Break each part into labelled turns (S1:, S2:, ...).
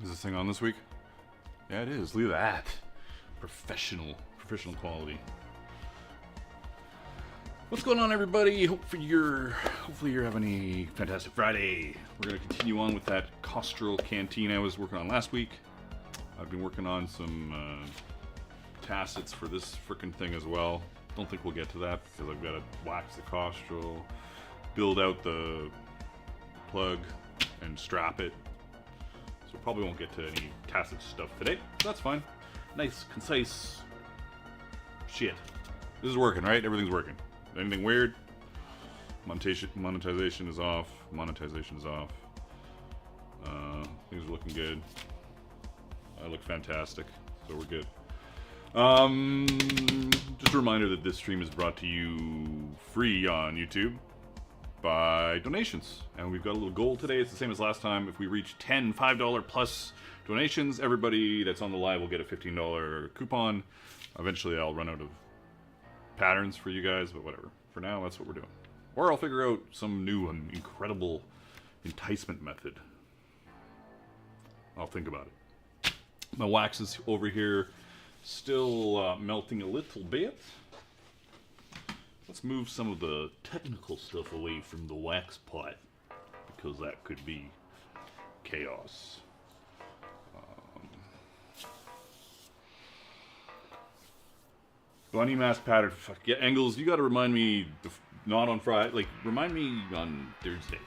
S1: Is this thing on this week? Yeah, it is. Look at that. Professional quality. What's going on, everybody? Hopefully you're having a fantastic Friday. We're gonna continue on with that Costrel Canteen I was working on last week. I've been working on some tassets for this frickin' thing as well. Don't think we'll get to that because I've got to wax the Costrel, build out the plug, and strap it. So probably won't get to any tacet stuff today. That's fine. Nice, concise shit. This is working, right? Everything's working. Anything weird? Monetization is off. Monetization is off. Things are looking good. I look fantastic, so we're good. Just a reminder that this stream is brought to you free on YouTube by donations. And we've got a little goal today. It's the same as last time. If we reach 10 $5 plus donations, everybody that's on the live will get a $15 coupon. Eventually I'll run out of patterns for you guys, but whatever. For now, that's what we're doing. Or I'll figure out some new and incredible enticement method. I'll think about it. My wax is over here, still melting a little bit. Let's move some of the technical stuff away from the wax pot, because that could be chaos. Bunny mask pattern. Fuck yeah, Engels, you gotta remind me, not on Friday, like, remind me on Thursdays.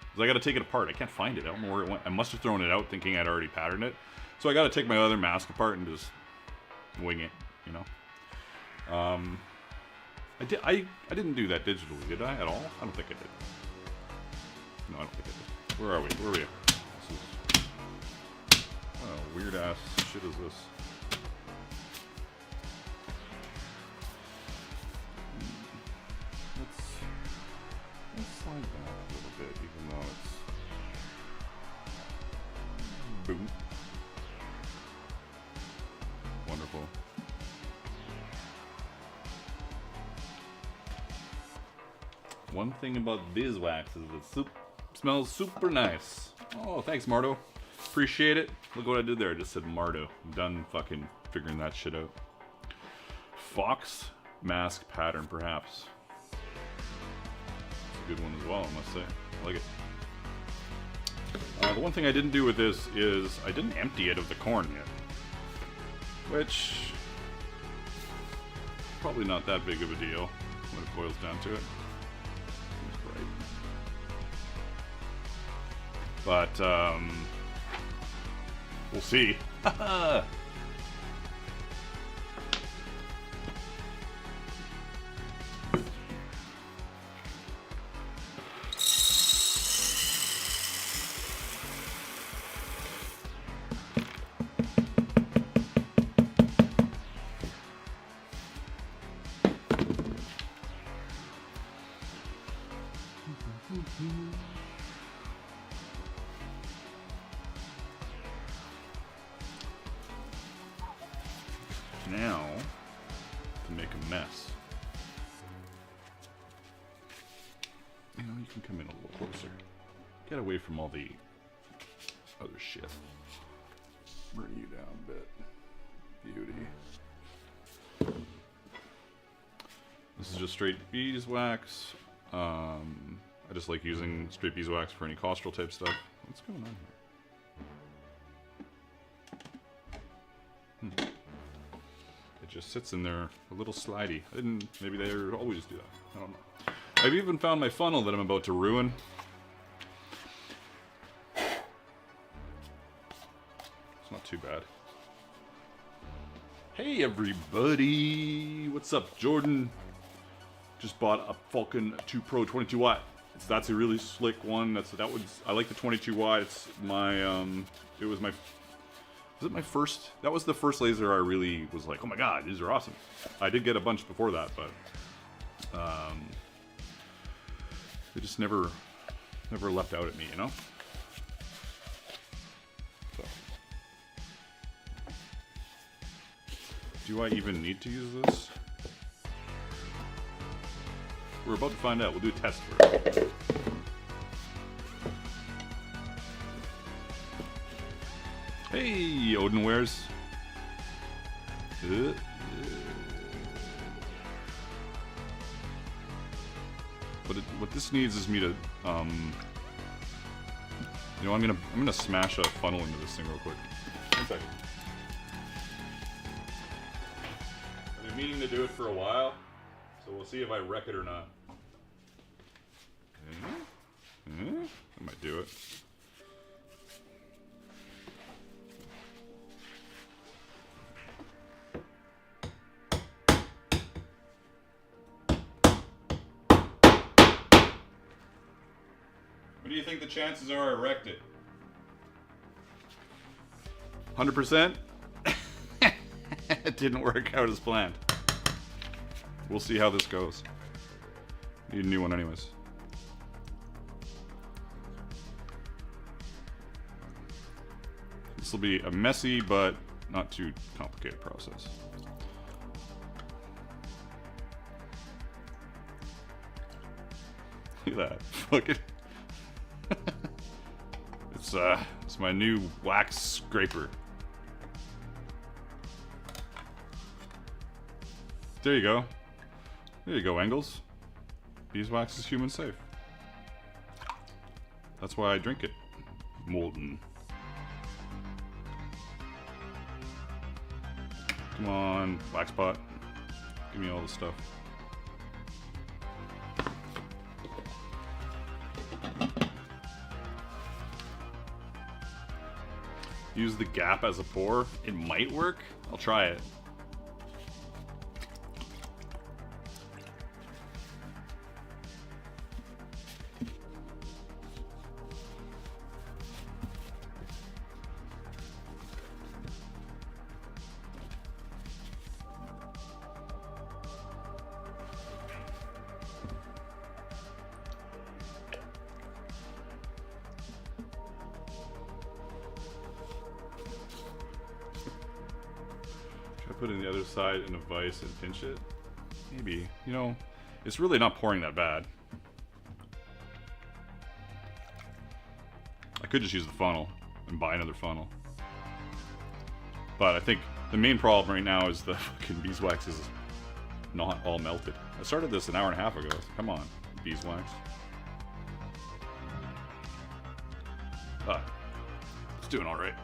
S1: Because I gotta take it apart. I can't find it. I don't know where it went. I must have thrown it out thinking I'd already patterned it. So I gotta take my other mask apart and just wing it, you know? I didn't do that digitally, did I, at all? I don't think I did. No, I don't think I did. Where are we? Where are we at? This is... Oh, weird ass shit is this? Let's slide back a little bit, even though it's... Boom. Wonderful. One thing about Beeswax is it smells super nice. Oh, thanks, Mardo. Appreciate it. Look what I did there. I just said Mardo. I'm done fucking figuring that shit out. Fox mask pattern, perhaps. It's a good one as well, I must say. I like it. The one thing I didn't do with this is I didn't empty it of the corn yet. Which, probably not that big of a deal when it boils down to it. But, we'll see. Now, to make a mess. You know, you can come in a little closer. Get away from all the other shit. Bring you down a bit. Beauty. This is just straight beeswax. I just like using straight beeswax for any Costrel type stuff. What's going on here? It just sits in there a little slidey. Maybe they always do that. I don't know. I've even found my funnel that I'm about to ruin. It's not too bad. Hey everybody! What's up, Jordan? Just bought a Falcon 2 Pro 22 watt. That's a really slick one. I like the 22 watt. It's my was it my first? That was the first laser I really was like, oh my god, these are awesome. I did get a bunch before that, but they just never leapt out at me, you know? So. Do I even need to use this? We're about to find out. We'll do a test first. Hey, Odin Wares. What this needs is me to, you know, I'm gonna smash a funnel into this thing real quick. 1 second. I've been meaning to do it for a while, so we'll see if I wreck it or not. I might do it. What do you think the chances are I wrecked it? 100%? It didn't work out as planned. We'll see how this goes. Need a new one anyways. This will be a messy but not too complicated process. Look at that. Fucking it's my new wax scraper. There you go. There you go, Engels. Beeswax is human safe. That's why I drink it. Molten. Come on, wax pot. Give me all the stuff. Use the gap as a pour. It might work. I'll try it. Put in the other side in a vise and pinch it. Maybe. You know, it's really not pouring that bad. I could just use the funnel and buy another funnel. But I think the main problem right now is the fucking beeswax is not all melted. I started this an hour and a half ago. So come on, beeswax. But it's doing alright.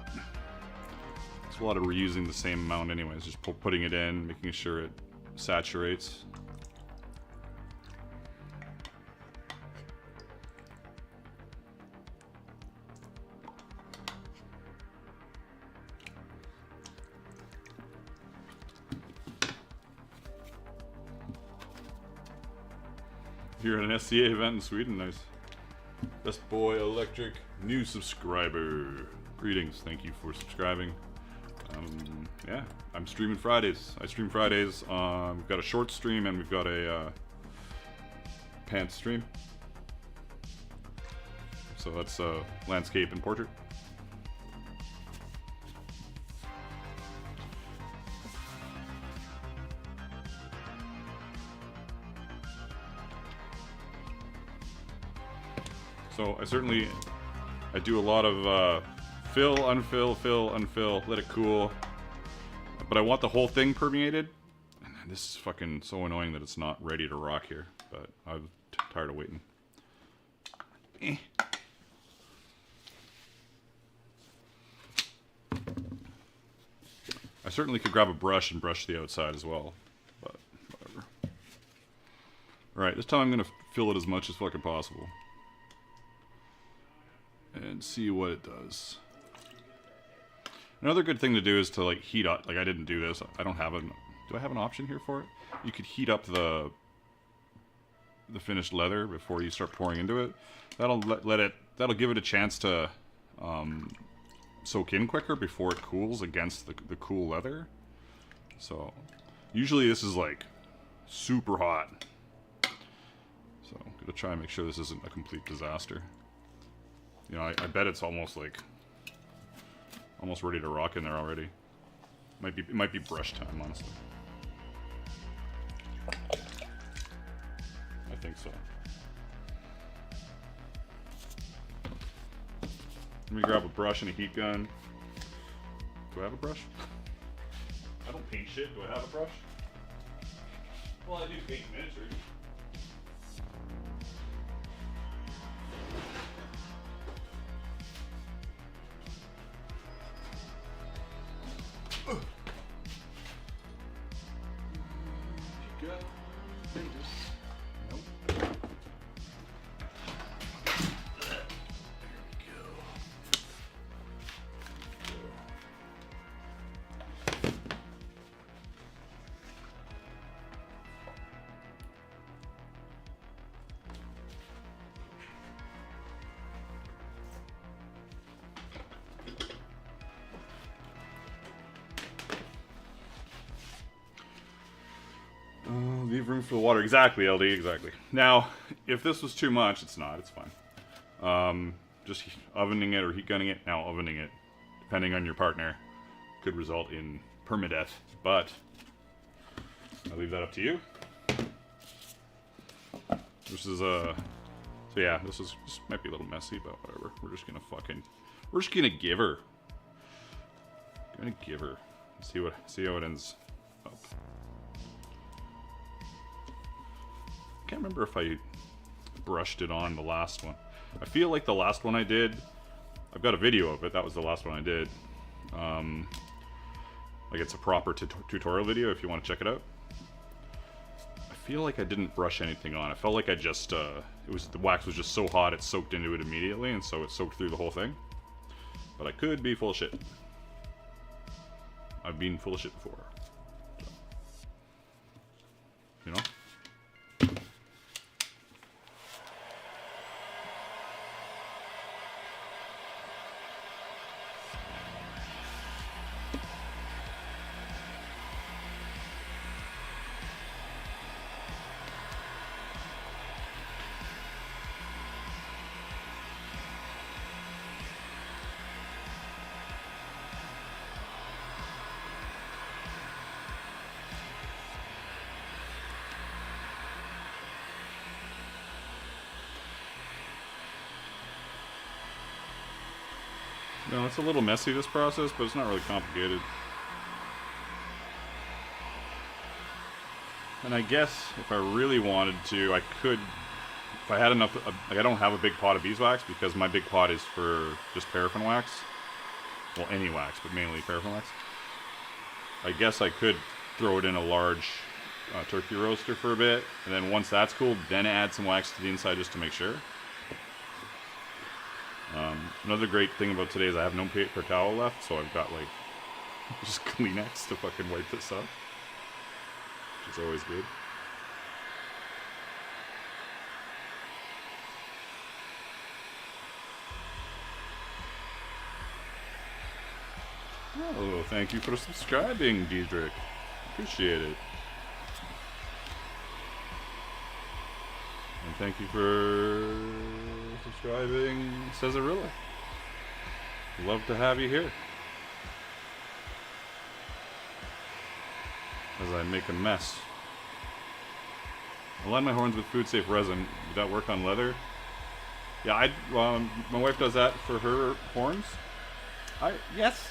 S1: It's a lot of reusing the same amount anyways, just putting it in, making sure it saturates. You're at an SCA event in Sweden, nice. Best Boy Electric, new subscriber. Greetings, thank you for subscribing. Yeah, I'm streaming Fridays. I stream Fridays. We've got a short stream and we've got a pants stream. So that's landscape and portrait. So I do a lot of fill, unfill, fill, unfill, let it cool. But I want the whole thing permeated. And this is fucking so annoying that it's not ready to rock here. But I'm tired of waiting. I certainly could grab a brush and brush the outside as well. But whatever. Alright, this time I'm going to fill it as much as fucking possible. And see what it does. Another good thing to do is to like heat up. Like I didn't do this. I don't have an. Do I have an option here for it? You could heat up the finished leather before you start pouring into it. That'll that'll give it a chance to soak in quicker before it cools against the cool leather. So usually this is like super hot. So I'm gonna try and make sure this isn't a complete disaster. You know, I bet it's almost ready to rock in there already. It might be brush time, honestly. I think so. Let me grab a brush and a heat gun. Do I have a brush? I don't paint shit. Do I have a brush? Well, I do paint miniatures. Leave room for the water. Exactly, LD, exactly. Now, if this was too much, it's not, it's fine. Just ovening it or heat gunning it, now ovening it, depending on your partner, could result in permadeath, but I'll leave that up to you. This is so yeah, this might be a little messy, but whatever. We're just gonna give her. See how it ends up. I can't remember if I brushed it on the last one. I feel like the last one I did, I've got a video of it, that was the last one I did. Like it's a proper tutorial video if you want to check it out. I feel like I didn't brush anything on. I felt like I just, the wax was just so hot it soaked into it immediately, and so it soaked through the whole thing. But I could be full of shit. I've been full of shit before. So, you know? No, it's a little messy, this process, but it's not really complicated. And I guess if I really wanted to, I could, if I had enough, like I don't have a big pot of beeswax because my big pot is for just paraffin wax. Well, any wax, but mainly paraffin wax. I guess I could throw it in a large turkey roaster for a bit, and then once that's cooled, then add some wax to the inside just to make sure. Another great thing about today is I have no paper towel left, so I've got like just Kleenex to fucking wipe this up, which is always good. Oh, thank you for subscribing, Diedrich. Appreciate it. And thank you for subscribing, Cesarilla. Love to have you here. As I make a mess. I line my horns with food safe resin. Would that work on leather? Yeah, my wife does that for her horns. Yes.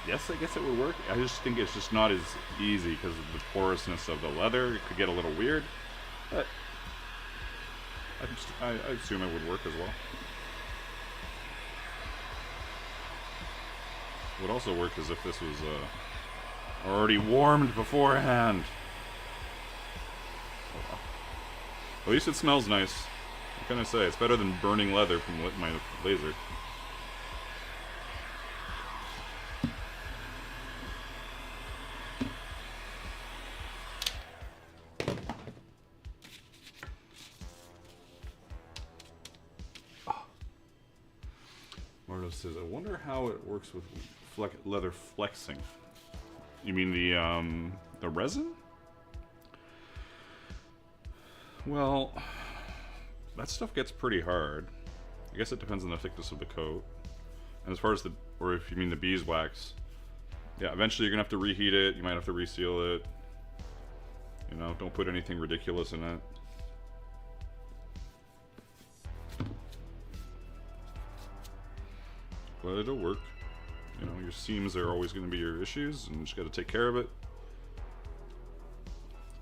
S1: Yes, I guess it would work. I just think it's just not as easy because of the porousness of the leather. It could get a little weird, but I assume it would work as well. It would also work as if this was already warmed beforehand. Oh, well. At least it smells nice. What can I say? It's better than burning leather from my laser. Says, I wonder how it works with leather flexing. You mean the resin? Well, that stuff gets pretty hard. I guess it depends on the thickness of the coat. And as far as or if you mean the beeswax, yeah, eventually you're gonna have to reheat it. You might have to reseal it. You know, don't put anything ridiculous in it. But it'll work. You know, your seams are always going to be your issues, and you just got to take care of it.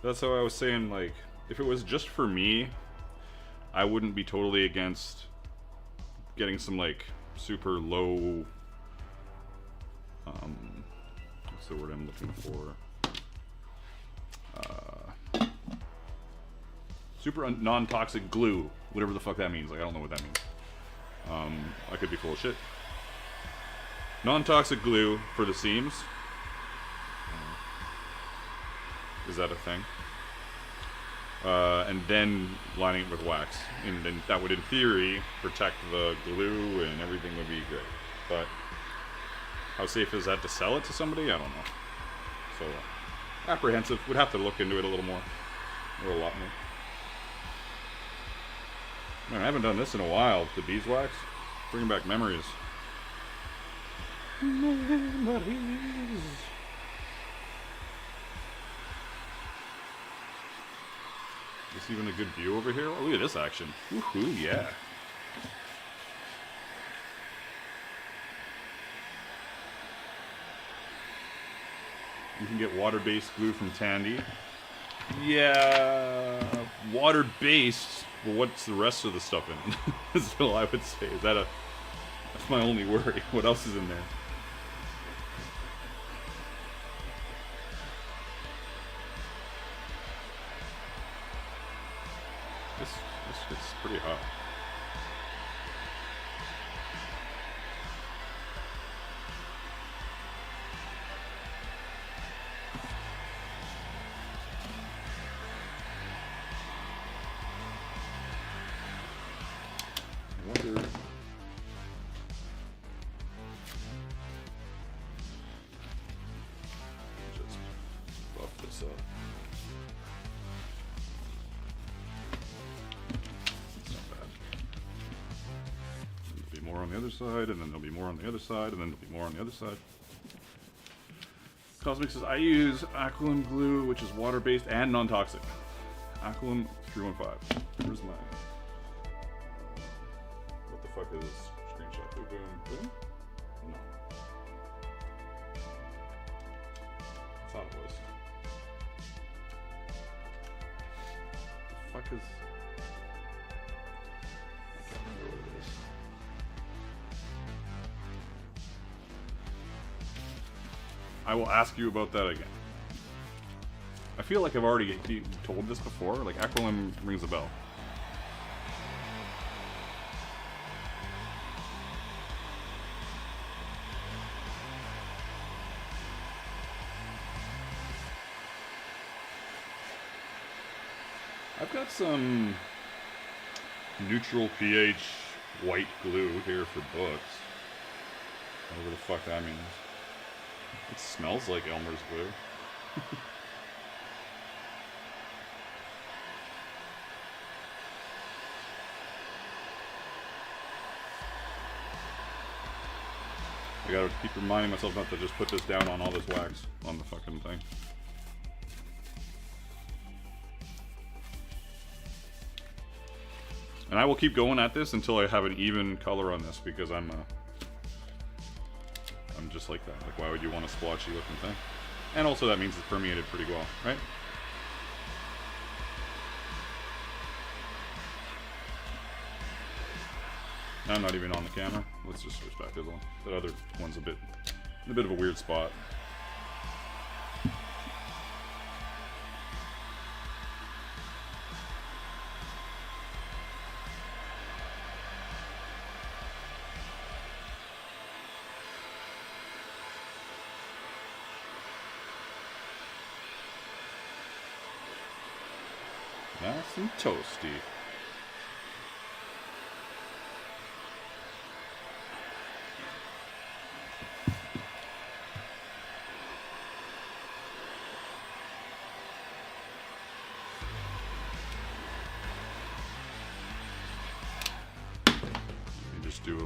S1: That's how I was saying, like, if it was just for me, I wouldn't be totally against getting some, like, super low, what's the word I'm looking for? Super non-toxic glue, whatever the fuck that means. Like, I don't know what that means. I could be full of shit. Non-toxic glue for the seams. Is that a thing? And then lining it with wax. And then that would, in theory, protect the glue and everything would be great. But how safe is that to sell it to somebody? I don't know. So, apprehensive. Would have to look into it a little more. Or a lot more. Man, I haven't done this in a while. The beeswax. Bringing back memories. Memories. Is this even a good view over here? Oh, look at this action. Woohoo, yeah. You can get water-based glue from Tandy. Yeah, water-based. Well, what's the rest of the stuff in it? So I would say, is that a... That's my only worry. What else is in there? This gets pretty hot. I wonder... Just buff this up. More on the other side, and then there'll be more on the other side, and then there'll be more on the other side. Cosmic says, I use Aquilum glue, which is water-based and non-toxic. Aquilum 315. Where's mine? What the fuck is screenshot? Boom, boom, boom? No. I thought it was. The fuck is... I can't remember what it is. I will ask you about that again. I feel like I've already told this before. Like, Aquilum rings a bell. I've got some neutral pH white glue here for books. Whatever the fuck that means. It smells like Elmer's glue. I gotta keep reminding myself not to just put this down on all this wax on the fucking thing. And I will keep going at this until I have an even color on this, because I'm just like that. Like, why would you want a splotchy looking thing? And also that means it's permeated pretty well, right? I'm not even on the camera. Let's just respect this one. That other one's in a bit of a weird spot. Nice and toasty. Just do a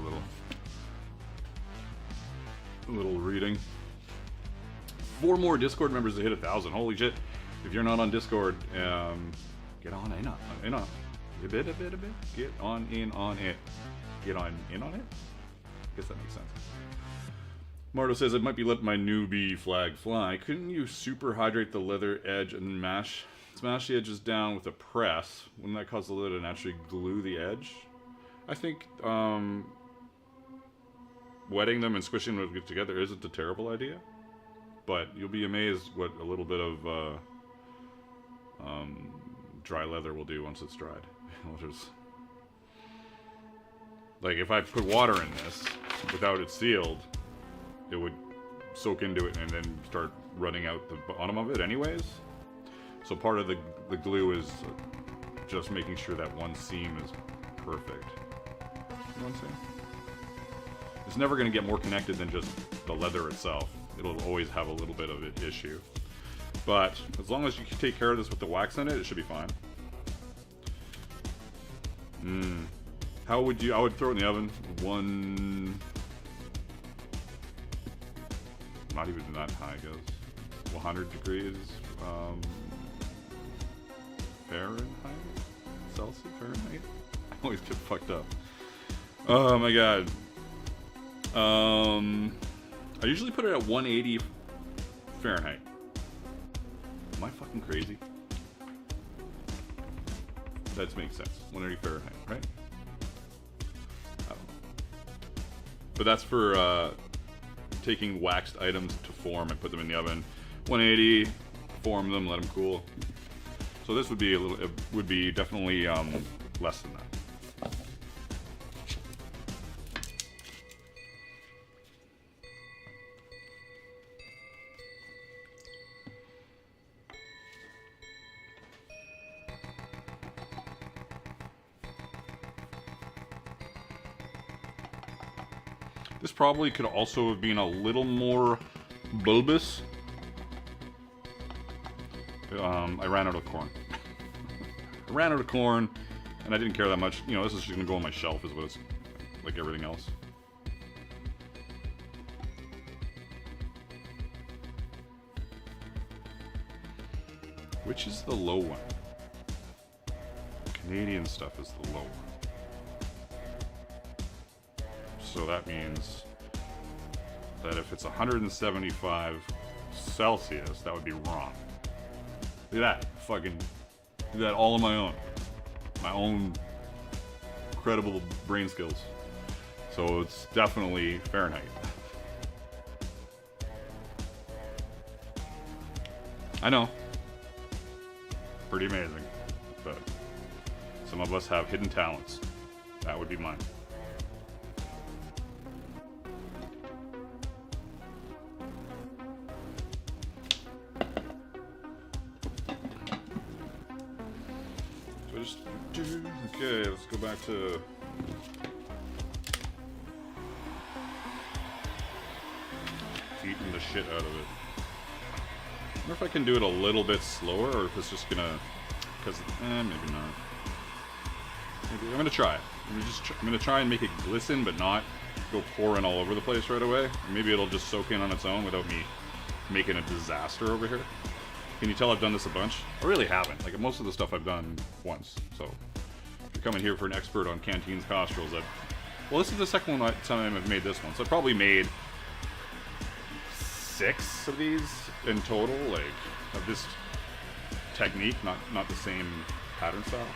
S1: little reading. 4 more Discord members to hit 1,000. Holy shit! If you're not on Discord, get on in on a bit. Get on in on it. Get on in on it. Guess that makes sense. Marto says, it might be let my newbie flag fly. Couldn't you super hydrate the leather edge and then smash the edges down with a press? Wouldn't that cause the leather to naturally glue the edge? I think wetting them and squishing them together isn't a terrible idea. But you'll be amazed what a little bit of dry leather will do once it's dried. Like, if I put water in this without it sealed, it would soak into it and then start running out the bottom of it anyways. So part of the glue is just making sure that one seam is perfect. You know what I'm saying? It's never going to get more connected than just the leather itself. It'll always have a little bit of an issue. But as long as you can take care of this with the wax in it, it should be fine. How would you... I would throw it in the oven. Not even that high, I guess. 100 degrees Fahrenheit? Celsius? Fahrenheit? I always get fucked up. Oh my god. I usually put it at 180 Fahrenheit. Am I fucking crazy? That makes sense. 180 Fahrenheit, right? I don't know. But that's for taking waxed items to form and put them in the oven. 180, form them, let them cool. So this would be a little. It would be definitely less than that. This probably could also have been a little more bulbous. I ran out of corn. I ran out of corn, and I didn't care that much. You know, this is just gonna go on my shelf, is what it's like everything else. Which is the low one? Canadian stuff is the low one. So that means that if it's 175 Celsius, that would be wrong. Look at that. Fucking do that all on my own. My own incredible brain skills. So it's definitely Fahrenheit. I know. Pretty amazing. But some of us have hidden talents. That would be mine. Okay, let's go back to eating the shit out of it. I wonder if I can do it a little bit slower, or if it's just gonna, because maybe not. Maybe I'm gonna try it. I'm gonna try and make it glisten, but not go pouring all over the place right away. Maybe it'll just soak in on its own without me making a disaster over here. Can you tell I've done this a bunch? I really haven't. Like, most of the stuff I've done once. So, if you're coming here for an expert on Canteen's Costrels, well, this is the second time I've made this one. So I probably made 6 of these in total, like, of this technique, not the same pattern style.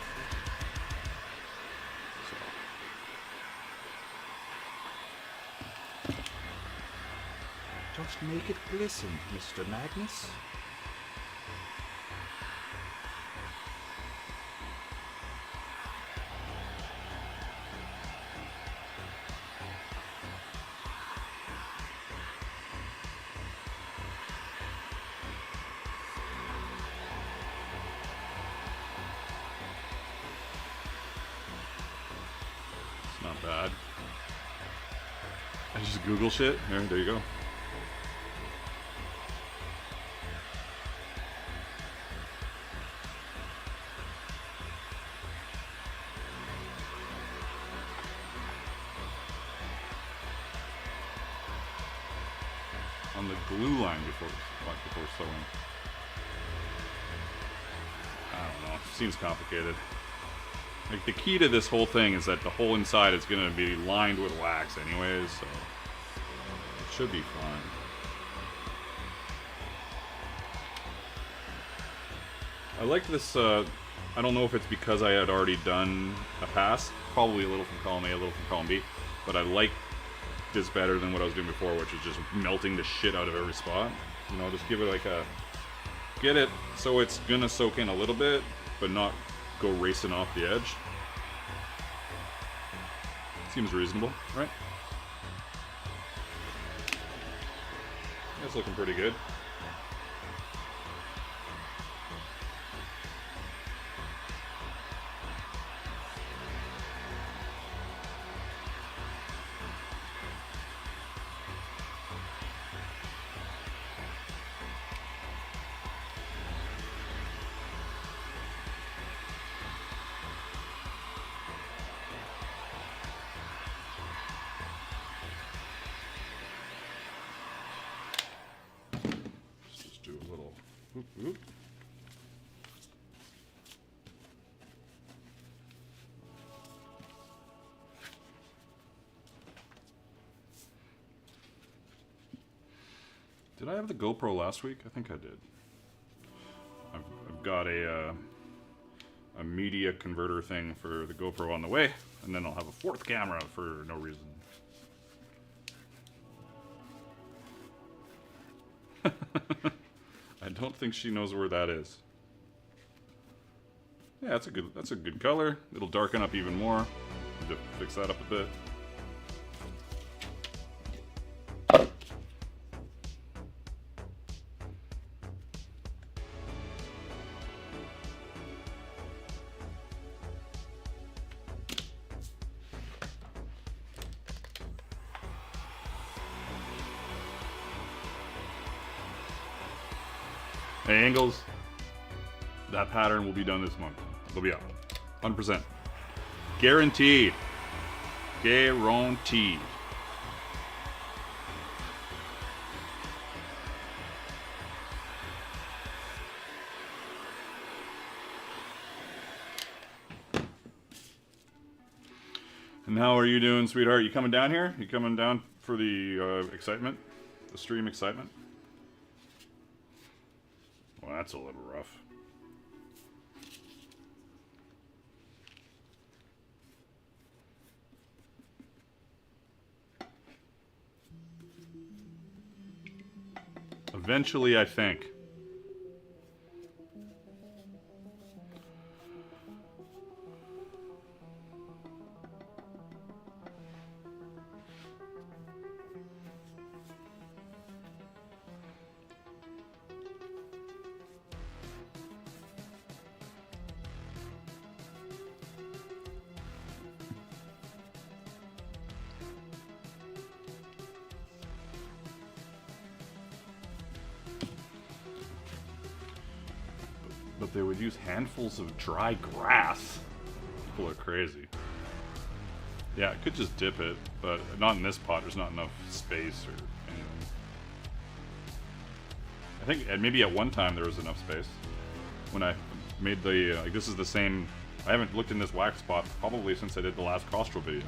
S1: So. Just make it glisten, Mr. Magnus. Not bad. I just Google shit. There you go. On the glue line before sewing. I don't know. Seems complicated. Like, the key to this whole thing is that the whole inside is going to be lined with wax anyways, so it should be fine. I like this, I don't know if it's because I had already done a pass, probably a little from column A, a little from column B, but I like this better than what I was doing before, which is just melting the shit out of every spot. You know, just give it like a, get it so it's gonna soak in a little bit, but not go racing off the edge. Seems reasonable, right? That's looking pretty good. Oop, oop. Did I have the GoPro last week? I think I did. I've got a media converter thing for the GoPro on the way, and then I'll have a fourth camera for no reason. I don't think she knows where that is. Yeah, that's a good color. It'll darken up even more. Need to fix that up a bit. Hey, angles. That pattern will be done this month. It'll be up. 100%. Guaranteed. Guaranteed. And how are you doing, sweetheart? You coming down here? You coming down for the excitement? The stream excitement? Well, that's a little rough. Eventually, I think. But they would use handfuls of dry grass. People are crazy. Yeah, I could just dip it, but not in this pot. There's not enough space or anything. I think maybe at one time there was enough space. When I made the, like this is the same, I haven't looked in this wax pot probably since I did the last Costrel video.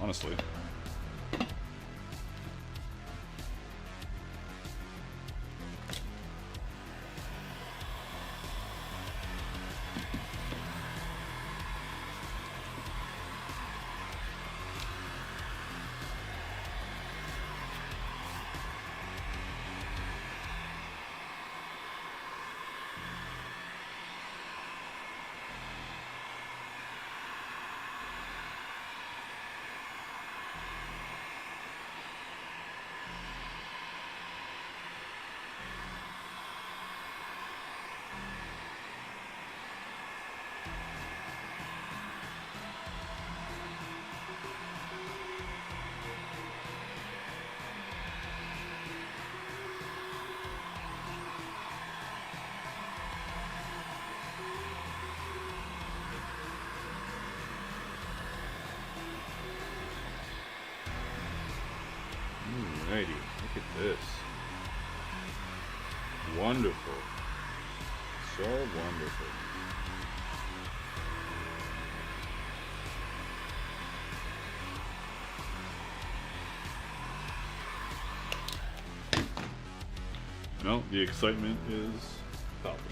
S1: Honestly. Alrighty, look at this. Wonderful. So wonderful. No, the excitement is palpable.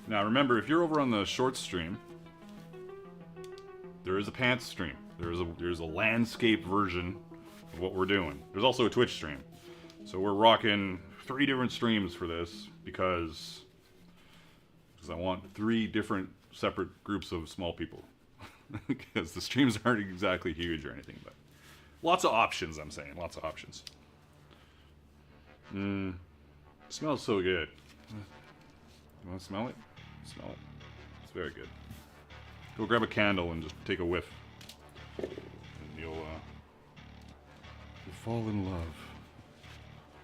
S1: Now remember, if you're over on the short stream, there is a pants stream. There's a landscape version of what we're doing. There's also a Twitch stream. So we're rocking 3 different streams for this because I want 3 different separate groups of small people. Because the streams aren't exactly huge or anything, but lots of options, I'm saying. Lots of options. Smells so good. You want to smell it? Smell it. It's very good. Go grab a candle and just take a whiff. And you'll fall in love.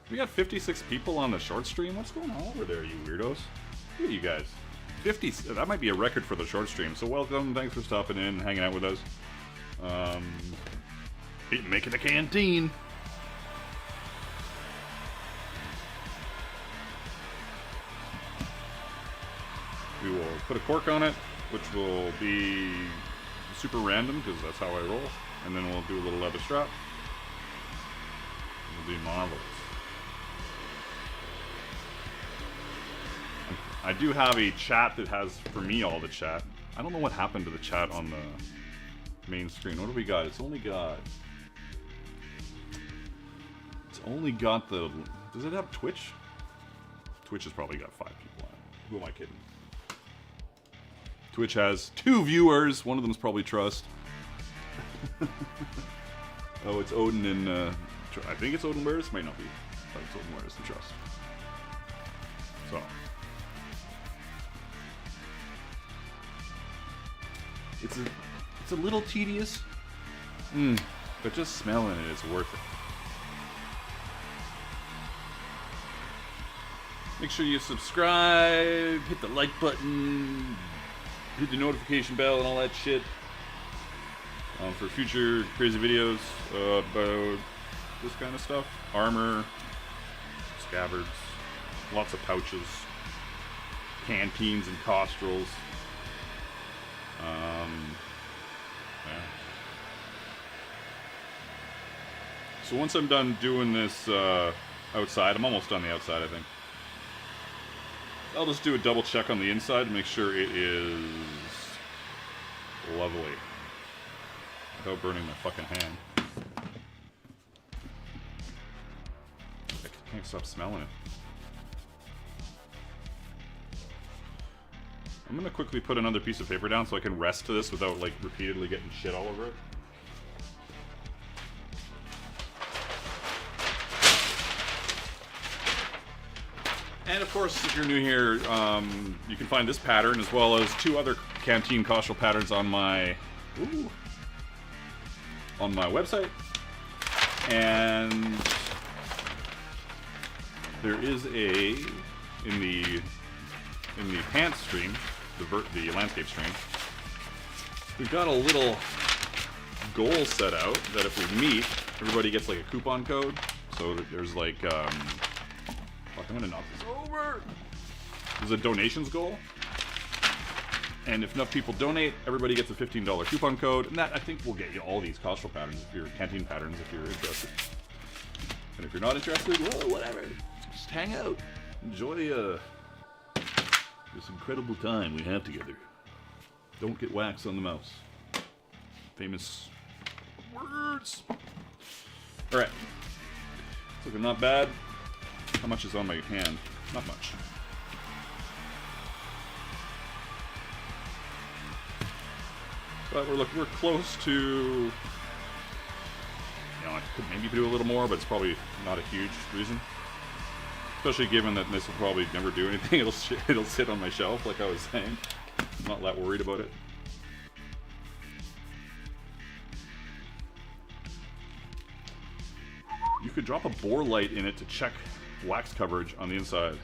S1: We got 56 people on the short stream. What's going on over there, you weirdos? Look at you guys. 50. That might be a record for the short stream. So welcome. Thanks for stopping in, hanging out with us. Making a canteen. We will put a cork on it, which will be super random because that's how I roll. And then we'll do a little leather strap. It'll be marvelous. I do have a chat that has, for me, all the chat. I don't know what happened to the chat on the main screen. What do we got? It's only got the... Does it have Twitch? Twitch has probably got 5 people on it. Who am I kidding? Twitch has 2 viewers. One of them is probably Trust. Oh, it's Odin and... I think it's Odin Wears. Might not be. But it's Odin Wears and Trust. So... It's a little tedious. But just smelling it is worth it. Make sure you subscribe, hit the like button, hit the notification bell and all that shit for future crazy videos about this kind of stuff. Armor, scabbards, lots of pouches, canteens and costrels. Yeah. So once I'm done doing this outside, I'm almost on the outside, I think. I'll just do a double check on the inside to make sure it is lovely without burning my fucking hand. I can't stop smelling it. I'm gonna quickly put another piece of paper down so I can rest to this without like repeatedly getting shit all over it. And of course, if you're new here, you can find this pattern as well as 2 other Canteen Costrel patterns on my website. And there is in the pants stream, the landscape stream, we've got a little goal set out that if we meet, everybody gets like a coupon code. So there's like, fuck, I'm gonna knock this over. There's a donations goal. And if enough people donate, everybody gets a $15 coupon code. And that, I think, will get you all these Costrel patterns, if you're Canteen patterns, if you're interested. And if you're not interested, well, whatever. Just hang out. Enjoy this incredible time we have together. Don't get wax on the mouse. Famous words. Alright. It's looking not bad. How much is on my hand? Not much. But we're close to... You know, I could maybe do a little more, but it's probably not a huge reason. Especially given that this will probably never do anything. It'll sit on my shelf, like I was saying. I'm not that worried about it. You could drop a bore light in it to check wax coverage on the inside.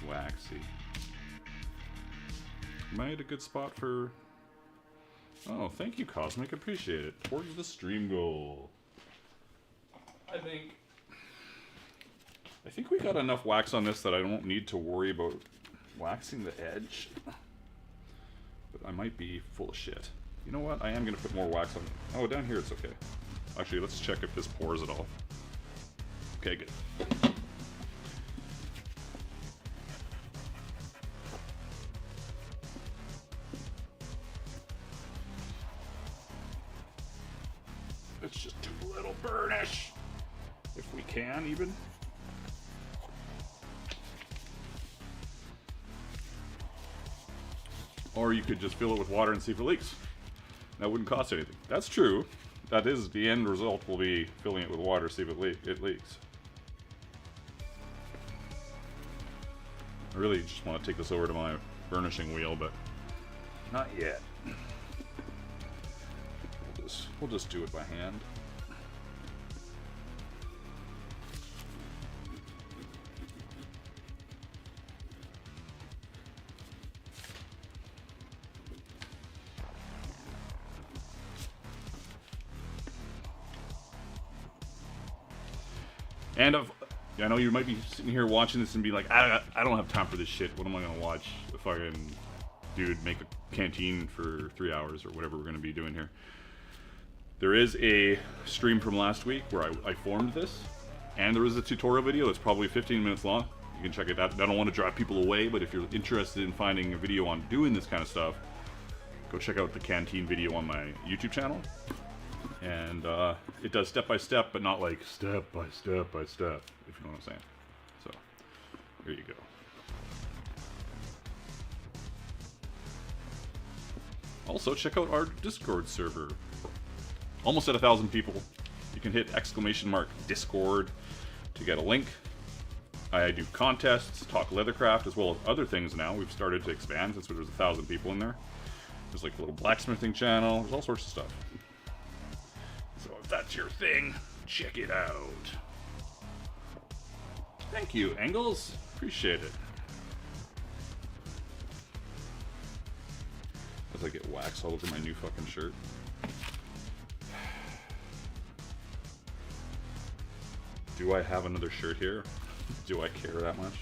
S1: Waxy. Am I at a good spot for Oh, thank you, Cosmic. Appreciate it. Towards the stream goal. I think we got enough wax on this that I don't need to worry about waxing the edge. But I might be full of shit. You know what? I am going to put more wax on. Oh, down here it's okay. Actually, let's check if this pours at all. Okay, good. Let's just do a little burnish. If we can, even. Or you could just fill it with water and see if it leaks. That wouldn't cost anything. That's true. That is the end result, will be filling it with water, see if it leaks. I really just want to take this over to my burnishing wheel, but not yet. We'll just do it by hand. And I know you might be sitting here watching this and be like, I don't have time for this shit. What am I gonna watch if I can, dude, make a canteen for 3 hours or whatever we're gonna be doing here? There is a stream from last week where I formed this, and there is a tutorial video that's probably 15 minutes long. You can check it out. I don't want to drive people away, but if you're interested in finding a video on doing this kind of stuff, go check out the Canteen video on my YouTube channel. And it does step by step, but not like step by step by step, if you know what I'm saying. So, here you go. Also, check out our Discord server. Almost at 1,000 people. You can hit !Discord to get a link. I do contests, talk Leathercraft, as well as other things now. We've started to expand since there's 1,000 people in there. There's like a little blacksmithing channel. There's all sorts of stuff. So if that's your thing, check it out. Thank you, Angles. Appreciate it. As I get wax all over my new fucking shirt. Do I have another shirt here? Do I care that much?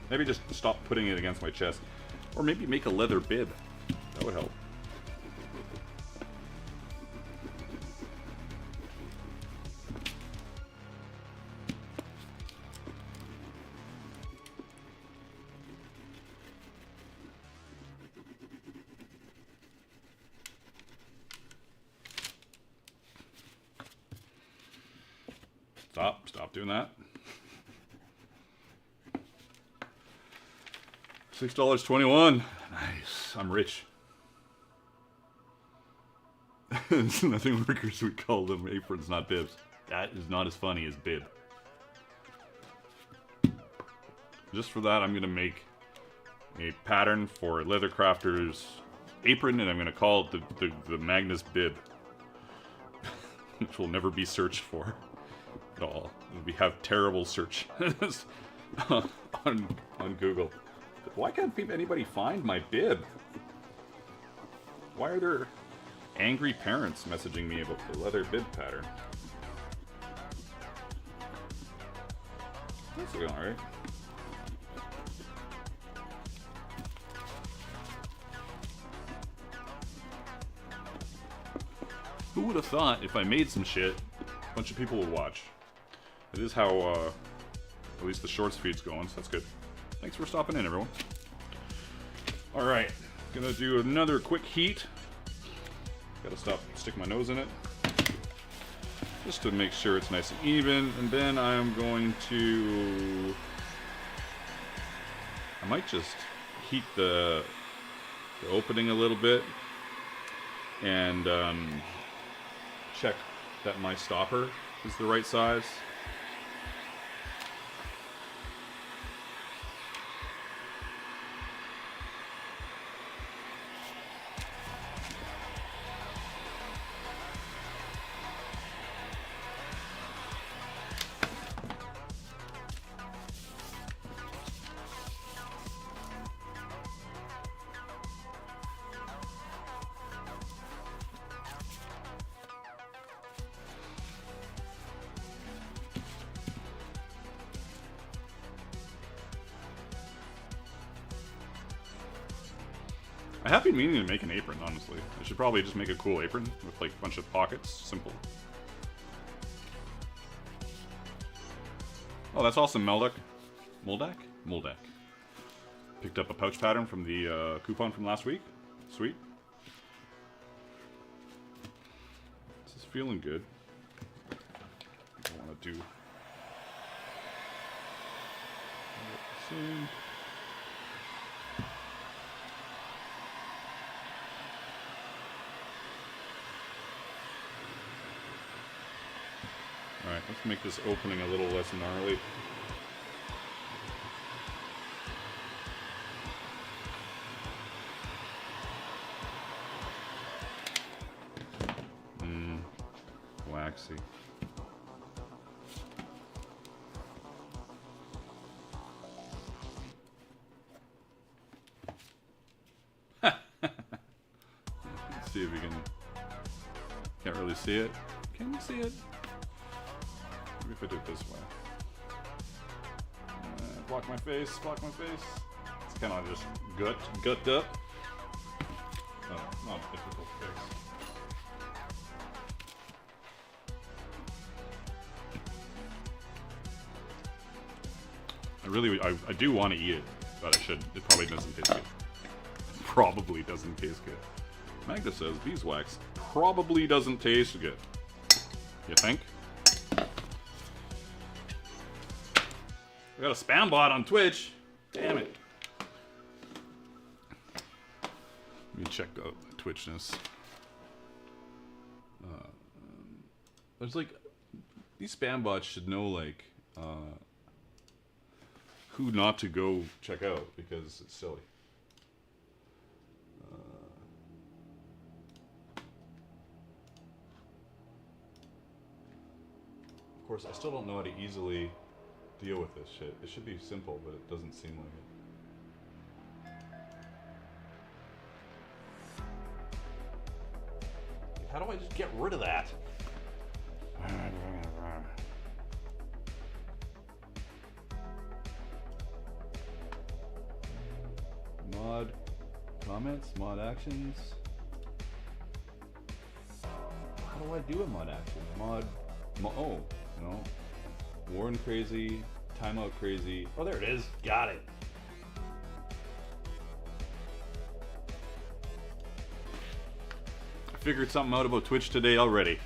S1: Maybe just stop putting it against my chest. Or maybe make a leather bib. That would help. Stop doing that. $6.21. Nice. I'm rich. It's nothing workers we call them aprons, not bibs. That is not as funny as bib. Just for that, I'm going to make a pattern for Leathercrafter's apron, and I'm going to call it the Magnus bib. Which will never be searched for at all. We have terrible search on Google. Why can't anybody find my bib? Why are there angry parents messaging me about the leather bib pattern? That's going alright. Who would have thought if I made some shit, a bunch of people would watch? It is how, at least the shorts feed's going, so that's good. Thanks for stopping in, everyone. Alright, gonna do another quick heat. Gotta stick my nose in it. Just to make sure it's nice and even. And then I'm going to... I might just heat the opening a little bit. And check that my stopper is the right size. I have been meaning to make an apron, honestly. I should probably just make a cool apron with like a bunch of pockets. Simple. Oh, that's awesome, Meldak. Moldak? Moldak. Picked up a pouch pattern from the coupon from last week. Sweet. This is feeling good. I want to do... Alright, let's make this opening a little less gnarly. Waxy. Let's see if we can... Can't really see it. Can you see it? Maybe if I do it this way. Block my face, block my face. It's kind of just gut up. Oh, not a difficult fix. I do want to eat it, but I should. It probably doesn't taste good. Probably doesn't taste good. Magda says beeswax probably doesn't taste good. You think? We got a spam bot on Twitch. Damn it. Let me check out the Twitchness. There's like... These spam bots should know, like... who not to go check out, because it's silly. Of course, I still don't know how to easily deal with this shit. It should be simple, but it doesn't seem like it. How do I just get rid of that? Mod comments, mod actions. How do I do a mod action? Oh, no. Warren crazy, timeout crazy. Oh, there it is. Got it. I figured something out about Twitch today already.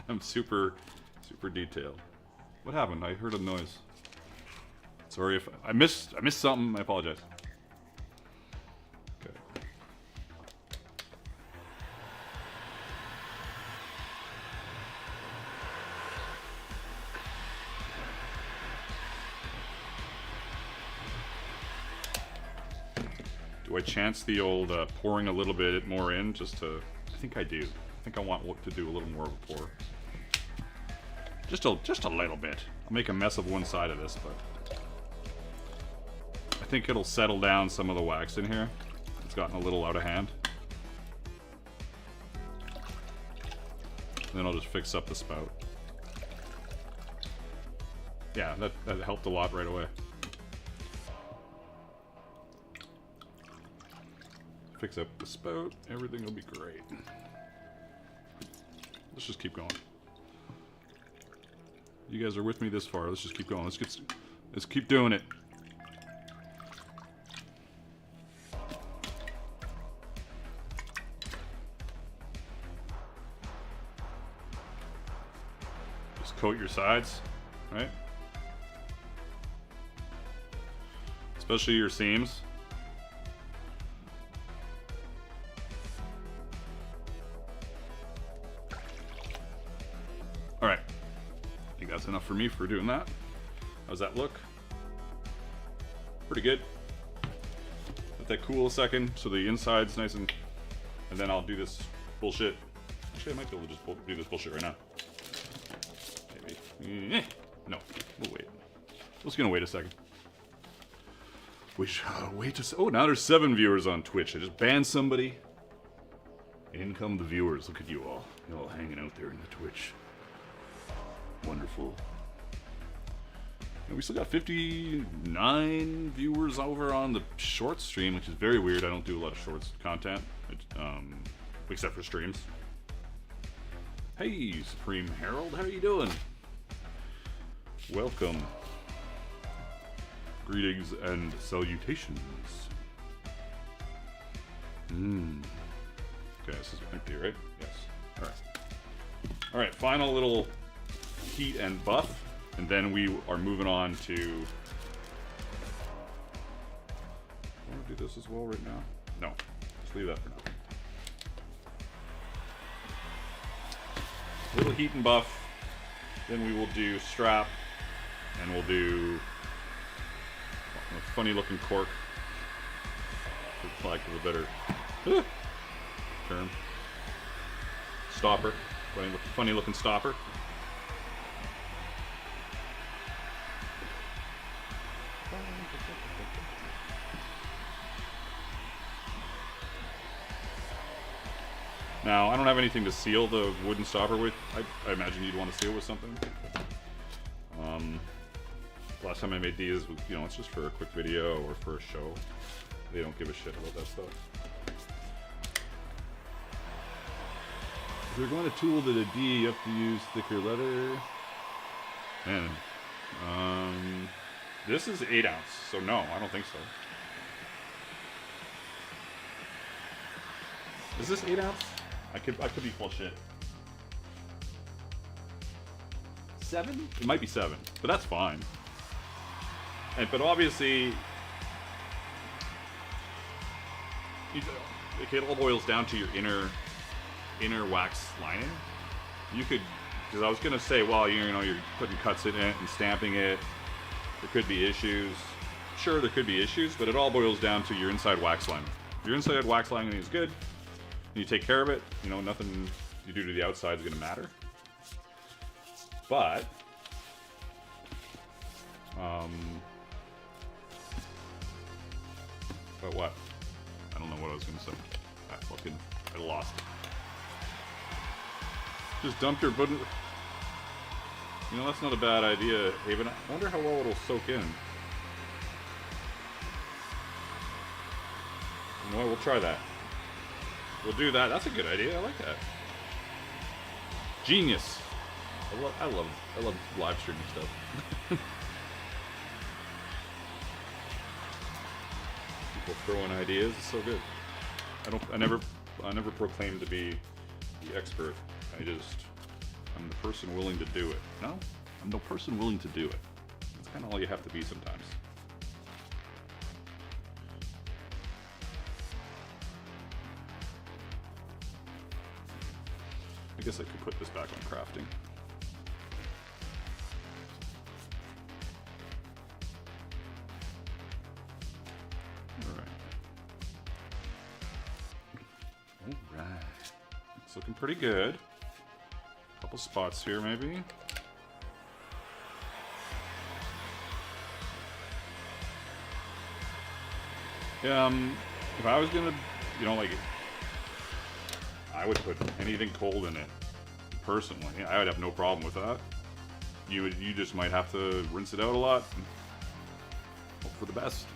S1: I'm super detailed. What happened? I heard a noise. Sorry if I missed something. I apologize. Okay. Do I chance the old pouring a little bit more in just to... I think I do. I think I want to do a little more of a pour. Just a little bit. I'll make a mess of one side of this, but... I think it'll settle down some of the wax in here. It's gotten a little out of hand. And then I'll just fix up the spout. Yeah, that helped a lot right away. Fix up the spout, everything will be great. Let's just keep going. You guys are with me this far. Let's just keep going. Let's keep doing it. Just coat your sides, right? Especially your seams. Alright. I think that's enough for me for doing that. How's that look? Pretty good. Let that cool a second so the inside's nice and then I'll do this bullshit. Actually, I might be able to just do this bullshit right now. Maybe. No, we'll wait. I'm just gonna wait a second. We shall wait to... Oh, now there's 7 viewers on Twitch. I just banned somebody. In come the viewers. Look at you all. You're all hanging out there in the Twitch. Wonderful. And we still got 59 viewers over on the short stream, which is very weird. I don't do a lot of shorts content, except for streams. Hey, Supreme Herald, how are you doing? Welcome. Greetings and salutations. Okay, this is empty, right? Yes. Alright. Alright, final little heat and buff. And then we are moving on to... I want to do this as well right now? No. Just leave that for now. Little heat and buff. Then we will do strap. And we'll do a funny looking cork. For lack of a better term. Stopper. Funny looking stopper. Now, I don't have anything to seal the wooden stopper with. I imagine you'd want to seal with something. Last time I made these, you know, it's just for a quick video or for a show. They don't give a shit about that stuff. If you're going to tool to the D, you have to use thicker leather. Man, this is 8 ounce, so no, I don't think so. Is this 8 ounce? I could be full shit. 7? It might be 7, but that's fine. But obviously, it all boils down to your inner wax lining. You could, because I was gonna say, well, you know, you're putting cuts in it and stamping it. There could be issues. Sure, there could be issues, but it all boils down to your inside wax lining. If your inside wax lining is good, and you take care of it, you know, nothing you do to the outside is gonna matter. But what? I don't know what I was gonna say. I lost it. Just dump your button. You know, that's not a bad idea, Haven. I wonder how well it'll soak in. You know what? We'll try that. We'll do that. That's a good idea. I like that. Genius. I love live streaming stuff. People throwing ideas. It's so good. I never proclaim to be the expert. I'm the person willing to do it. No? I'm the person willing to do it. That's kind of all you have to be sometimes. I guess I could put this back on crafting. Alright. It's looking pretty good. Couple spots here, maybe. If I was gonna, you know, like, I would put anything cold in it. Personally, I would have no problem with that. You just might have to rinse it out a lot. And hope for the best.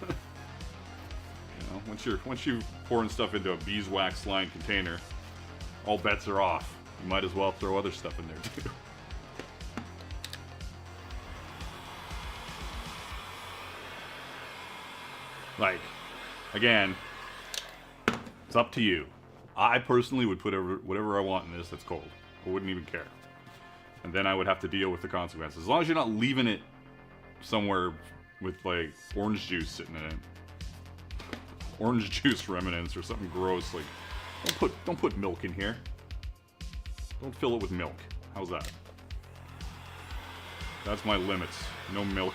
S1: You know, once you're pouring stuff into a beeswax lined container, all bets are off. You might as well throw other stuff in there too. Like, again, it's up to you. I personally would put whatever I want in this that's cold. I wouldn't even care. And then I would have to deal with the consequences. As long as you're not leaving it somewhere with, like, orange juice sitting in it. Orange juice remnants or something gross. Like, don't put milk in here. Don't fill it with milk. How's that? That's my limits. No milk.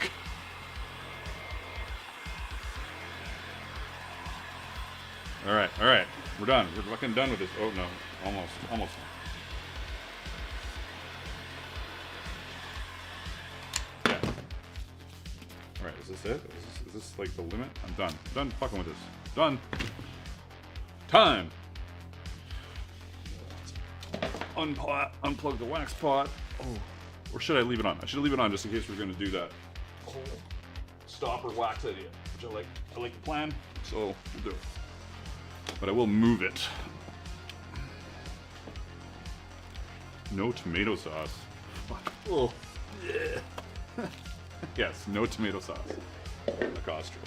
S1: Alright. We're done. We're fucking done with this. Oh, no. Almost. Yeah. Alright, is this it? Is this like the limit? I'm done. Done fucking with this. Done. Time! Unplug the wax pot. Oh. Or should I leave it on? I should leave it on just in case we're going to do that whole stopper wax idea, which I like. I like the plan, so we'll do it. But I will move it. No tomato sauce. Oh, yeah. Yes, no tomato sauce. The Costrel.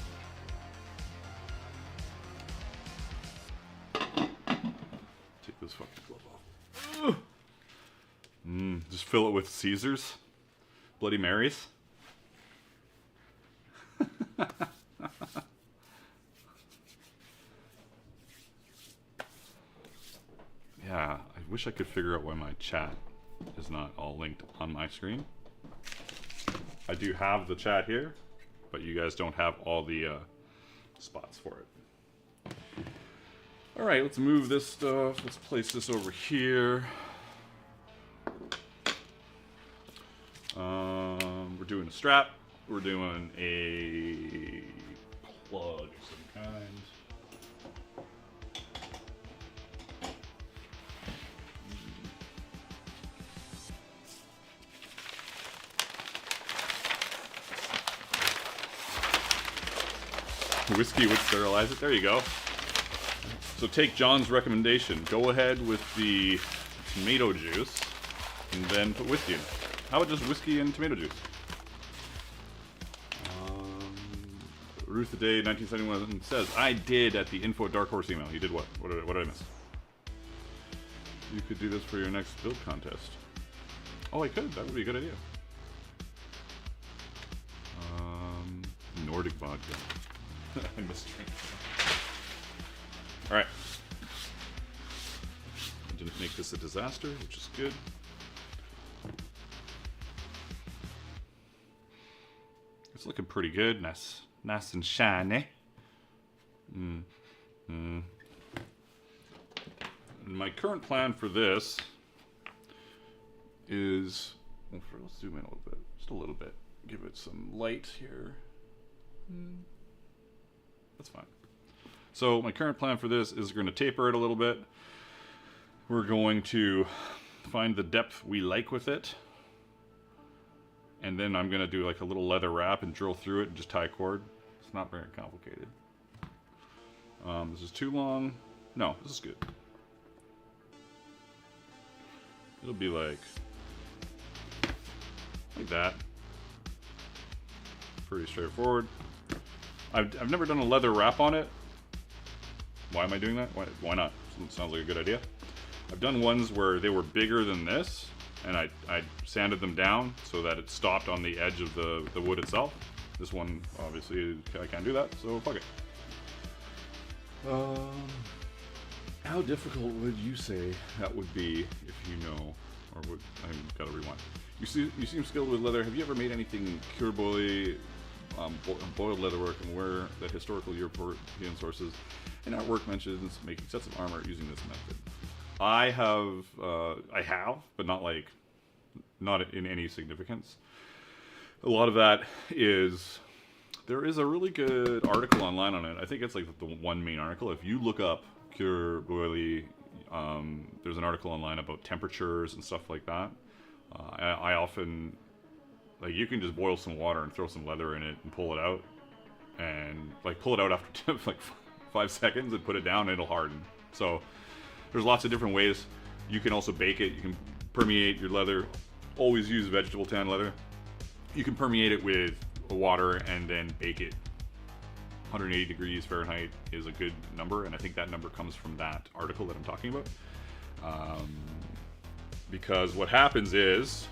S1: Take this fucking glove off. Just fill it with Caesars, Bloody Marys. Yeah, I wish I could figure out why my chat is not all linked on my screen. I do have the chat here, but you guys don't have all the spots for it. All right, let's move this stuff. Let's place this over here. We're doing a strap. We're doing a plug of some kind. Whiskey would sterilize it. There you go. So take John's recommendation. Go ahead with the tomato juice and then put whiskey in it. How about just whiskey and tomato juice? Ruth the Day 1971 says, I did at the info Dark Horse email. You did what? What did I miss? You could do this for your next build contest. Oh, I could. That would be a good idea. Nordic vodka. I missed drink. Alright. Didn't make this a disaster, which is good. It's looking pretty good. Nice and shiny. My current plan for this is... Let's zoom in a little bit. Just a little bit. Give it some light here. That's fine. So my current plan for this is we're going to taper it a little bit. We're going to find the depth we like with it. And then I'm going to do like a little leather wrap and drill through it and just tie a cord. It's not very complicated. This is too long. No, this is good. It'll be like that. Pretty straightforward. I've never done a leather wrap on it. Why am I doing that? Why not? It sounds like a good idea. I've done ones where they were bigger than this, and I sanded them down so that it stopped on the edge of the wood itself. This one, obviously, I can't do that, so fuck it. How difficult would you say that would be if you know, or would, I've got to rewind. You seem skilled with leather. Have you ever made anything cure boiled leatherwork, and aware that historical European sources and artwork mentions making sets of armor using this method? I have, but not in any significance. A lot of that is, there is a really good article online on it. I think it's like the one main article. If you look up cure boily, there's an article online about temperatures and stuff like that. I often, like, you can just boil some water and throw some leather in it and pull it out, and like pull it out after like 5 seconds and put it down and it'll harden. So there's lots of different ways. You can also bake it. You can permeate your leather. Always use vegetable tan leather. You can permeate it with water and then bake it. 180 degrees Fahrenheit is a good number, and I think that number comes from that article that I'm talking about. Because what happens is,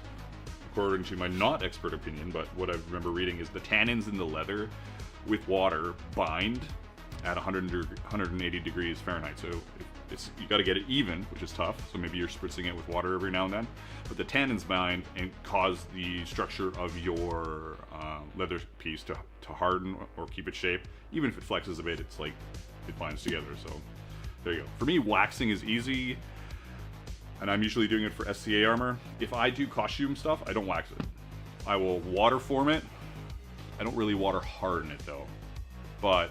S1: according to my not expert opinion, but what I remember reading, is the tannins in the leather with water bind at 180 degrees Fahrenheit. So you got to get it even, which is tough. So maybe you're spritzing it with water every now and then. But the tannins bind and cause the structure of your leather piece to harden or keep its shape. Even if it flexes a bit, it's like it binds together. So there you go. For me, waxing is easy, and I'm usually doing it for SCA armor. If I do costume stuff, I don't wax it. I will water form it. I don't really water harden it though. But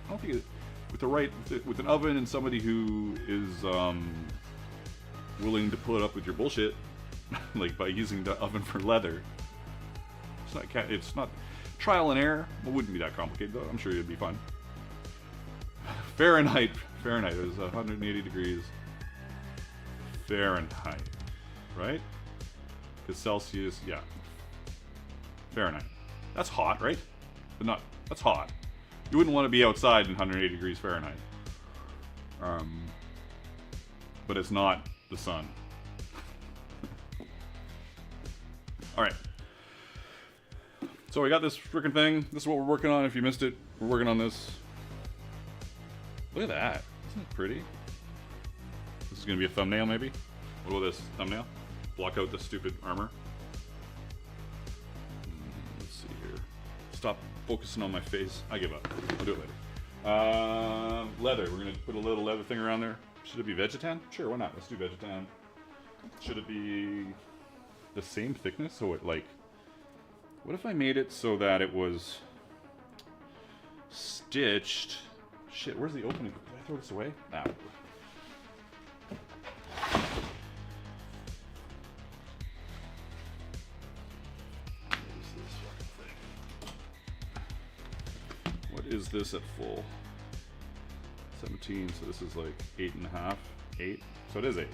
S1: I don't think with an oven and somebody who is willing to put up with your bullshit, like by using the oven for leather. It's not trial and error. It wouldn't be that complicated though. I'm sure it'd be fun. Fahrenheit is 180 degrees Fahrenheit, right? Because Celsius, yeah. Fahrenheit. That's hot, right? But not, that's hot. You wouldn't want to be outside in 180 degrees Fahrenheit. But it's not the sun. Alright. So we got this freaking thing. This is what we're working on. If you missed it, we're working on this. Look at that. Isn't it pretty? This is going to be a thumbnail, maybe? What about this? Thumbnail? Block out the stupid armor. Let's see here. Stop focusing on my face. I give up. I'll do it later. Leather. We're going to put a little leather thing around there. Should it be Vegetan? Sure, why not? Let's do Vegetan. Should it be the same thickness? So it, like... What if I made it so that it was stitched... Shit, where's the opening? Did I throw this away? Nah. What is this at full? 17, so this is like 8.5. 8? So it is 8.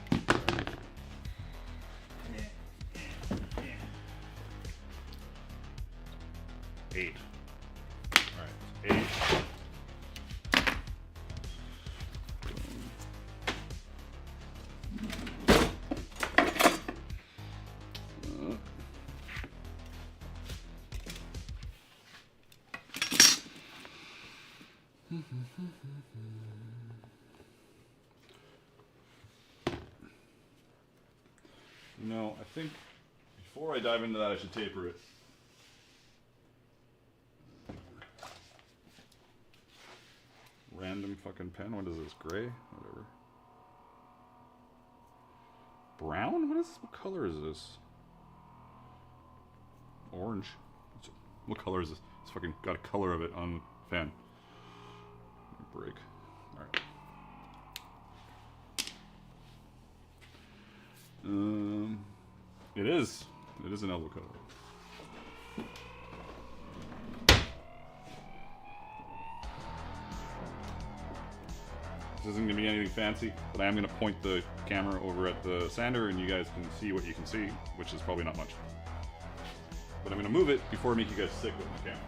S1: Eight. Alright, 8. You know, I think before I dive into that, I should taper it. Random fucking pen. What is this? Gray? Whatever. Brown? What is this? What color is this? Orange. What color is this? It's fucking got a color of it on the pen. Break. Alright. It is. It is an elbow color. This isn't going to be anything fancy, but I am going to point the camera over at the sander and you guys can see what you can see, which is probably not much. But I'm going to move it before I make you guys sick with my camera.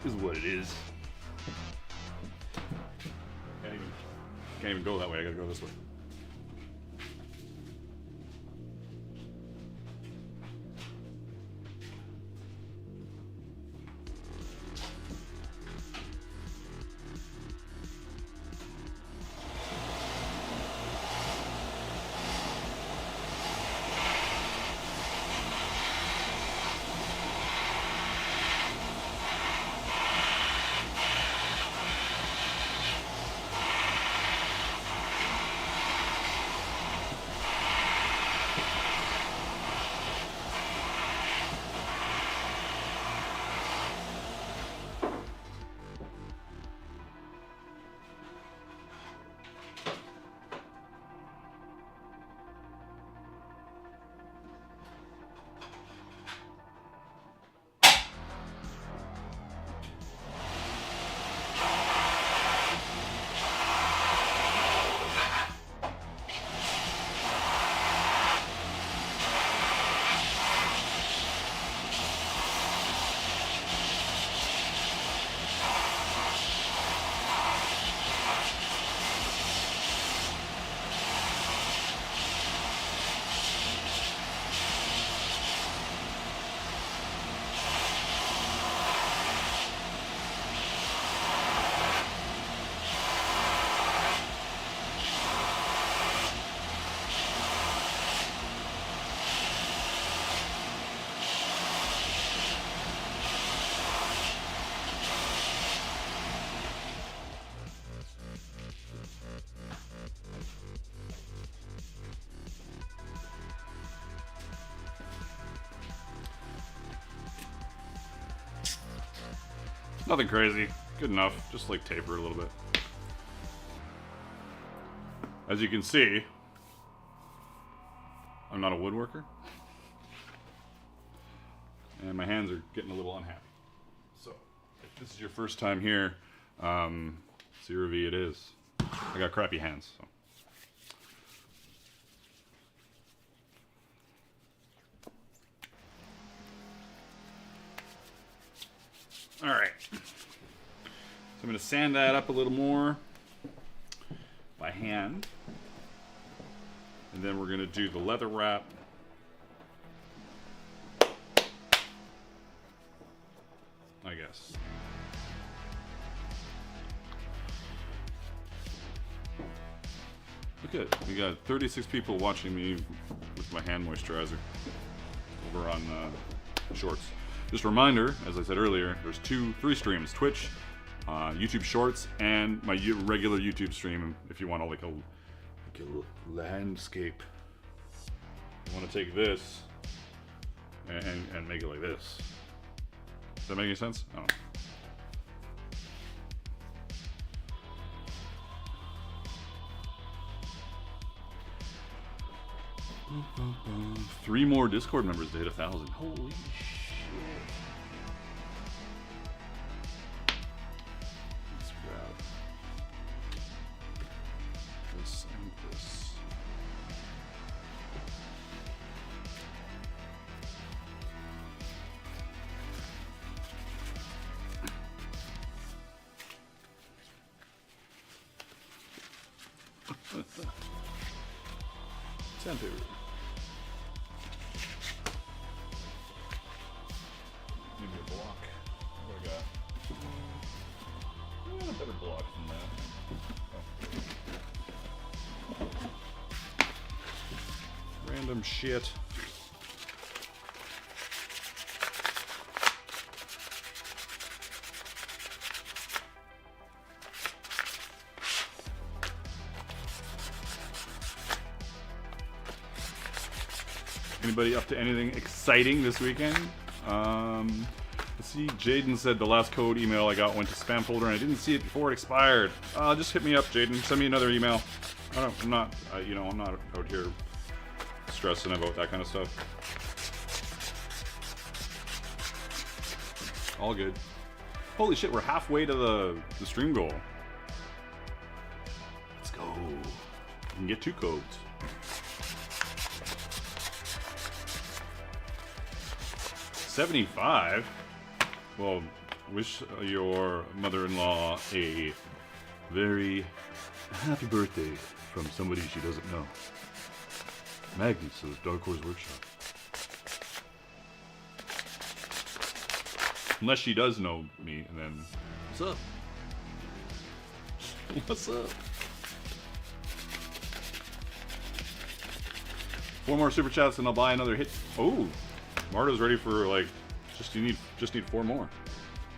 S1: Is what it is. Can't even go that way. I gotta go this way. Nothing crazy. Good enough. Just like taper it a little bit. As you can see, I'm not a woodworker. And my hands are getting a little unhappy. So, if this is your first time here, CRV it is. I got crappy hands, so. Alright. So I'm going to sand that up a little more by hand. And then we're going to do the leather wrap. I guess. Look at it. We got 36 people watching me with my hand moisturizer over on Shorts. Just a reminder, as I said earlier, there's 3 streams: Twitch, YouTube Shorts, and my regular YouTube stream. If you want like a little landscape, you want to take this and make it like this. Does that make any sense? I don't know. 3 more Discord members to hit 1,000. Holy shit. Let's grab this and this. Sandpaper. Maybe a block. What do I got? A better block than that. Oh. Random shit. Anybody up to anything exciting this weekend? Let's see. Jaden said the last code email I got went to spam folder and I didn't see it before it expired. Just hit me up, Jaden. Send me another email. I'm not out here stressing about that kind of stuff. All good. Holy shit, we're halfway to the stream goal. Let's go. We can get 2 codes. 75? Well, wish your mother-in-law a very happy birthday from somebody she doesn't know. Magnus of Dark Horse Workshop. Unless she does know me, and then, what's up? What's up? 4 more super chats and I'll buy another hit. Oh! Marta's ready for like, just need 4 more.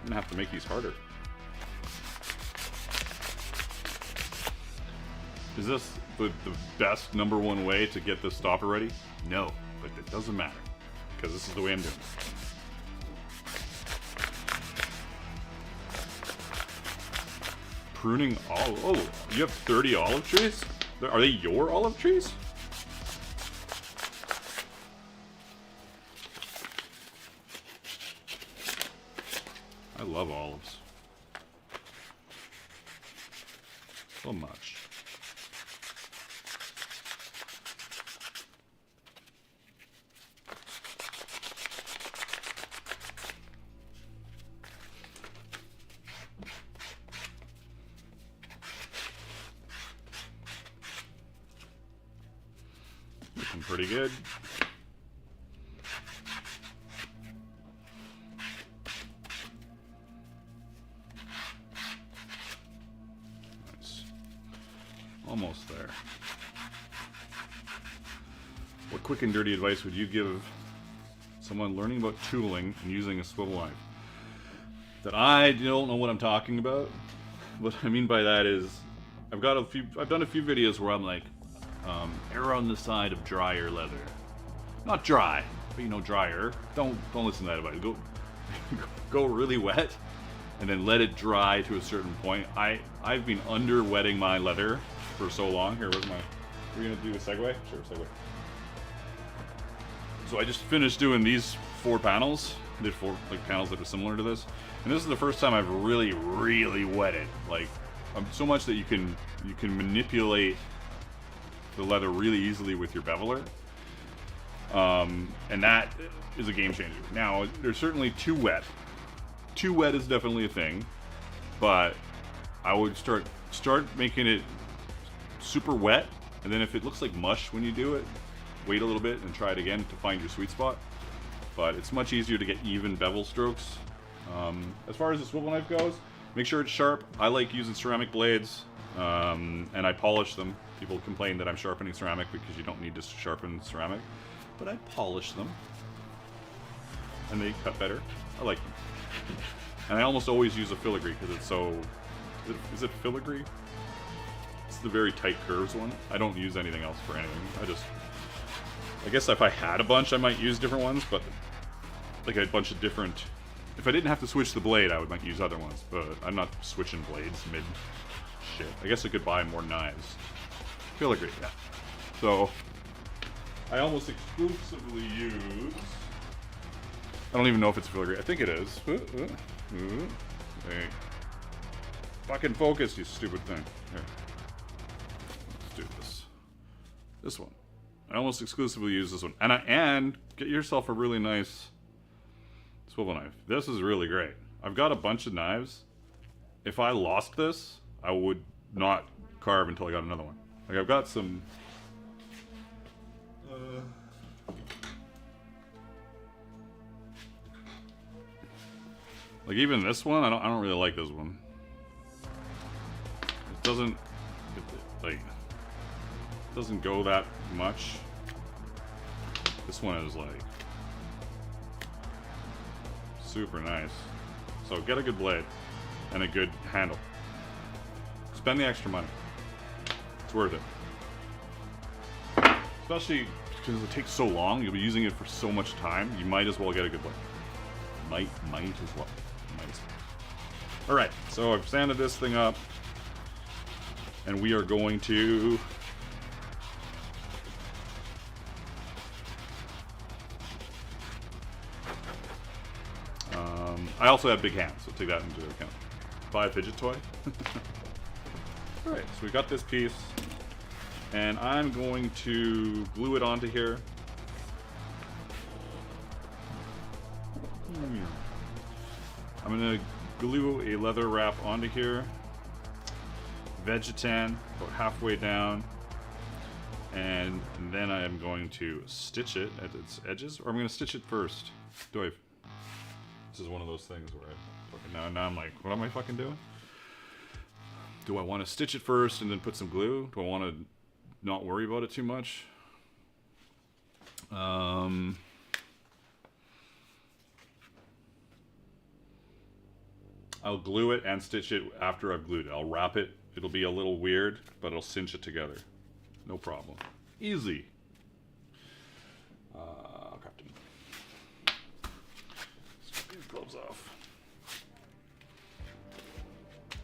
S1: I'm gonna have to make these harder. Is this the best #1 way to get this stopper ready? No, but it doesn't matter because this is the way I'm doing it. Pruning olive. Oh, you have 30 olive trees? Are they your olive trees? I love olives. So much. Looking pretty good. Almost there. What quick and dirty advice would you give someone learning about tooling and using a swivel knife? That I don't know what I'm talking about. What I mean by that is, I've done a few videos where I'm like, err on the side of drier leather. Not dry, but drier. Don't listen to that advice. Go really wet, and then let it dry to a certain point. I've been under wetting my leather for so long. Here, where's my... We're gonna do a segue? Sure, segue. So I just finished doing these 4 panels. I did 4 like panels that are similar to this, and this is the first time I've really wet it. Like so much that you can manipulate the leather really easily with your beveler, and that is a game changer. Now there's certainly too wet. Too wet is definitely a thing, but I would start making it super wet, and then if it looks like mush when you do it, wait a little bit and try it again to find your sweet spot. But it's much easier to get even bevel strokes. As far as the swivel knife goes, make sure it's sharp. I like using ceramic blades, and I polish them. People complain that I'm sharpening ceramic because you don't need to sharpen ceramic, but I polish them, and they cut better. I like them. And I almost always use a filigree because it's so... Is it filigree? It's the very tight curves one. I don't use anything else for anything. I guess if I had a bunch, I might use different ones, but like a bunch of different... If I didn't have to switch the blade, I might use other ones, but I'm not switching blades mid-shit. I guess I could buy more knives. Filigree, yeah. So, I almost exclusively use... I don't even know if it's filigree. I think it is. Hey. Fucking focus, you stupid thing. Here. Let's do this. This one. I almost exclusively use this one. And get yourself a really nice swivel knife. This is really great. I've got a bunch of knives. If I lost this, I would not carve until I got another one. Like I've got some... like even this one, I don't really like this one. It doesn't... like... It doesn't go that much. This one is like super nice. So get a good blade and a good handle. Spend the extra money. It's worth it. Especially because it takes so long. You'll be using it for so much time. You might as well get a good blade. Might as well. Might as well. All right. So I've sanded this thing up, and we are going to. I also have big hands, so take that into account. Buy a fidget toy. Alright, so we got this piece, and I'm going to glue it onto here. I'm going to glue a leather wrap onto here. Vegetan, about halfway down. And then I am going to stitch it at its edges, or I'm going to stitch it first. This is one of those things where now I'm like, what am I fucking doing? Do I want to stitch it first and then put some glue? Do I want to not worry about it too much? I'll glue it and stitch it after I've glued it. I'll wrap it. It'll be a little weird, but it'll cinch it together. No problem. Easy. Captain. Let's get these gloves off.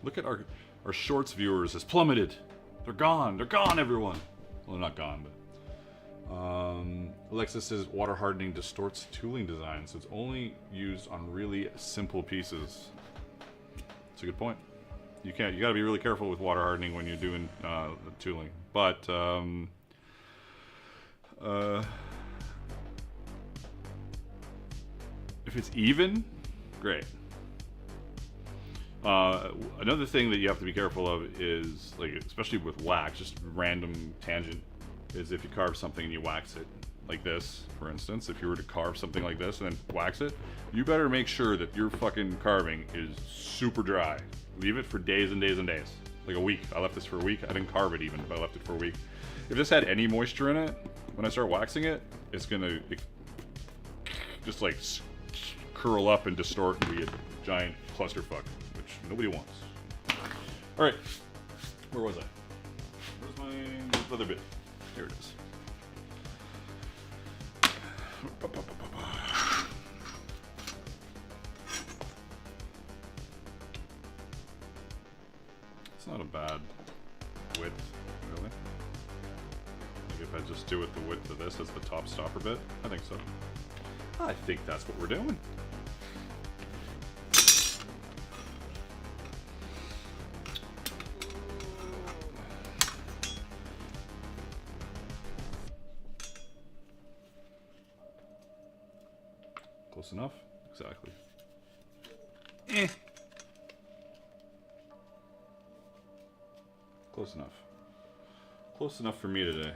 S1: Look at our shorts viewers has plummeted. They're gone. They're gone, everyone. Well, they're not gone, but Alexa says water hardening distorts tooling design, so it's only used on really simple pieces. That's a good point. You got to be really careful with water hardening when you're doing tooling. But if it's even, great. Another thing that you have to be careful of is, like, especially with wax, just random tangent, is if you carve something and you wax it, like this, for instance. If you were to carve something like this and then wax it, you better make sure that your fucking carving is super dry. Leave it for days and days and days. Like a week. I left this for a week. I didn't carve it even, but I left it for a week. If this had any moisture in it, when I start waxing it, it's gonna just like curl up and distort and be a giant clusterfuck, which nobody wants. Alright. Where was I? Where's my leather bit? Here it is. That's not a bad width, really. Like if I just do it the width of this as the top stopper bit, I think so. I think that's what we're doing. Close enough? Exactly. Close enough. Close enough for me today.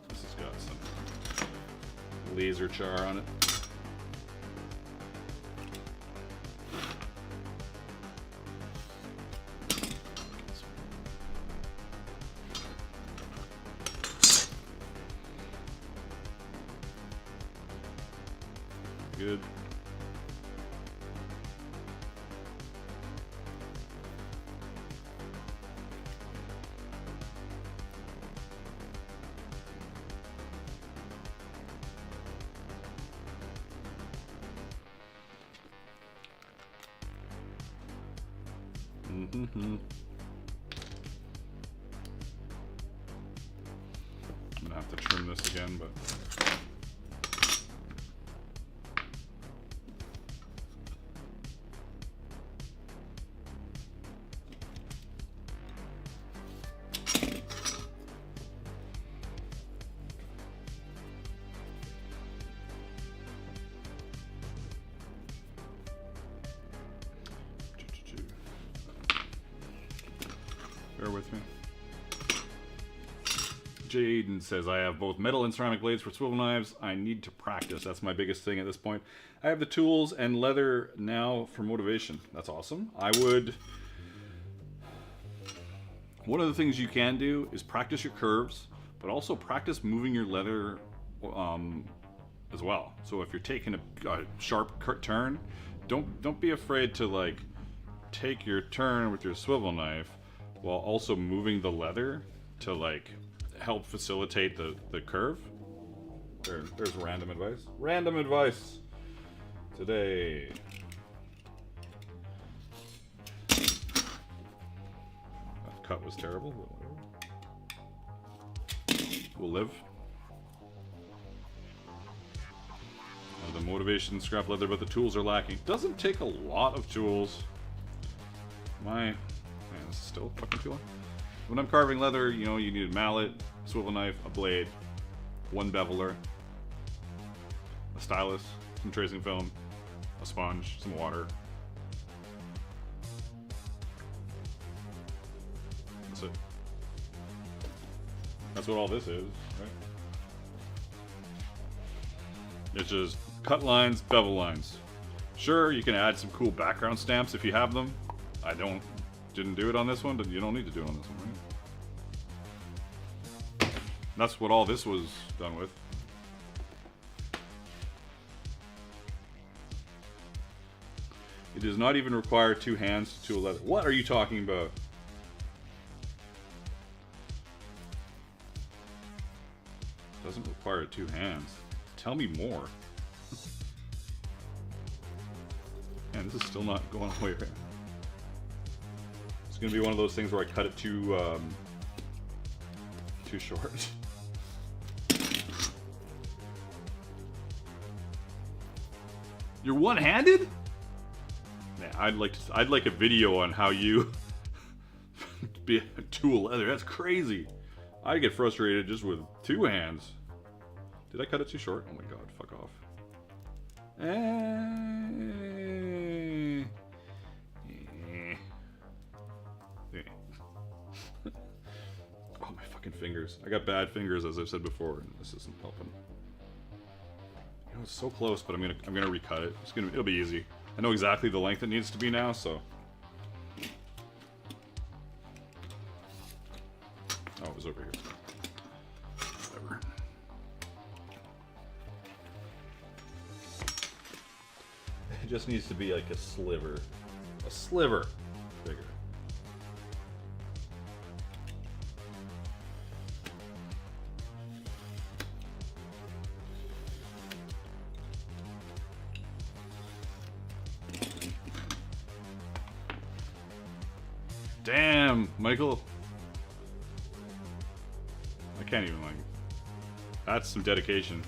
S1: This has got some laser char on it. Good. I'm gonna have to trim this again, but bear with me. Jaden says, I have both metal and ceramic blades for swivel knives. I need to practice. That's my biggest thing at this point. I have the tools and leather now for motivation. That's awesome. One of the things you can do is practice your curves, but also practice moving your leather as well. So if you're taking a sharp turn, don't be afraid to like take your turn with your swivel knife while also moving the leather to like help facilitate the curve. There's random advice. Random advice today. That cut was terrible, but whatever. We'll live. The motivation scrap leather, but the tools are lacking. Doesn't take a lot of tools. Man, this is still fucking too long. When I'm carving leather, you know, you need a mallet, a swivel knife, a blade, one beveler, a stylus, some tracing film, a sponge, some water. That's it. That's what all this is, right? It's just cut lines, bevel lines. Sure, you can add some cool background stamps if you have them. I didn't do it on this one, but you don't need to do it on this one, right? That's what all this was done with. It does not even require two hands to tool leather. What are you talking about? Doesn't require two hands. Tell me more. Man, this is still not going away here. It's gonna be one of those things where I cut it too short. You're one-handed? Man, I'd like a video on how you be a tool leather. That's crazy. I get frustrated just with two hands. Did I cut it too short? Oh my god, fuck off. Oh, my fucking fingers. I got bad fingers, as I've said before, and this isn't helping. You know, it's so close, but I'm gonna recut it. It'll be easy. I know exactly the length it needs to be now, so. Oh, it was over here. Whatever. It just needs to be like a sliver bigger. Damn, Michael. I can't even like. That's some dedication.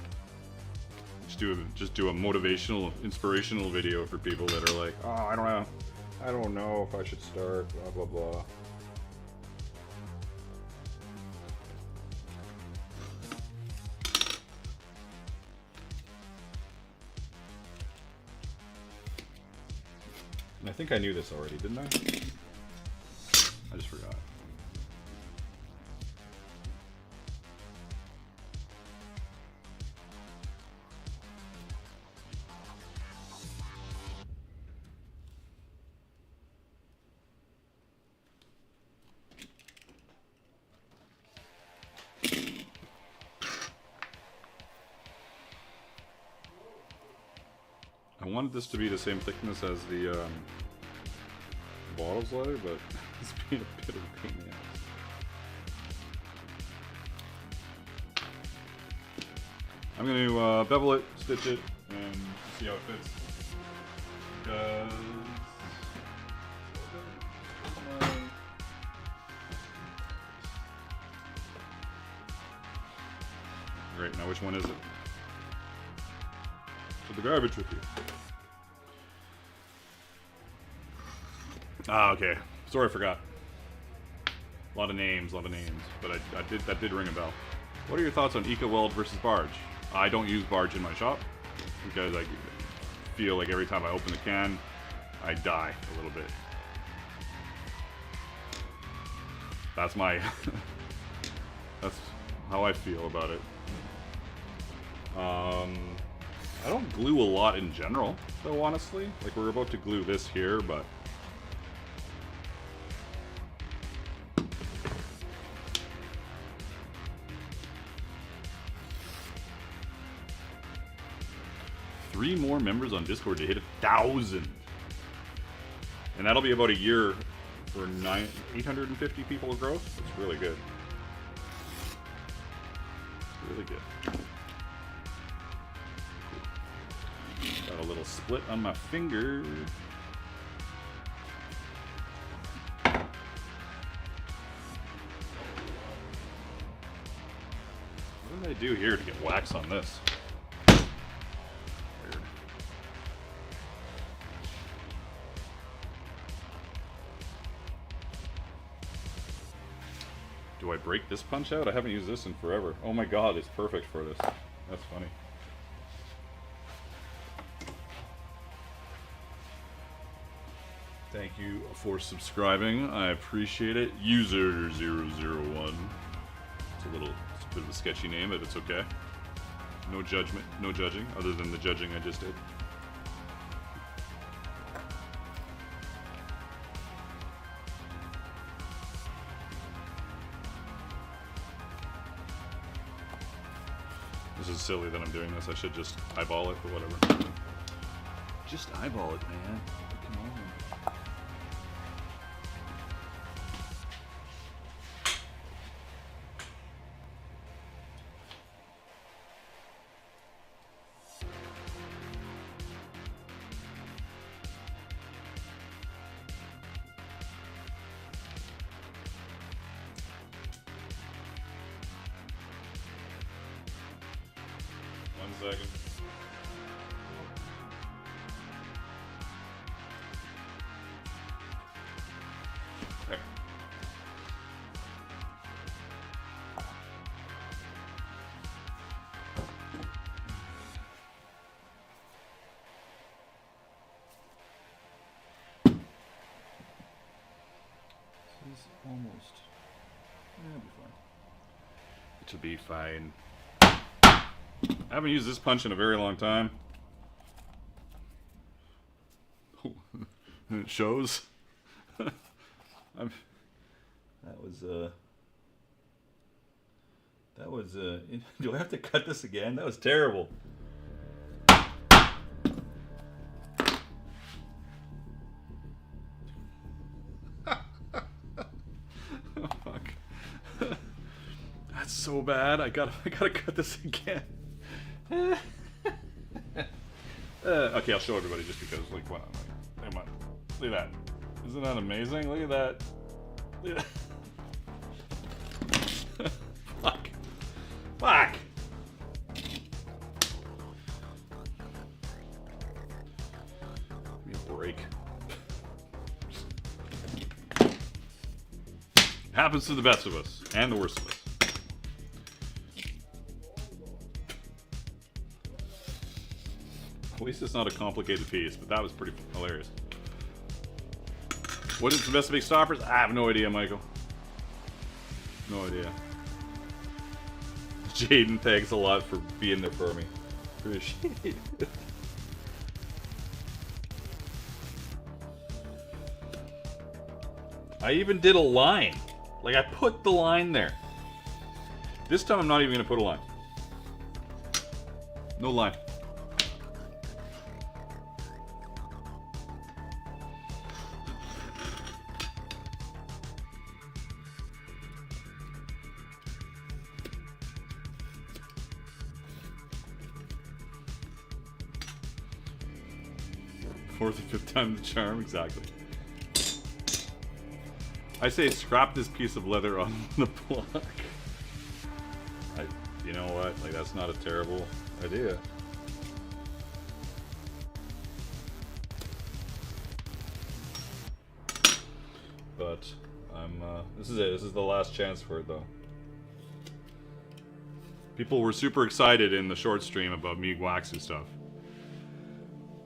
S1: Just do a motivational, inspirational video for people that are like, oh, I don't know if I should start, blah blah blah. And I think I knew this already, didn't I? I just forgot. I wanted this to be the same thickness as the bottles leather, but it's being a bit of a pain in the ass. I'm going to bevel it, stitch it, and see how it fits. Because... Great, now which one is it? To the garbage with you. Ah, okay. Sorry, I forgot. A lot of names, but that did ring a bell. What are your thoughts on Eco-Weld versus Barge? I don't use Barge in my shop because I feel like every time I open the can, I die a little bit. That's my... that's how I feel about it. I don't glue a lot in general, though, honestly. Like, we're about to glue this here, but... Three more members on Discord to hit 1,000. And that'll be about a year for 850 people of growth. That's really good. Really good. Got a little split on my finger. What did I do here to get wax on this? Weird. Do I break this punch out? I haven't used this in forever. Oh my god, it's perfect for this. That's funny. Thank you for subscribing. I appreciate it. User001. It's a bit of a sketchy name, but it's okay. No judgment, no judging, other than the judging I just did. This is silly that I'm doing this. I should just eyeball it, but whatever. Just eyeball it, man. Come on. Second. There. This is almost. It'll be fine. I haven't used this punch in a very long time. It shows. That was do I have to cut this again? That was terrible. so bad. I gotta cut this again. Okay, I'll show everybody just because, like, wow, like, come on, look at that. Isn't that amazing? Look at that. Look at that. Fuck. Fuck. Give me a break. Happens to the best of us and the worst of us. At least it's not a complicated piece, but that was pretty hilarious. What is the best of big stoppers? I have no idea, Michael. No idea. Jaden, thanks a lot for being there for me. Appreciate it. I even did a line. Like, I put the line there. This time I'm not even going to put a line. No line. Fourth or fifth time the charm, exactly. I say scrap this piece of leather on the block. You know what? Like, that's not a terrible idea. But this is it. This is the last chance for it, though. People were super excited in the short stream about me waxing stuff.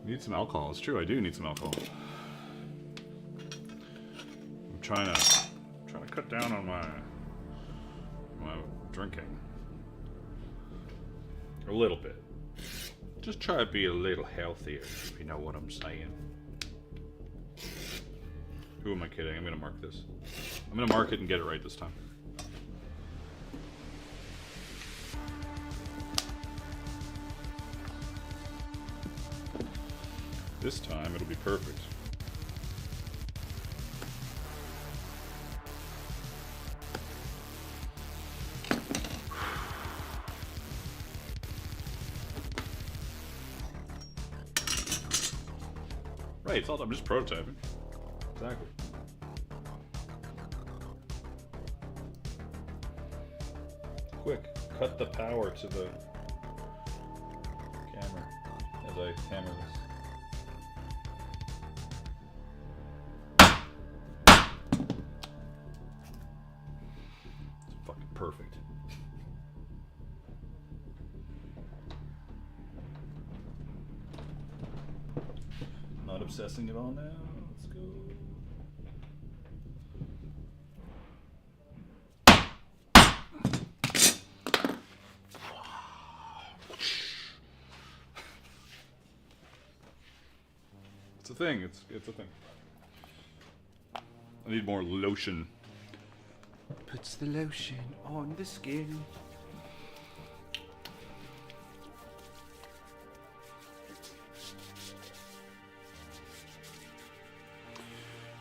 S1: Need some alcohol. It's true, I do need some alcohol. I'm trying to cut down on my drinking. A little bit. Just try to be a little healthier, if you know what I'm saying. Who am I kidding? I'm gonna mark this. I'm gonna mark it and get it right this time. This time it'll be perfect. Right, it's all, I'm just prototyping. Exactly. Quick, cut the power to the camera as I hammer this. Perfect. Not obsessing at all now. Let's go. It's a thing. It's a thing. I need more lotion. Puts the lotion on the skin.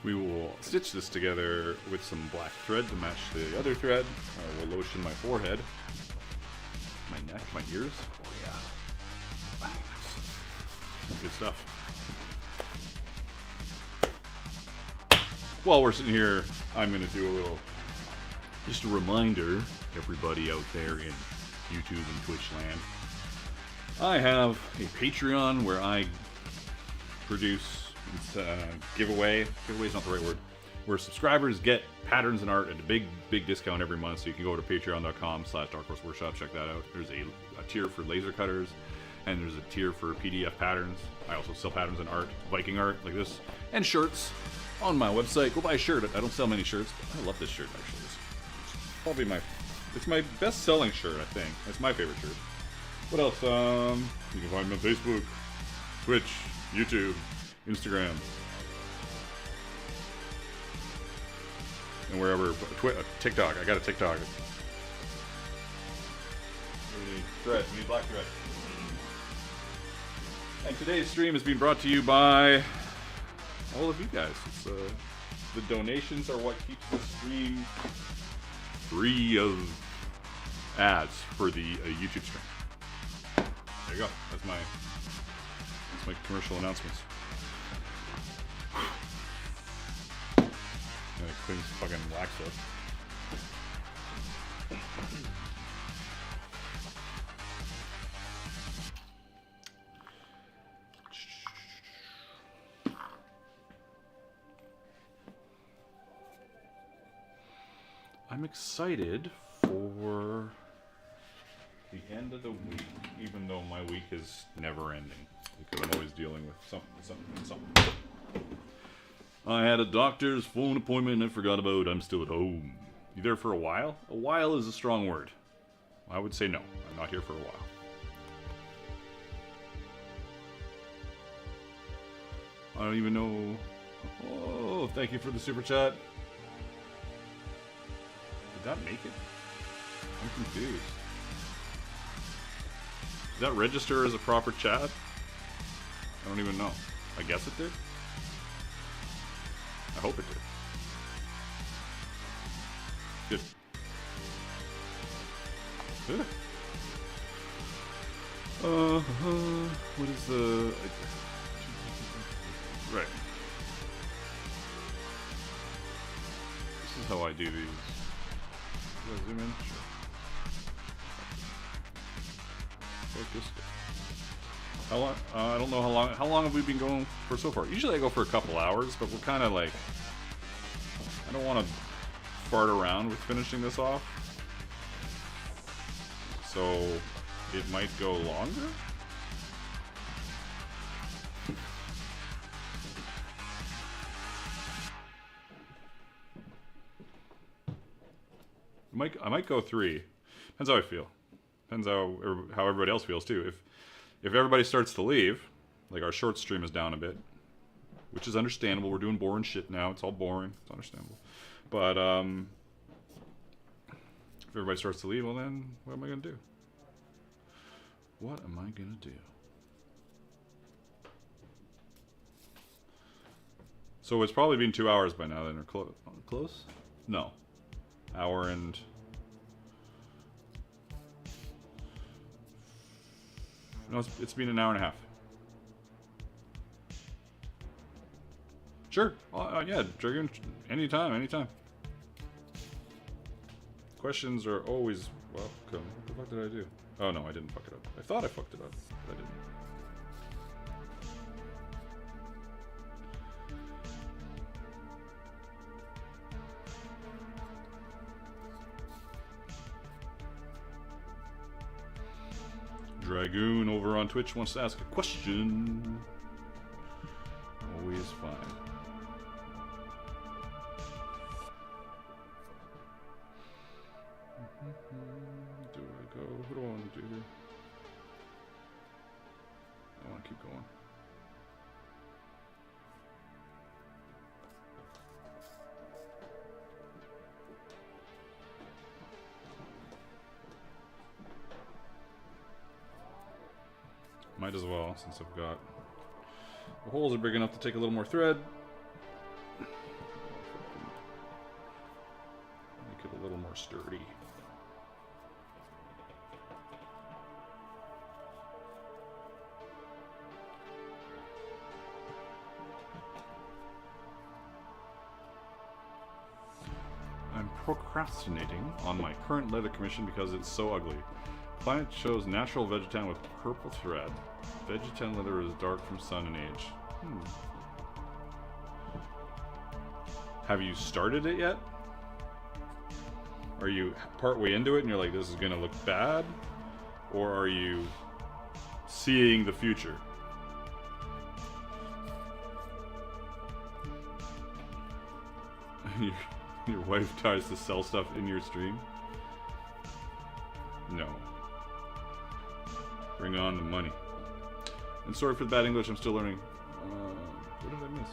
S1: We will stitch this together with some black thread to match the other thread. I will lotion my forehead, my neck, my ears. Oh yeah. Good stuff. While we're sitting here, I'm going to do a little, just a reminder, everybody out there in YouTube and Twitch land. I have a Patreon where I produce giveaway. Giveaway is not the right word. Where subscribers get patterns and art at a big discount every month. So you can go to patreon.com/darkhorseworkshop. Check that out. There's a tier for laser cutters, and there's a tier for PDF patterns. I also sell patterns and art, Viking art like this, and shirts on my website. Go buy a shirt. I don't sell many shirts, but I love this shirt actually. It's probably it's my best selling shirt, I think. It's my favorite shirt. What else? You can find me on Facebook, Twitch, YouTube, Instagram, and wherever. TikTok. I got a TikTok. We need thread. We need black thread. And today's stream is being brought to you by all of you guys. It's, the donations are what keeps the stream free of ads for the YouTube stream. There you go. That's my commercial announcements. Gonna clean this fucking wax up. I'm excited for the end of the week, even though my week is never ending, because I'm always dealing with something. I had a doctor's phone appointment and I forgot about it. I'm still at home. You there for a while? A while is a strong word. I would say no. I'm not here for a while. I don't even know. Oh, thank you for the super chat. Did that make it? I'm confused. Does that register as a proper chat? I don't even know. I guess it did. I hope it did. Good. What is the... Right. This is how I do these. Do I zoom in? Sure. Focus. How long? I don't know how long. How long have we been going for so far? Usually I go for a couple hours, but we're kind of like... I don't want to fart around with finishing this off. So it might go longer? I might go 3. Depends how I feel. Depends how everybody else feels too. If everybody starts to leave, like our short stream is down a bit, which is understandable. We're doing boring shit now. It's all boring. It's understandable. But if everybody starts to leave, well then, what am I gonna do? What am I gonna do? So it's probably been 2 hours by now. Then or close? No, hour and. No, it's been an hour and a half. Sure. Yeah, Dragoon, anytime. Questions are always welcome. What the fuck did I do? Oh no, I didn't fuck it up. I thought I fucked it up, but I didn't. Dragoon over on Twitch wants to ask a question. Always fine. Do I go? Who do I want to do here? I want to keep going. Might as well, since I've got... The holes are big enough to take a little more thread. Make it a little more sturdy. I'm procrastinating on my current leather commission because it's so ugly. Client chose natural vegetan with purple thread. Vegetan leather is dark from sun and age. Have you started it yet? Are you partway into it and you're like, this is gonna look bad? Or are you seeing the future? Your wife tries to sell stuff in your stream? No. Bring on the money. And sorry for the bad English, I'm still learning. What did I miss?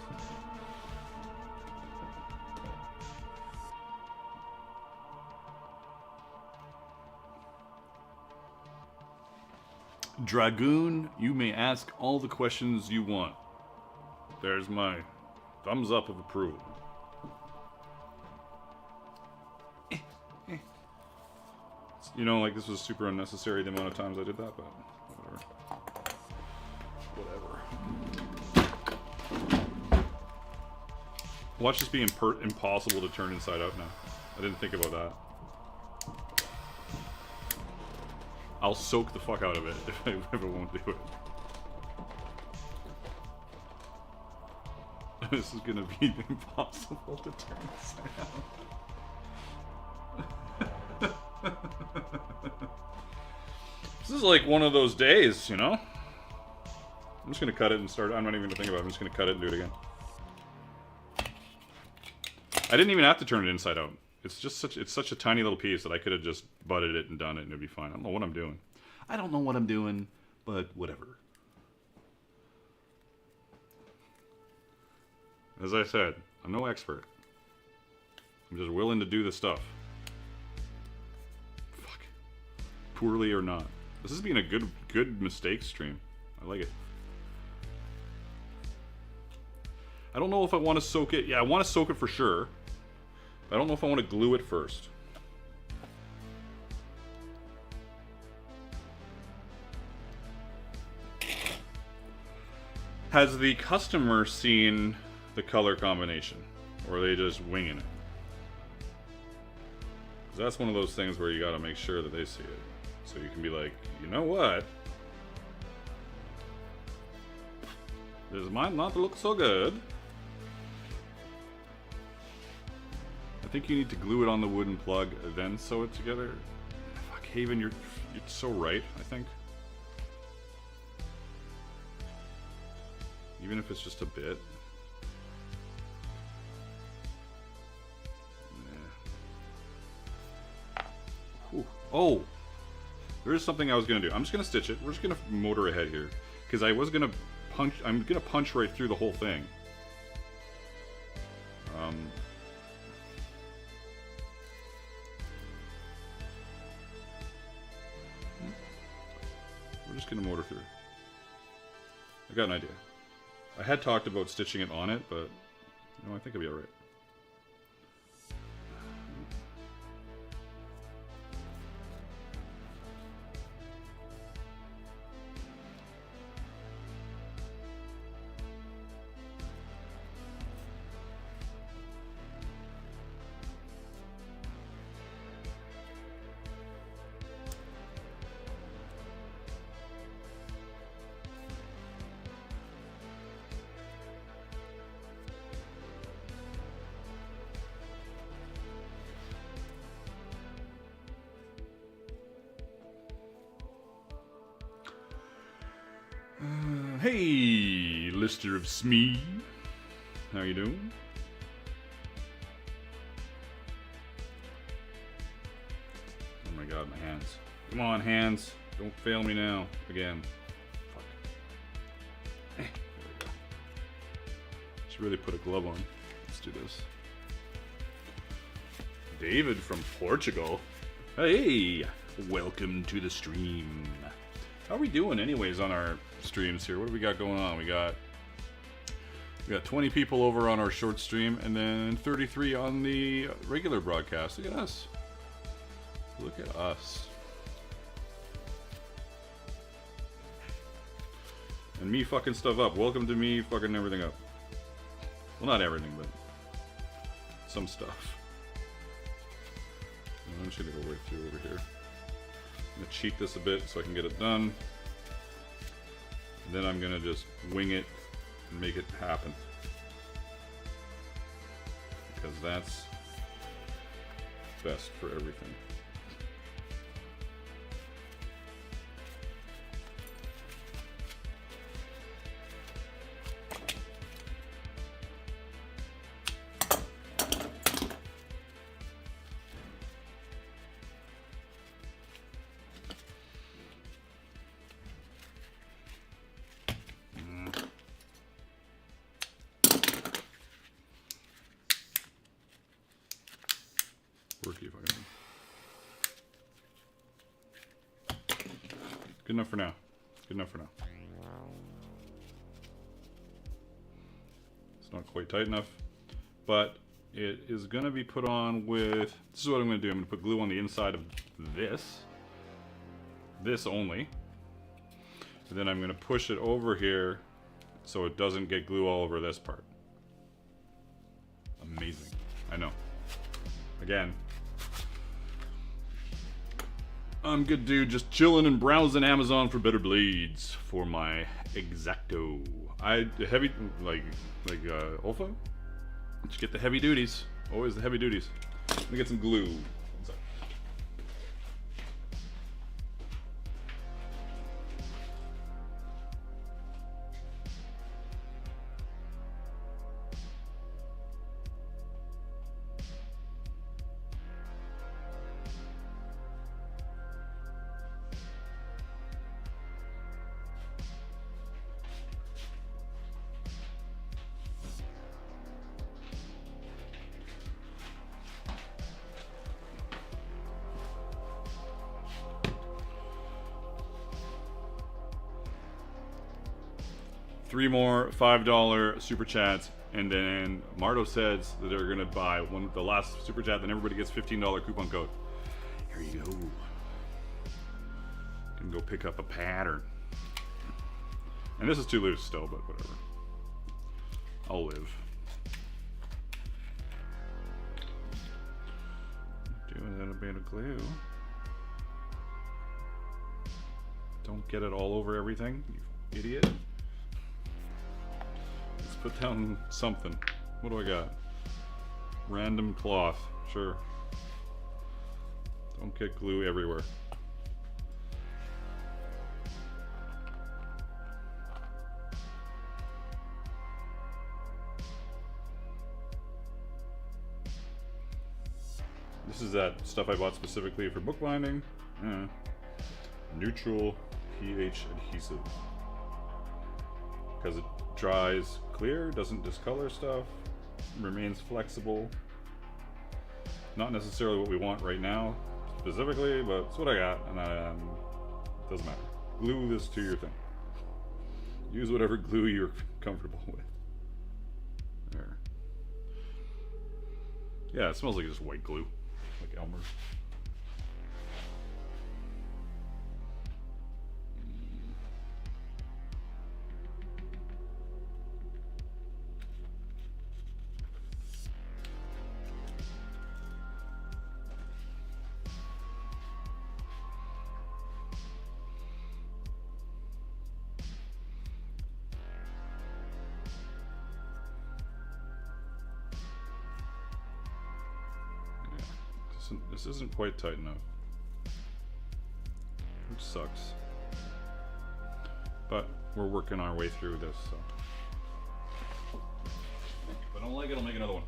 S1: Dragoon, you may ask all the questions you want. There's my thumbs up of approval. You know, like this was super unnecessary the amount of times I did that, but whatever. Watch this be impossible to turn inside out now. I didn't think about that. I'll soak the fuck out of it if it won't do it. This is gonna be impossible to turn inside out. This is like one of those days, you know? I'm just gonna cut it and start. I'm not even gonna think about it. I'm just gonna cut it and do it again. I didn't even have to turn it inside out. It's just such a tiny little piece that I could have just butted it and done it and it'd be fine. I don't know what I'm doing. I don't know what I'm doing, but whatever. As I said, I'm no expert. I'm just willing to do the stuff. Fuck. Poorly or not. This has been a good mistake stream. I like it. I don't know if I want to soak it. Yeah, I want to soak it for sure. I don't know if I want to glue it first. Has the customer seen the color combination? Or are they just winging it? 'Cause that's one of those things where you gotta make sure that they see it. So you can be like, you know what? This might not look so good. I think you need to glue it on the wooden plug, then sew it together. Fuck, Haven, you're so right, I think. Even if it's just a bit. Yeah. Oh! There is something I was gonna do. I'm just gonna stitch it. We're just gonna motor ahead here. Because I was gonna punch, I'm gonna punch right through the whole thing. We're just gonna motor through. I got an idea. I had talked about stitching it on it, but no, I think it'll be alright. Hey, Lister of Smee. How you doing? Oh my god, my hands. Come on, hands. Don't fail me now. Again. Fuck. There we go. Should really put a glove on. Let's do this. David from Portugal. Hey, welcome to the stream. How are we doing anyways on our streams here? What do we got going on? We got 20 people over on our short stream and then 33 on the regular broadcast. Look at us. Look at us. And me fucking stuff up. Welcome to me fucking everything up. Well, not everything, but some stuff. I'm just gonna go right through over here. I'm gonna cheat this a bit so I can get it done. And then I'm gonna just wing it and make it happen. Because that's best for everything. Good enough for now. Good enough for now. It's not quite tight enough, but it is going to be put on with... This is what I'm going to do. I'm going to put glue on the inside of this. this only. And then I'm going to push it over here so it doesn't get glue all over this part. Amazing. I know. Again, I'm good dude, just chilling and browsing Amazon for better blades for my X-Acto. Heavy, like Olfa? Just get the heavy duties. Always the heavy duties. Let me get some glue. Three more $5 super chats, and then Marto says that they're gonna buy the last super chat, then everybody gets $15 coupon code. Here you go. You can go pick up a pattern. And this is too loose still, but whatever. I'll live. Doing a little bit of glue. Don't get it all over everything, you idiot. Put down something. What do I got? Random cloth. Sure. Don't get glue everywhere. This is that stuff I bought specifically for bookbinding. Neutral pH adhesive. Because it dries clear, doesn't discolor stuff, remains flexible. Not necessarily what we want right now, specifically, but it's what I got, and it doesn't matter. Glue this to your thing. Use whatever glue you're comfortable with. There. Yeah, it smells like just white glue, like Elmer's. This isn't quite tight enough, which sucks, but we're working our way through this, so if I don't like it, I'll make another one.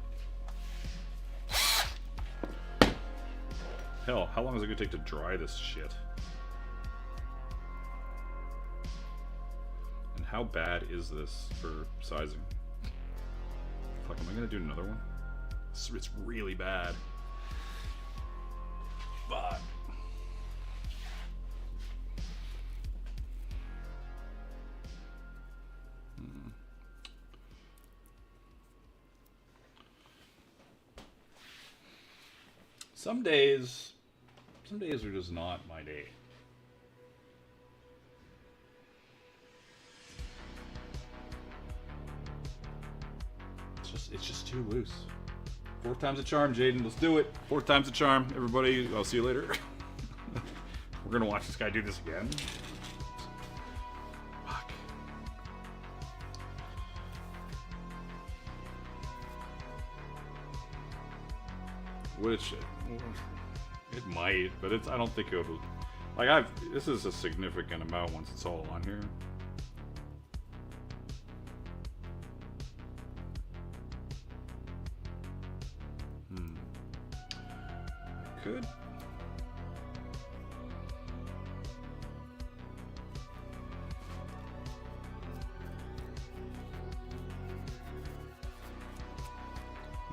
S1: Hell, how long is it gonna take to dry this shit? And how bad is this for sizing? Fuck, am I gonna do another one? It's really bad. Fuck. Some days are just not my day. It's just too loose. Fourth time's a charm, Jaden. Let's do it. Fourth time's a charm. Everybody, I'll see you later. We're gonna watch this guy do this again. Fuck. Which, it might, but I don't think it'll, like this is a significant amount once it's all on here. Could.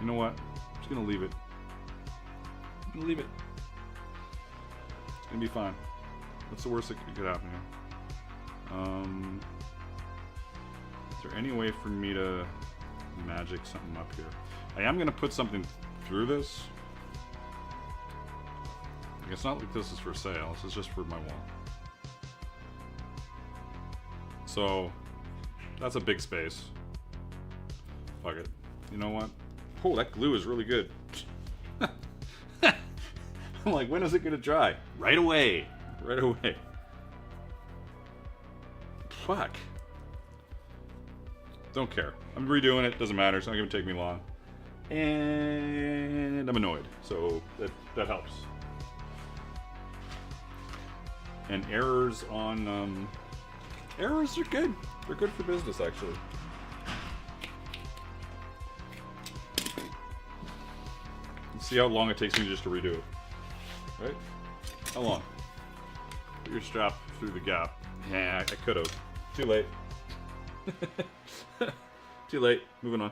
S1: You know what? I'm just gonna leave it. I'm gonna leave it. It's gonna be fine. What's the worst that could happen here? Is there any way for me to magic something up here? I am gonna put something through this. It's not like this is for sale. This is just for my wall. So that's a big space. Fuck it. You know what? Oh, that glue is really good. I'm like, when is it gonna dry? Right away. Right away. Fuck. Don't care. I'm redoing it. Doesn't matter. It's not gonna take me long. And I'm annoyed. So that helps. And errors on errors are good. They're good for business, actually. Let's see how long it takes me just to redo it. Right? How long? Put your strap through the gap. Yeah, I could have. Too late. Too late. Moving on.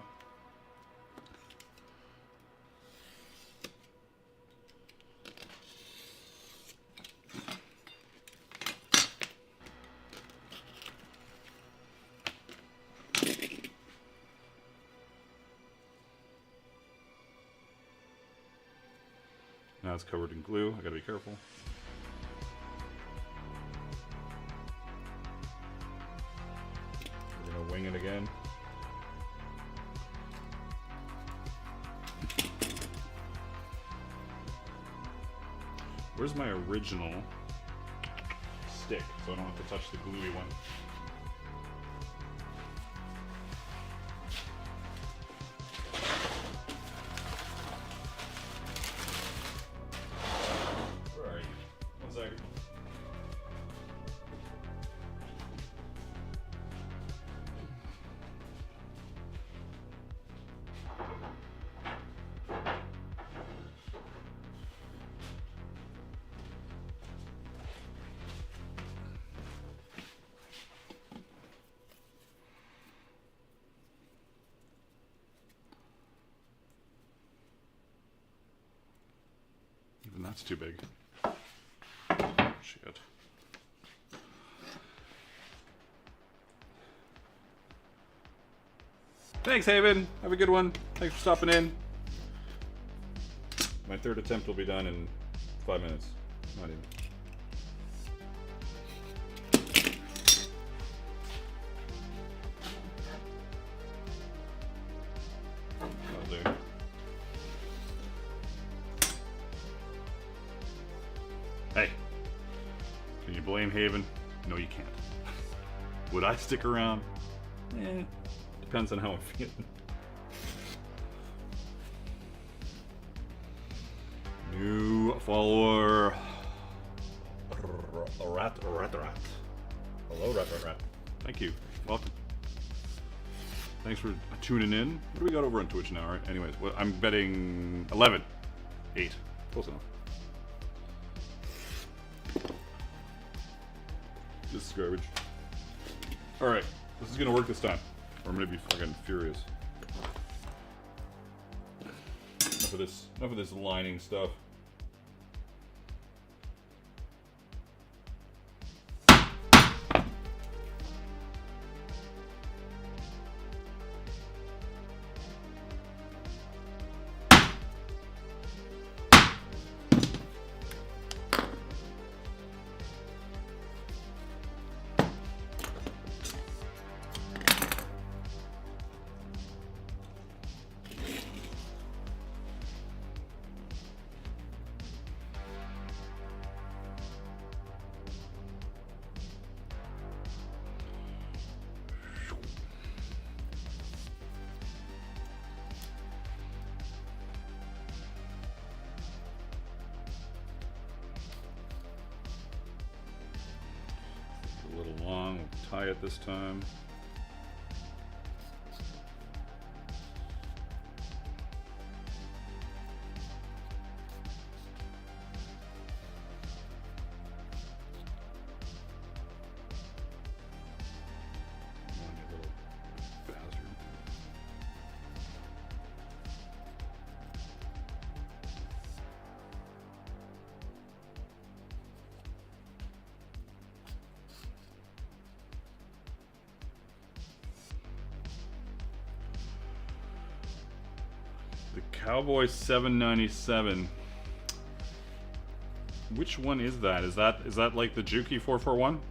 S1: Now it's covered in glue. I gotta be careful. We're gonna wing it again. Where's my original stick so I don't have to touch the gluey one? Even that's too big. Shit. Thanks, Haven. Have a good one. Thanks for stopping in. My third attempt will be done in 5 minutes. Not even. That'll do. Hey, can you blame Haven? No, you can't. Would I stick around? Depends on how I'm feeling. New follower. Rat. Hello, rat. Thank you. Welcome. Thanks for tuning in. What do we got over on Twitch now, right? Anyways, I'm betting 11. 8. Close enough. This is garbage. Alright, this is gonna work this time. Or I'm gonna be fucking furious. Enough of this lining stuff. A little long, we'll tie it this time. The Cowboy 797. Which one is that? Is that like the Juki 441?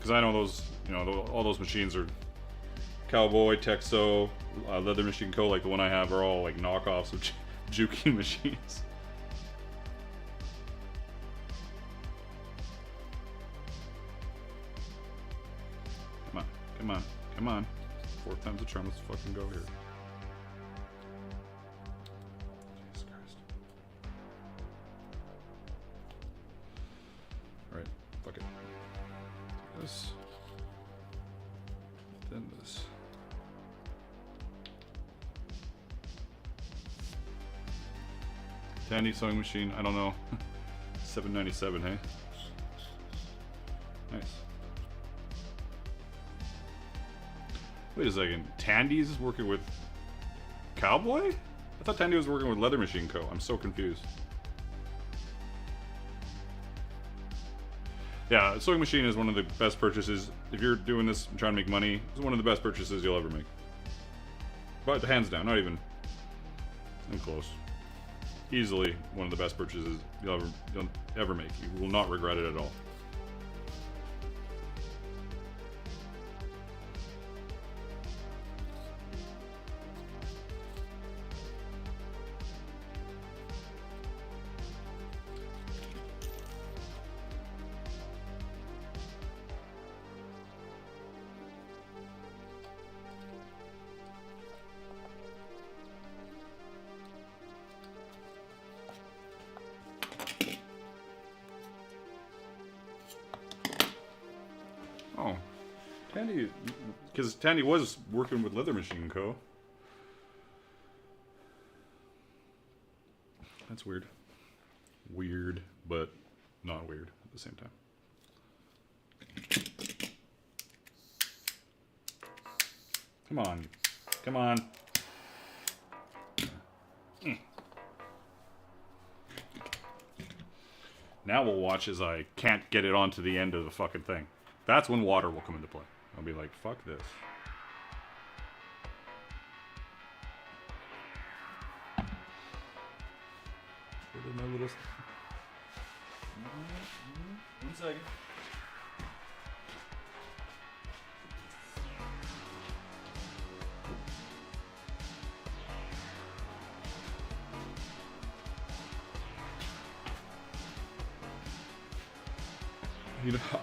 S1: Because I know those, you know, all those machines are Cowboy, Texo, Leather Machine Co. Like the one I have are all like knockoffs of juking machines. Come on, come on, come on. 4th time's a charm. Let's fucking go here. Jesus Christ. Alright, fuck it. This. Then this. Tandy sewing machine, I don't know. $7.97, hey? Nice. Wait a second. Tandy's is working with Cowboy? I thought Tandy was working with Leather Machine Co. I'm so confused. Yeah, sewing machine is one of the best purchases. If you're doing this and trying to make money, it's one of the best purchases you'll ever make. But hands down, not even close. Easily one of the best purchases you'll ever make. You will not regret it at all. Oh, Tandy, because Tandy was working with Leather Machine Co. That's weird. Weird, but not weird at the same time. Come on. Come on. Now we'll watch as I can't get it onto the end of the fucking thing. That's when water will come into play. I'll be like, fuck this. Where did my little... One second.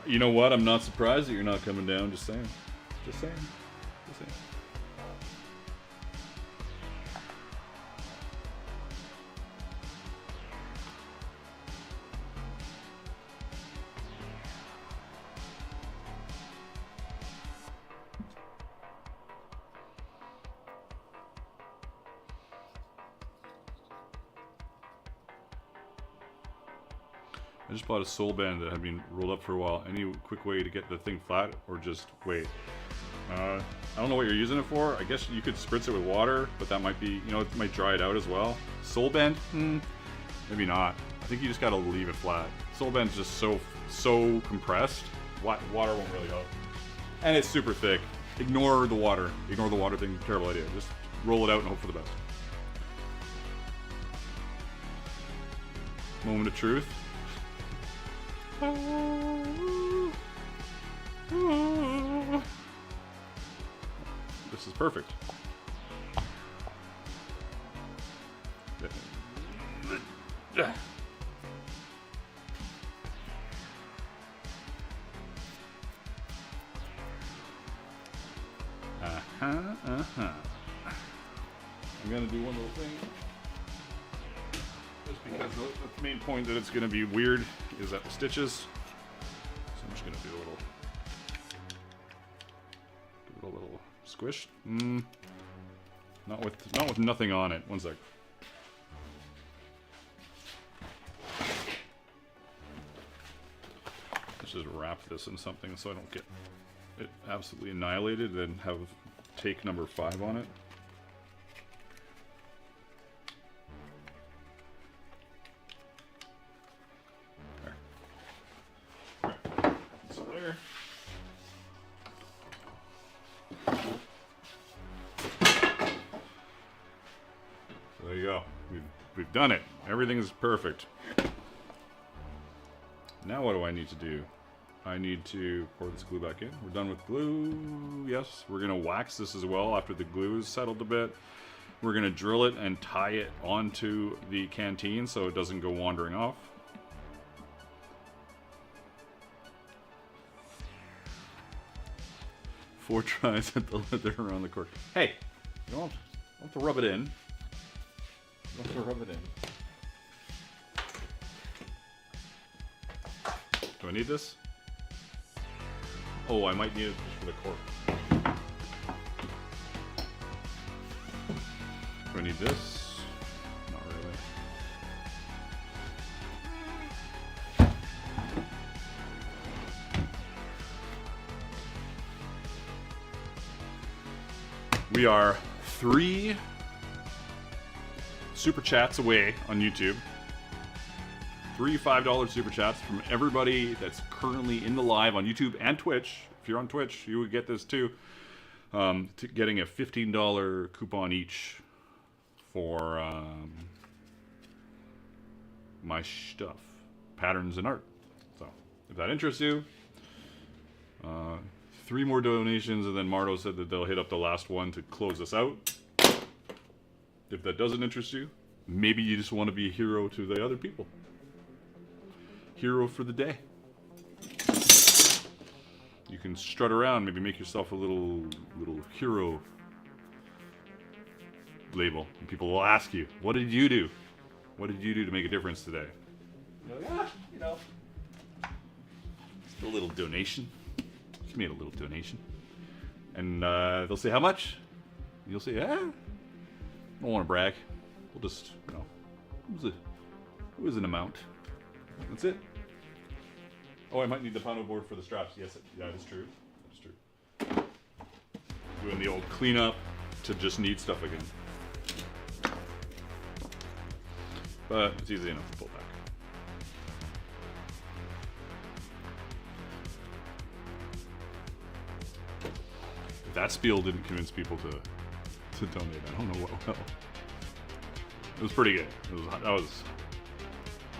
S1: You know what? I'm not surprised that you're not coming down. Just saying. Just saying. Just saying. I just bought a sole band that had been rolled up for a while. Any quick way to get the thing flat, or just wait? I don't know what you're using it for. I guess you could spritz it with water, but that might be, you know, it might dry it out as well. Sole band? Maybe not. I think you just gotta leave it flat. Sole band's just so compressed. Water won't really help. And it's super thick. Ignore the water. Ignore the water thing. Terrible idea. Just roll it out and hope for the best. Moment of truth. This is perfect. I'm gonna do one little thing. Just because the main point that it's gonna be weird is at the stitches. So I'm just gonna do a little squish. Not with nothing on it. One sec. Let's just wrap this in something so I don't get it absolutely annihilated and have take number 5 on it. There you go. We've done it. Everything is perfect. Now what do I need to do? I need to pour this glue back in. We're done with glue. Yes, we're gonna wax this as well after the glue is settled a bit. We're gonna drill it and tie it onto the canteen so it doesn't go wandering off. Four tries at the leather around the cork. Hey, you don't have to rub it in. You don't have to rub it in. Do I need this? Oh, I might need it just for the cork. Do I need this? Not really. We are 3 super chats away on YouTube. 3 $5 super chats from everybody that's currently in the live on YouTube and Twitch. If you're on Twitch, you would get this too. Getting a $15 coupon each for my stuff, patterns and art. So if that interests you, 3 more donations, and then Marto said that they'll hit up the last one to close us out. If that doesn't interest you, maybe you just want to be a hero to the other people. Hero for the day. You can strut around, maybe make yourself a little hero label. And people will ask you, what did you do? What did you do to make a difference today? You're like, you know, just a little donation. Just made a little donation. And they'll say, how much? And you'll say, I don't want to brag. We'll just, you know, it was an amount. That's it. Oh, I might need the panel board for the straps. Yes, that is true. That is true. Doing the old cleanup to just need stuff again. But it's easy enough to pull back. If that spiel didn't convince people to donate, I don't know what will. It was pretty good. That was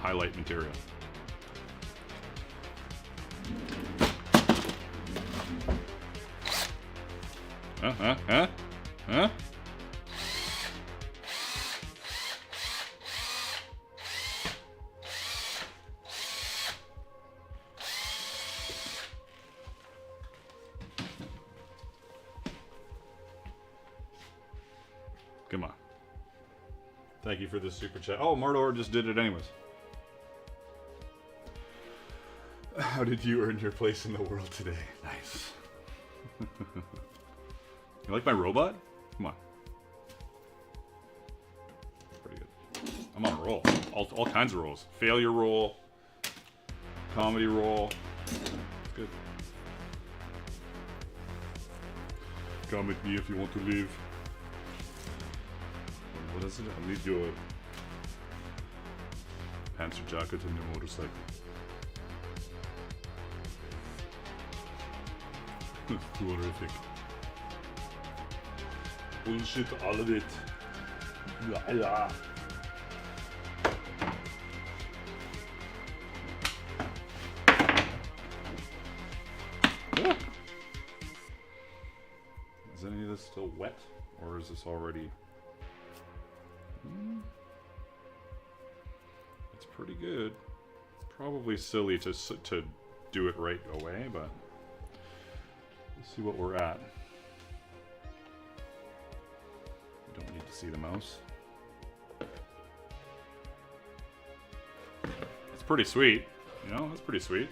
S1: highlight material. Huh? Come on. Thank you for this super chat. Oh, Mardor just did it anyways. How did you earn your place in the world today? Nice. You like my robot? Come on. Pretty good. I'm on a roll. All kinds of rolls. Failure roll. Comedy roll. It's good. Come with me if you want to live. What is it? I need your pants or jacket on your motorcycle. Horrific. Bullshit, all of it. Yeah. Is any of this still wet, or is this already? It's pretty good. Probably silly to do it right away, but let's see what we're at. We don't need to see the mouse. It's pretty sweet, you know. It's pretty sweet.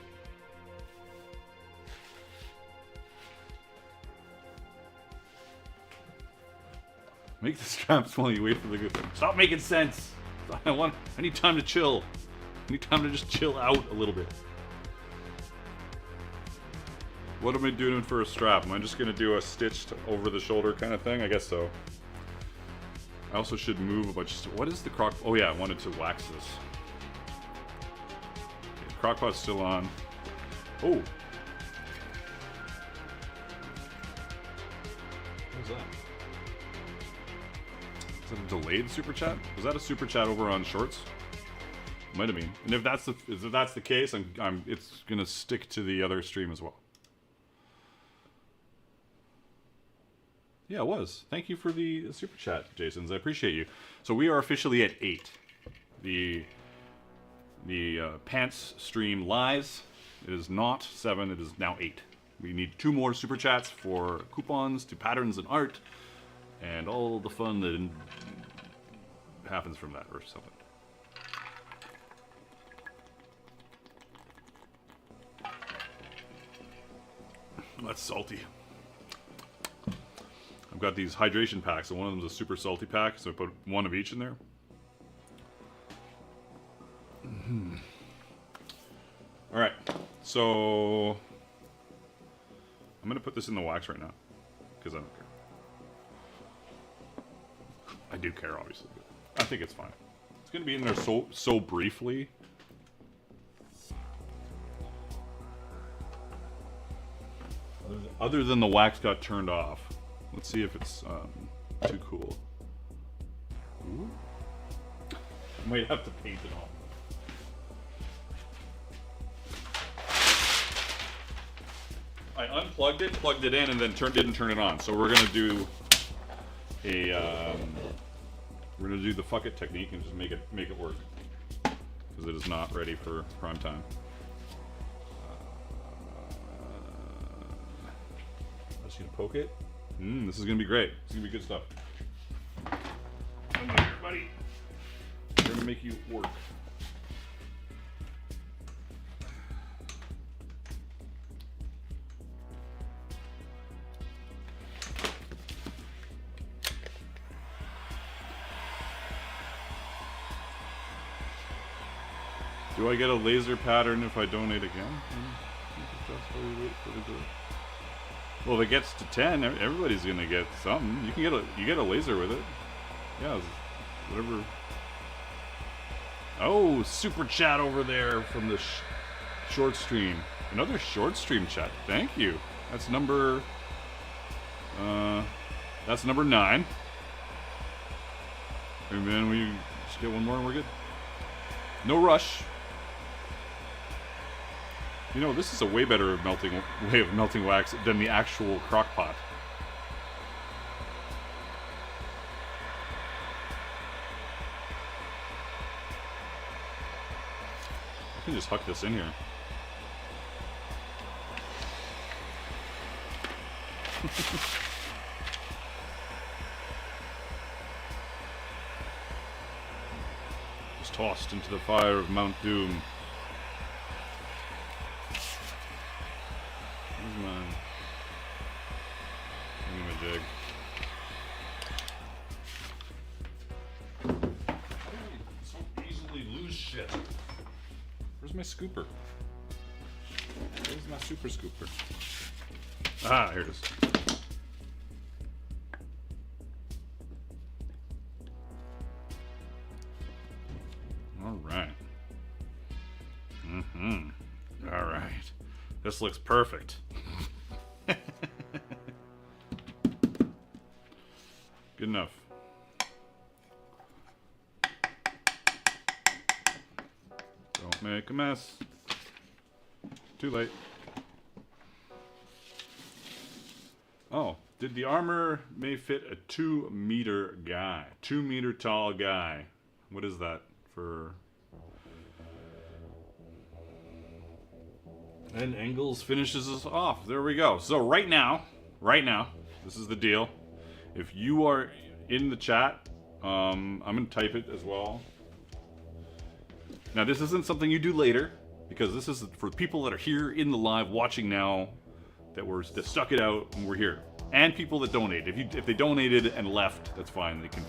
S1: Make the straps while you wait for the good. Stop making sense. I need time to chill. I need time to just chill out a little bit. What am I doing for a strap? Am I just gonna do a stitched over the shoulder kind of thing? I guess so. I also should move a bunch of stuff. What is the crock? Oh yeah, I wanted to wax this. Okay, crockpot's still on. Oh. What was that? Is that a delayed super chat? Was that a super chat over on Shorts? Might have been. And if that's the case, it's gonna stick to the other stream as well. Yeah, it was. Thank you for the super chat, Jasons. I appreciate you. So we are officially at 8. The pants stream lies. It is not 7. It is now 8. We need 2 more super chats for coupons to patterns and art, and all the fun that happens from that, or something. That's salty. I've got these hydration packs, and one of them is a super salty pack, so I put 1 of each in there. Mm-hmm. Alright, so I'm going to put this in the wax right now, because I don't care. I do care, obviously, but I think it's fine. It's going to be in there so briefly. Other than the wax got turned off. Let's see if it's too cool. Ooh. I might have to paint it on. I unplugged it, plugged it in, and then didn't turn it on. So we're gonna do the fuck it technique and just make it work, because it is not ready for prime time. I'm just gonna poke it. This is gonna be great. It's gonna be good stuff. Come here, buddy. We're gonna make you work. Do I get a laser pattern if I donate again? Well, if it gets to 10, everybody's gonna get something. You get a laser with it. Yeah, whatever. Oh, super chat over there from the short stream. Another short stream chat. Thank you. That's number 9. And then we just get one more and we're good. No rush. You know, this is a way better way of melting wax than the actual crock pot. I can just huck this in here. Just tossed into the fire of Mount Doom. Jig. So easily lose shit. Where's my scooper? Where's my super scooper? Ah, here it is. All right. All right. This looks perfect. Good enough. Don't make a mess. Too late. Oh, did the armor may fit a 2-meter guy? 2-meter tall guy. What is that for? And Engels finishes us off. There we go. So right now, this is the deal. If you are in the chat, I'm going to type it as well. Now, this isn't something you do later, because this is for people that are here in the live watching now, that stuck it out and we're here. And people that donate. If they donated and left, that's fine. They can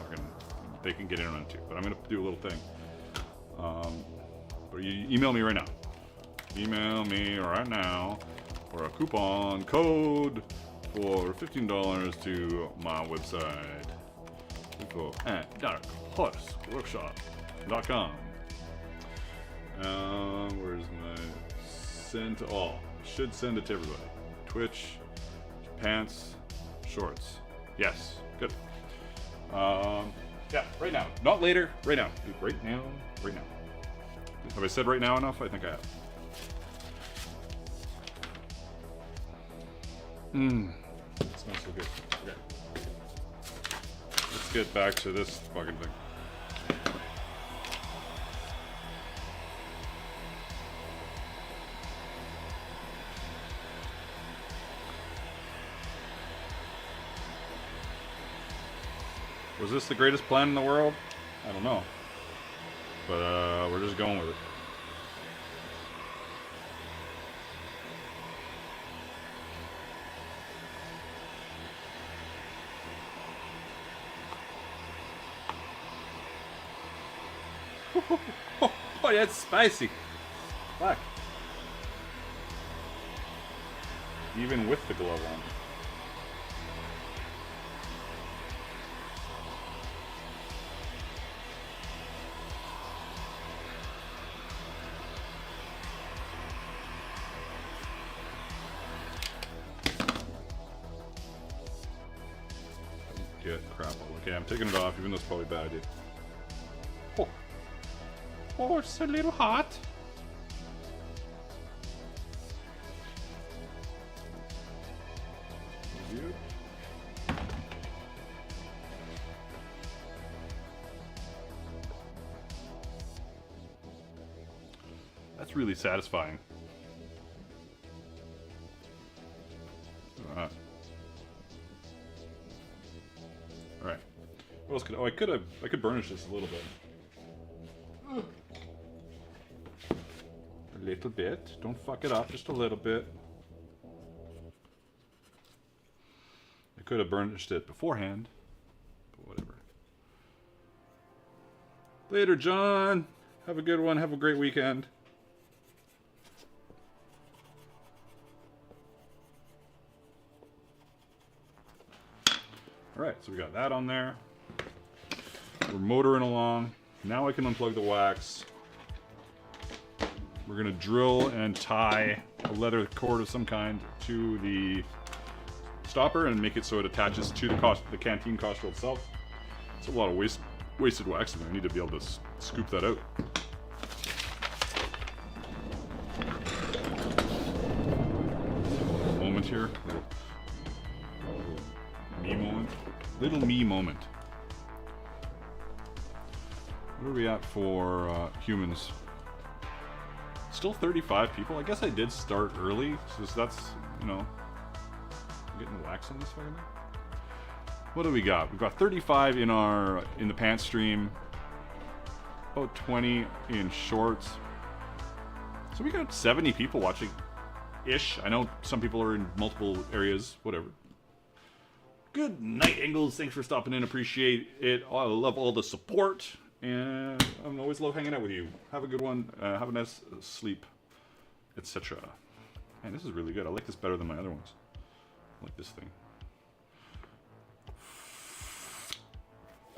S1: get in on it too. But I'm going to do a little thing. But you email me right now. Email me right now for a coupon code for $15 to my website. Info at darkhorseworkshop.com. Where's my send to all? Should send it to everybody. Twitch, pants, shorts. Yes, good. Yeah, right now. Not later, right now. Right now. Have I said right now enough? I think I have. Mmm. It smells so good. Okay. Let's get back to this fucking thing. Was this the greatest plan in the world? I don't know. But we're just going with it. Oh, that's spicy. Fuck. Even with the glove on. Get crap. Okay, I'm taking it off, even though it's probably a bad idea. Oh. Oh, it's a little hot. That's really satisfying. All right. What else could? Oh, I could burnish this a little bit. A little bit. Don't fuck it up. Just a little bit. I could have burnished it beforehand, but whatever. Later, John. Have a good one. Have a great weekend. All right, so we got that on there. We're motoring along. Now I can unplug the wax. We're gonna drill and tie a leather cord of some kind to the stopper and make it so it attaches to the Canteen Costrel itself. It's a lot of wasted wax, and I need to be able to scoop that out. Moment here. Me moment. Little me moment. What are we at for humans? Still 35 people. I guess I did start early, so that's, you know, getting wax on this fucking thing. What do we got? We've got 35 in the pants stream. About 20 in shorts. So we got 70 people watching ish. I know some people are in multiple areas, whatever. Good night, Engels. Thanks for stopping in. Appreciate it. I love all the support. And I always love hanging out with you. Have a good one. Have a nice sleep, etc. Man, this is really good. I like this better than my other ones. I like this thing.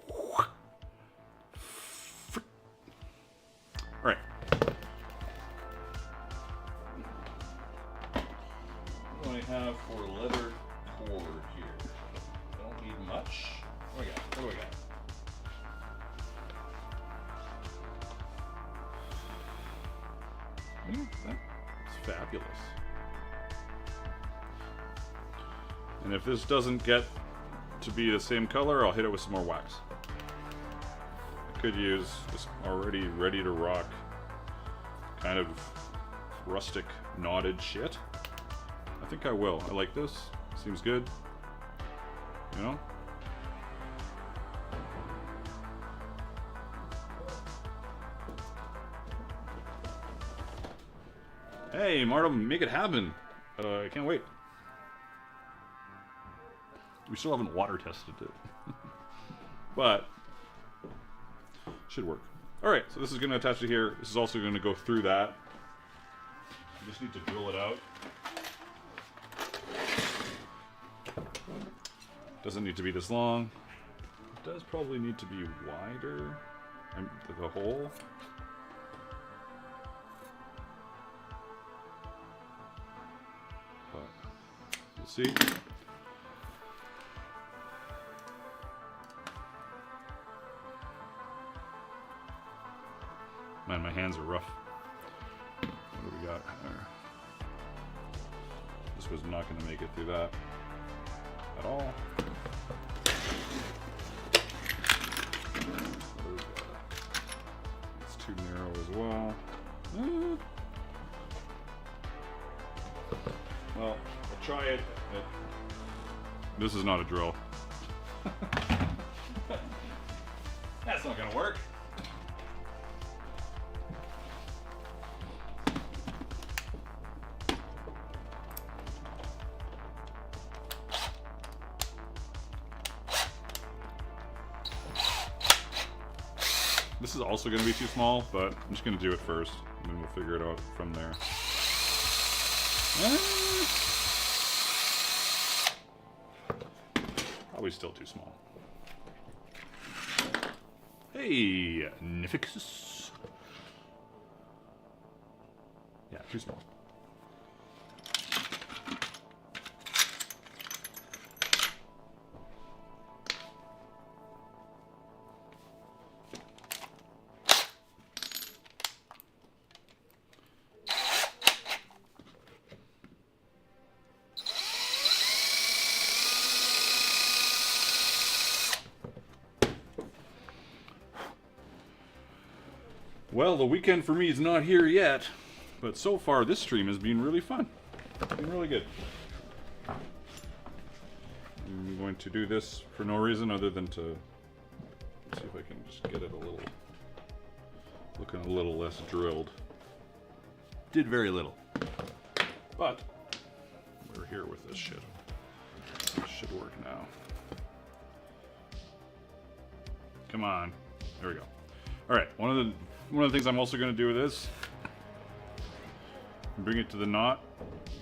S1: All right. What do I have for leather cord here? I don't need much. What do I got? What do I got? That's fabulous. And if this doesn't get to be the same color, I'll hit it with some more wax. I could use this already ready to rock kind of rustic knotted shit. I think I will. I like this. Seems good. You know? Hey, Marta, make it happen. I can't wait. We still haven't water tested it. But should work. Alright, so this is going to attach to here. This is also going to go through that. I just need to drill it out. Doesn't need to be this long. It does probably need to be wider. The hole. But we'll see. Man, my hands are rough. What do we got there? This was not going to make it through that at all. It's too narrow as well. Well, I'll try it. This is not a drill. That's not gonna work. This is also gonna be too small, but I'm just gonna do it first, and then we'll figure it out from there. Probably still too small. Hey, Nifixus. Yeah, too small. Well, the weekend for me is not here yet, but so far this stream has been really fun. It's been really good. I'm going to do this for no reason other than to see if I can just get it a little, looking a little less drilled. Did very little, but we're here with this shit. It should work now. Come on, there we go. All right, one of the things I'm also going to do with this, bring it to the knot,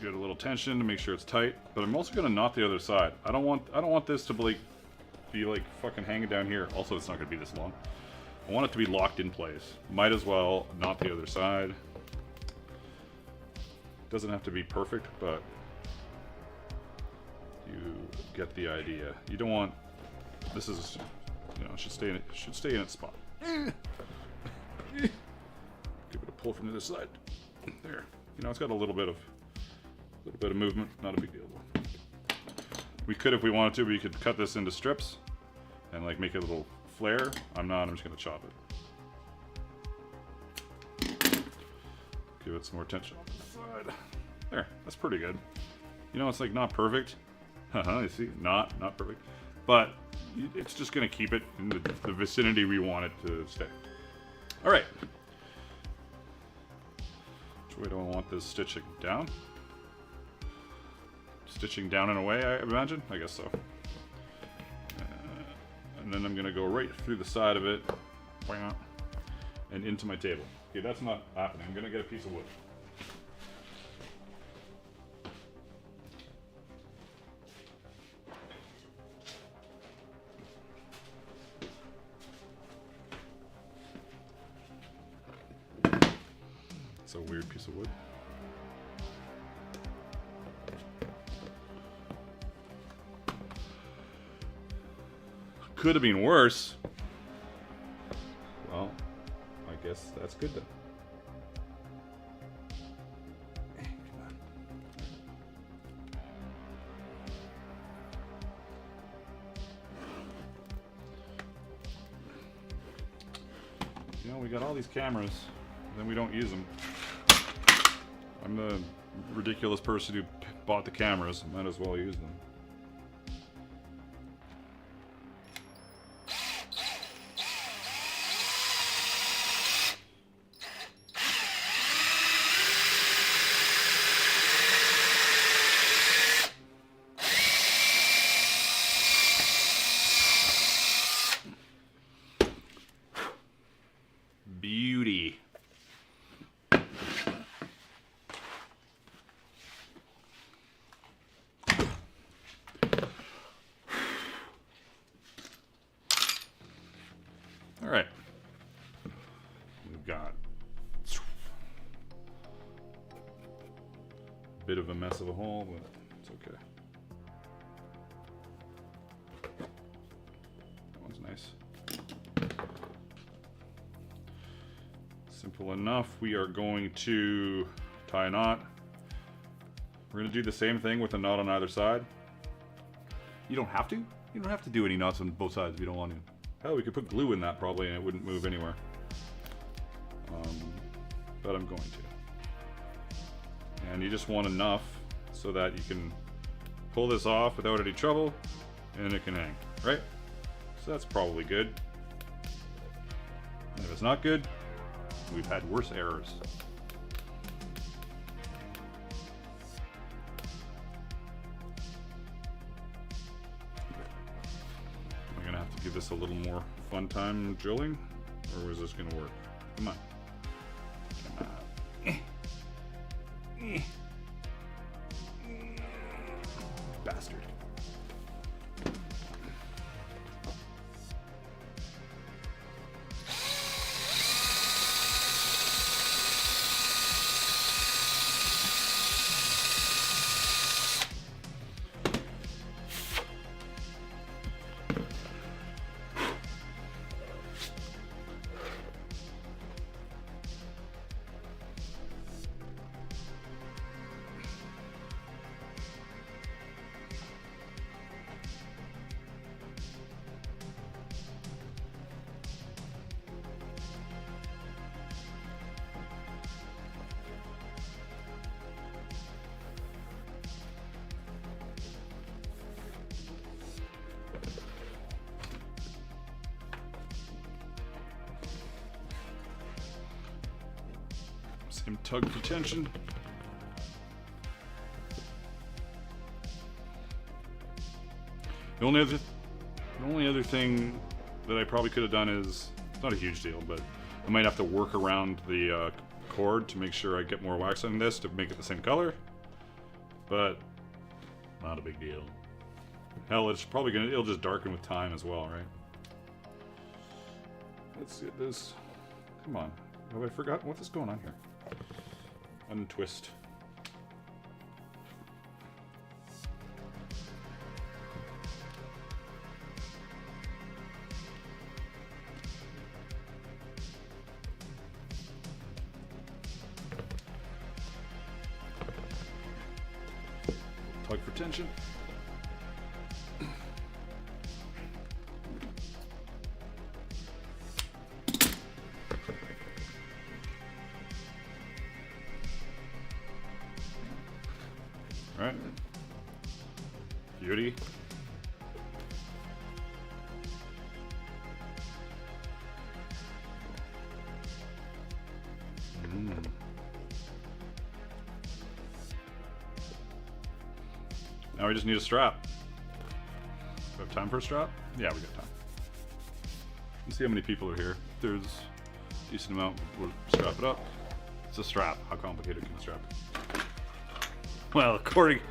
S1: get a little tension to make sure it's tight, but I'm also going to knot the other side. I don't want this to be like fucking hanging down here. Also, it's not going to be this long. I want it to be locked in place. Might as well knot the other side. Doesn't have to be perfect, but you get the idea. You don't want, this is, you know, it should stay in its spot. Give it a pull from the other side. There. You know, it's got a little bit of movement. Not a big deal. We could, if we wanted to, we could cut this into strips and like make a little flare. I'm not. I'm just gonna chop it. Give it some more tension on the side. There. That's pretty good. You know, it's like not perfect. You see, not perfect, but it's just gonna keep it in the vicinity we want it to stay. All right. Which way do I want this stitching down? Stitching down in a way, I imagine? I guess so. And then I'm going to go right through the side of it and into my table. Okay, that's not happening. I'm going to get a piece of wood. It's a weird piece of wood. Could have been worse. Well, I guess that's good then. Hey, come on. You know, we got all these cameras, then we don't use them. I'm the ridiculous person who bought the cameras. Might as well use them. Beauty. All right. We've got a bit of a mess of a hole, but it's okay. That one's nice. Simple enough. We are going to tie a knot. We're going to do the same thing with a knot on either side. You don't have to. You don't have to do any knots on both sides if you don't want to. Hell, we could put glue in that probably and it wouldn't move anywhere. But I'm going to. And you just want enough so that you can pull this off without any trouble and it can hang, right? So that's probably good. And if it's not good, we've had worse errors. Am I gonna have to give this a little more fun time drilling, or is this gonna work? Come on. Come on. Bastard. Same tug for tension. The only other thing that I probably could have done is, it's not a huge deal, but I might have to work around the cord to make sure I get more wax on this to make it the same color. But not a big deal. Hell, it's probably it'll just darken with time as well, right? Let's get this. Come on. Have I forgotten what is going on here? Untwist. Tug for tension. Right. Beauty. Now we just need a strap. Do we have time for a strap? Yeah, we got time. Let's see how many people are here. If there's a decent amount, we'll strap it up. It's a strap. How complicated can a strap be? Well, according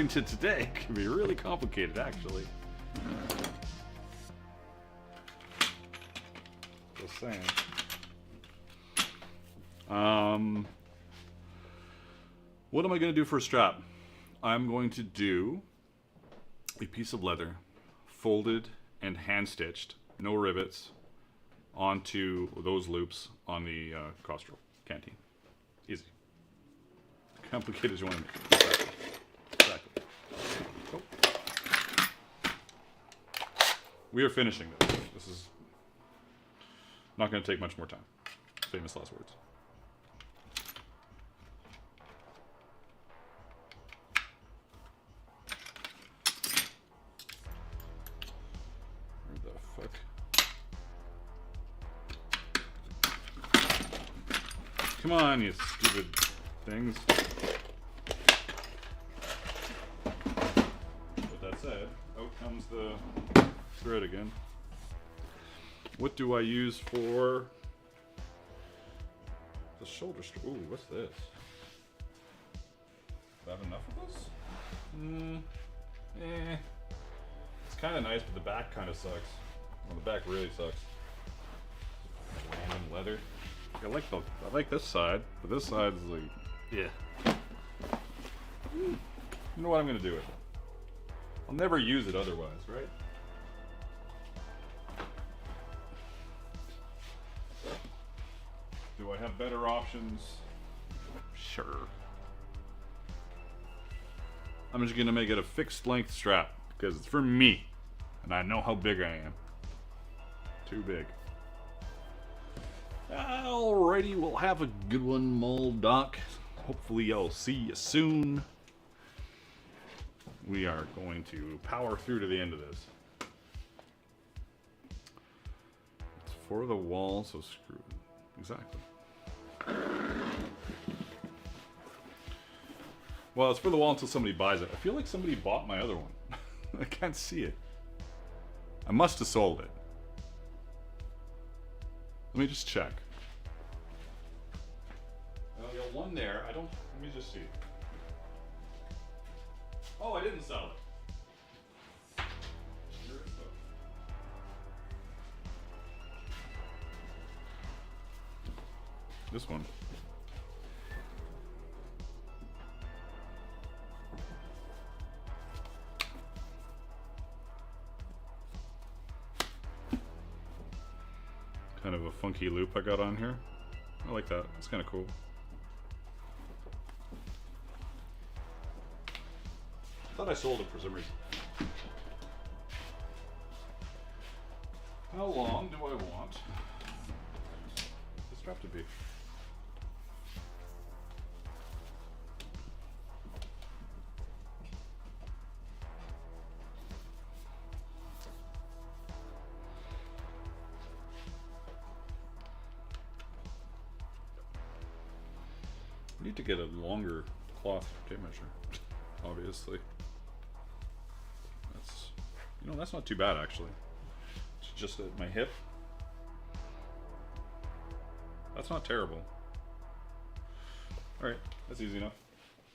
S1: to today, it can be really complicated, actually. Just saying. What am I going to do for a strap? I'm going to do a piece of leather, folded and hand-stitched, no rivets, onto those loops on the Costrel Canteen. Easy. Complicated as you want to make it. Exactly. Oh. We are finishing this. This is not going to take much more time. Famous last words. Where the fuck? Come on, you stupid things. With that said, out comes the thread again. What do I use for the shoulder strap? Ooh, what's this? Do I have enough of this? It's kind of nice, but the back kind of sucks. Well, the back really sucks. Random leather. I like this side, but this side is like, yeah. You know what I'm gonna do with it? I'll never use it otherwise, right? Do I have better options? Sure. I'm just gonna make it a fixed length strap because it's for me. And I know how big I am. Too big. Alrighty, we'll have a good one, Muldock. Hopefully I'll see you soon. We are going to power through to the end of this. It's for the wall, so screw it. Exactly. Well, it's for the wall until somebody buys it. I feel like somebody bought my other one. I can't see it. I must have sold it. Let me just check. I got one there. Let me just see. Oh, I didn't sell it. This one. Kind of a funky loop I got on here. I like that. It's kind of cool. I thought I sold it for some reason. How long do I want the strap to be? I need to get a longer cloth tape measure, obviously. That's not too bad actually. It's just at my hip. That's not terrible. Alright, that's easy enough.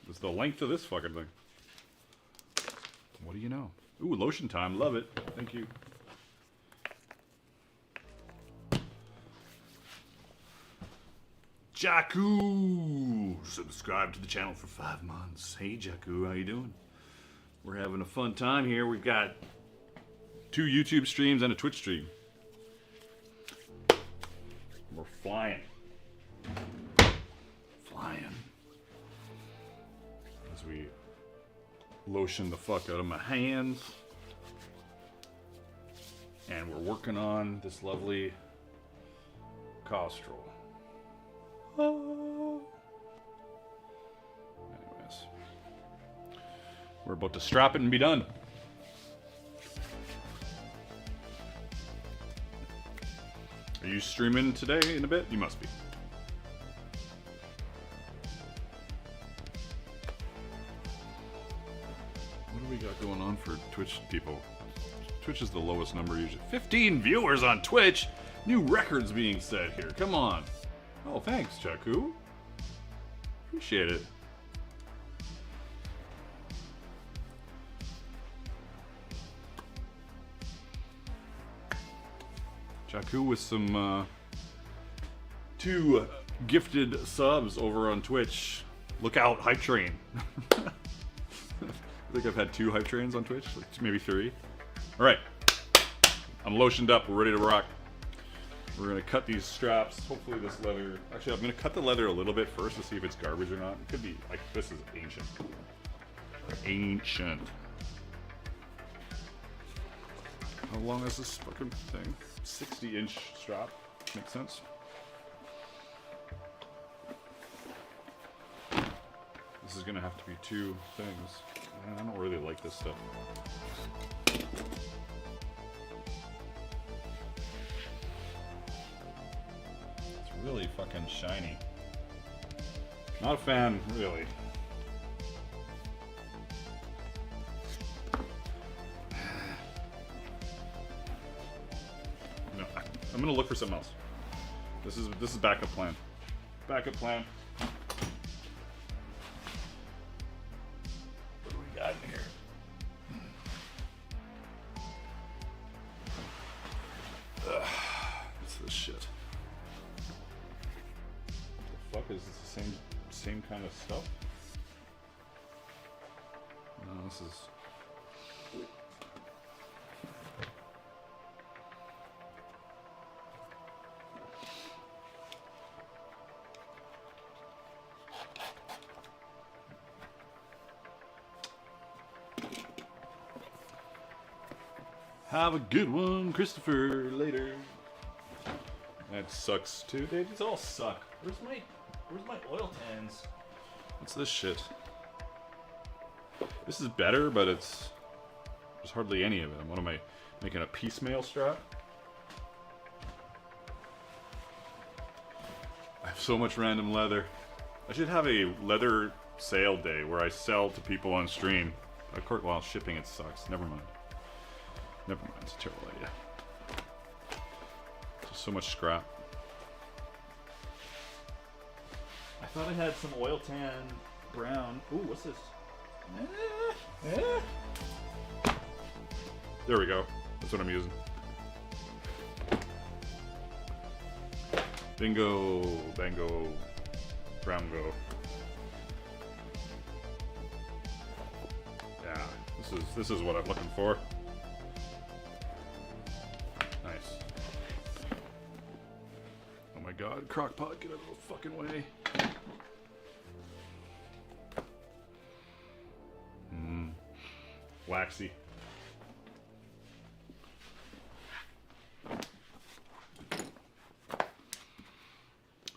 S1: It's the length of this fucking thing. What do you know? Ooh, lotion time, love it. Thank you. Jakku! Subscribe to the channel for 5 months. Hey Jakku, how you doing? We're having a fun time here. We've got 2 YouTube streams and a Twitch stream. We're flying. Flying. As we lotion the fuck out of my hands. And we're working on this lovely Costrel. Anyways. We're about to strap it and be done. Are you streaming today in a bit? You must be. What do we got going on for Twitch people? Twitch is the lowest number usually. 15 viewers on Twitch! New records being set here. Come on. Oh, thanks, Jakku. Appreciate it. Jakku with some 2 gifted subs over on Twitch. Look out, Hype Train. I think I've had 2 Hype Trains on Twitch, like maybe 3. Alright. I'm lotioned up, we're ready to rock. We're gonna cut these straps. Hopefully this leather, actually I'm gonna cut the leather a little bit first to see if it's garbage or not. It could be, like, this is ancient. Ancient. How long is this fucking thing? 60-inch strap. Makes sense. This is gonna have to be 2 things. I don't really like this stuff. It's really fucking shiny. Not a fan, really. I'm gonna look for something else. This is backup plan. Backup plan. What do we got in here? What's this shit? The fuck is this? The same kind of stuff? No, this is. Have a good one, Christopher. Later. That sucks too. These all suck.
S2: Where's my oil tans?
S1: What's this shit? This is better, but there's hardly any of it. What am I making, a piecemeal strap? I have so much random leather. I should have a leather sale day where I sell to people on stream. Of course, while shipping it sucks. Never mind. Never mind. It's a terrible idea. Just so much scrap.
S2: I thought I had some oil tan brown. Ooh, what's this?
S1: There we go. That's what I'm using. Bingo, bango, browngo. Yeah, this is what I'm looking for. Nice. Oh my god, crockpot, get out of the fucking way. Waxy.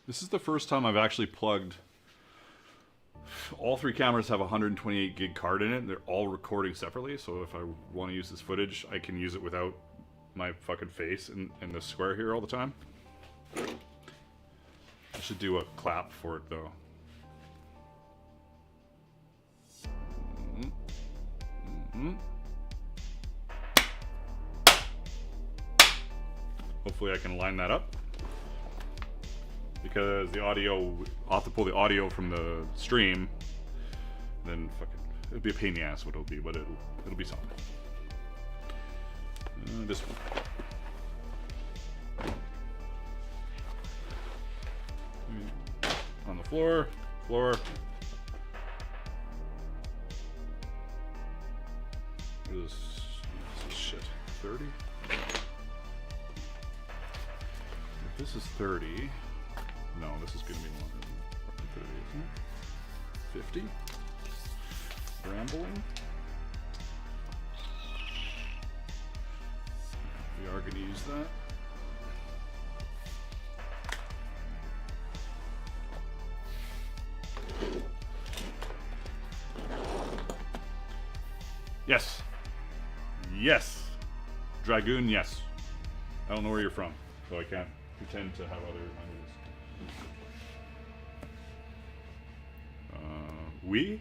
S1: This is the first time I've actually plugged. All three cameras have a 128 gig card in it. They're all recording separately, so if I want to use this footage, I can use it without my fucking face in the square here all the time. I should do a clap for it though. Hopefully I can line that up, because the audio, I'll have to pull the audio from the stream, then fucking, it'll be a pain in the ass what it'll be, but it'll be something. This one. On the floor. This is shit. 30? If this is 30, no, this is gonna be longer than 30, isn't it? 50? Rambling? We are gonna use that. Yes. Yes. Dragoon, yes. I don't know where you're from, so I can't pretend to have other ideas. We?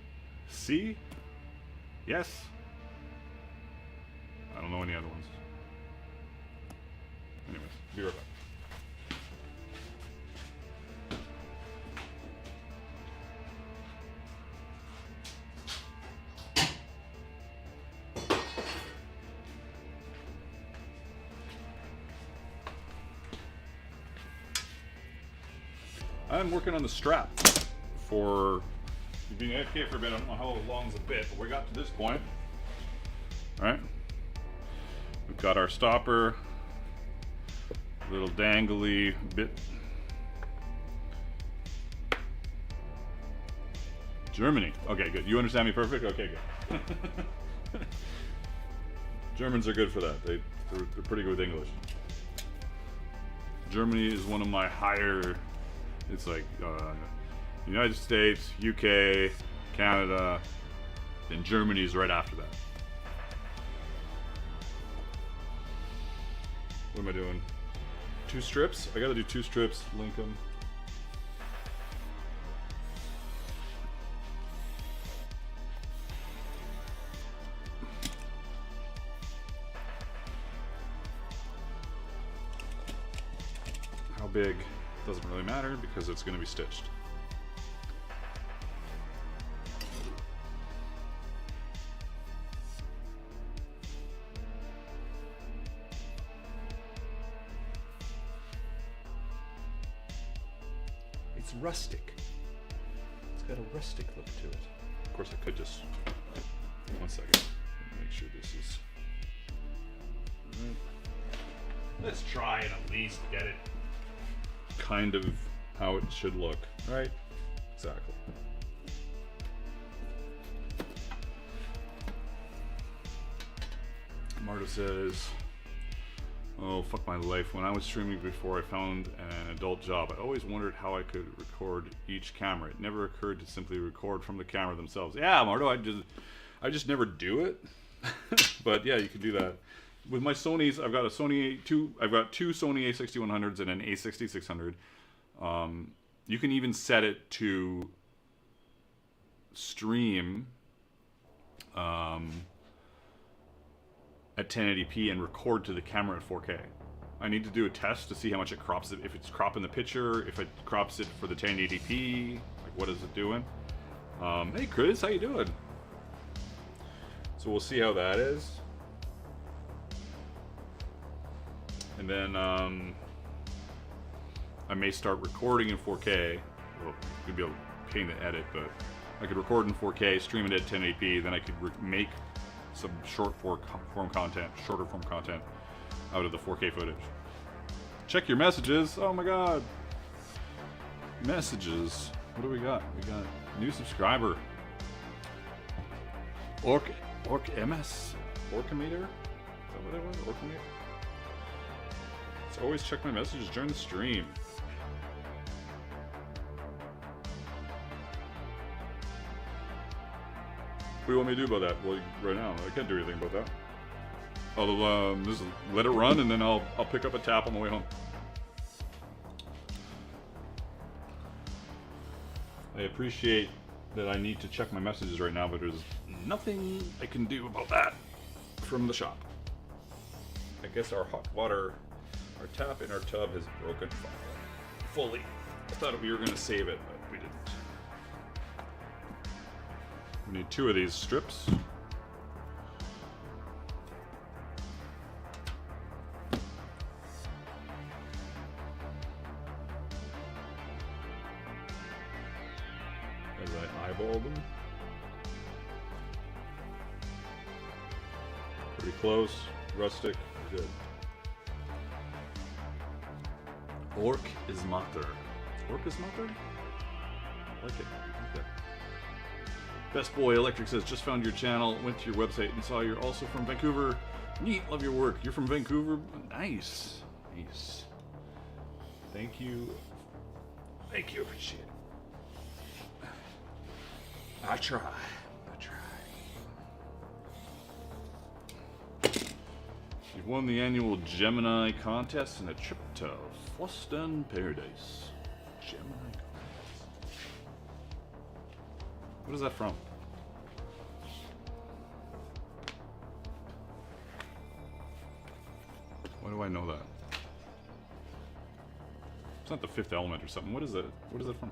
S1: See? Yes? I don't know any other ones. Anyways, be right back. I'm working on the strap for being AFK for a bit. I don't know how long is a bit, but we got to this point. Alright. We've got our stopper, little dangly bit. Germany. Okay, good. You understand me perfect? Okay, good. Germans are good for that. They're pretty good with English. Germany is one of my higher. It's like United States, UK, Canada, and Germany is right after that. What am I doing? 2 strips? I gotta do 2 strips, link them. How big? Doesn't really matter because it's going to be stitched.
S2: It's rustic. It's got a rustic look to it.
S1: Of course, I could just. 1 second. Make sure this is. Right. Let's try and at least get it kind of how it should look, right? Exactly. Marta says, oh, fuck my life. When I was streaming before I found an adult job, I always wondered how I could record each camera. It never occurred to simply record from the camera themselves. Yeah, Marto, I just never do it. But yeah, you can do that. With my Sonys, I've got two Sony A6100s and an A6600. You can even set it to stream at 1080p and record to the camera at 4K. I need to do a test to see how much it crops it, if it's cropping the picture, if it crops it for the 1080p, like what is it doing? Hey Chris, how you doing? So we'll see how that is. And then I may start recording in 4K. Well, it could be a pain to edit, but I could record in 4K, stream it at 1080p, then I could make some shorter form content out of the 4K footage. Check your messages. Oh my god. Messages. What do we got? We got new subscriber. Orc MS? Orcameter? Is that what it was? Orcameter? So always check my messages during the stream. What do you want me to do about that? Well, right now, I can't do anything about that. I'll just let it run, and then I'll pick up a tap on the way home. I appreciate that I need to check my messages right now, but there's nothing I can do about that from the shop. I guess our hot water, our tap in our tub has broken fully. I thought we were going to save it, but we didn't. We need 2 of these strips. As I eyeball them. Pretty close, rustic, good. Orc is Mater. Orc is Mater? I like it. Best Boy Electric says, just found your channel, went to your website and saw you're also from Vancouver. Neat, love your work. You're from Vancouver? Nice. Nice. Thank you. Thank you, appreciate it. I try. You've won the annual Gemini contest and a trip to Fluston Paradise. Gemini contest. What is that from? Why do I know that? It's not the Fifth Element or something. What is it? What is it from?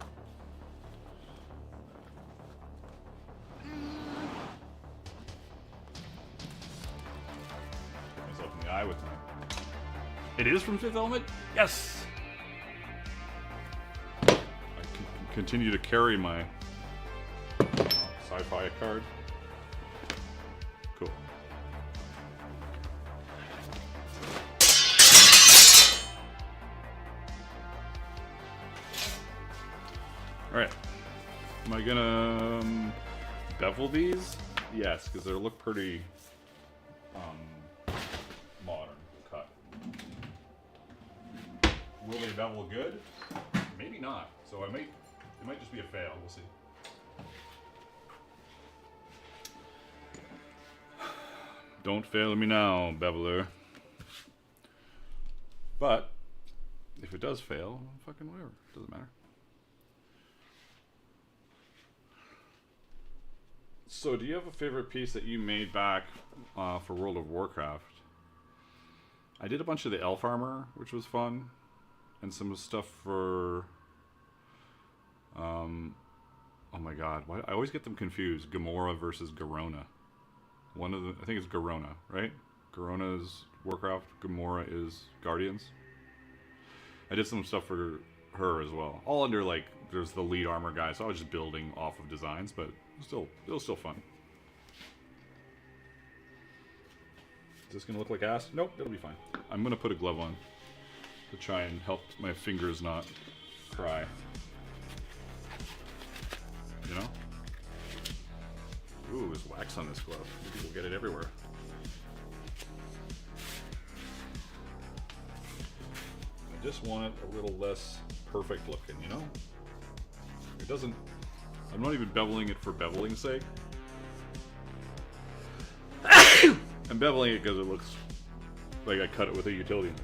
S1: Hit myself in the eye with that. It is from Fifth Element? Yes! I can continue to carry my sci-fi card. Cool. Alright. Am I gonna bevel these? Yes, because they look pretty modern cut. Will they bevel good? Maybe not. So it might just be a fail. We'll see. Don't fail me now, beveler. But if it does fail, fucking whatever. Doesn't matter. So, do you have a favorite piece that you made back for World of Warcraft? I did a bunch of the elf armor, which was fun, and some stuff for. Oh my god, why I always get them confused. Gamora versus Garona. One of the, I think it's Garona, right? Garona is Warcraft, Gamora is Guardians. I did some stuff for her as well. All under, like, there's the lead armor guy, so I was just building off of designs, but it was still fun. Is this gonna look like ass? Nope, it'll be fine. I'm gonna put a glove on to try and help my fingers not cry. You know? Ooh, there's wax on this glove. People get it everywhere. just want it a little less perfect looking, you know? It doesn't... I'm not even beveling it for beveling's sake. I'm beveling it because it looks like I cut it with a utility knife.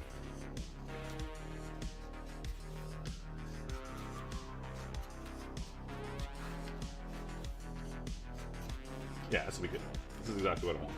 S1: Yeah, this will be good. This is exactly what I want.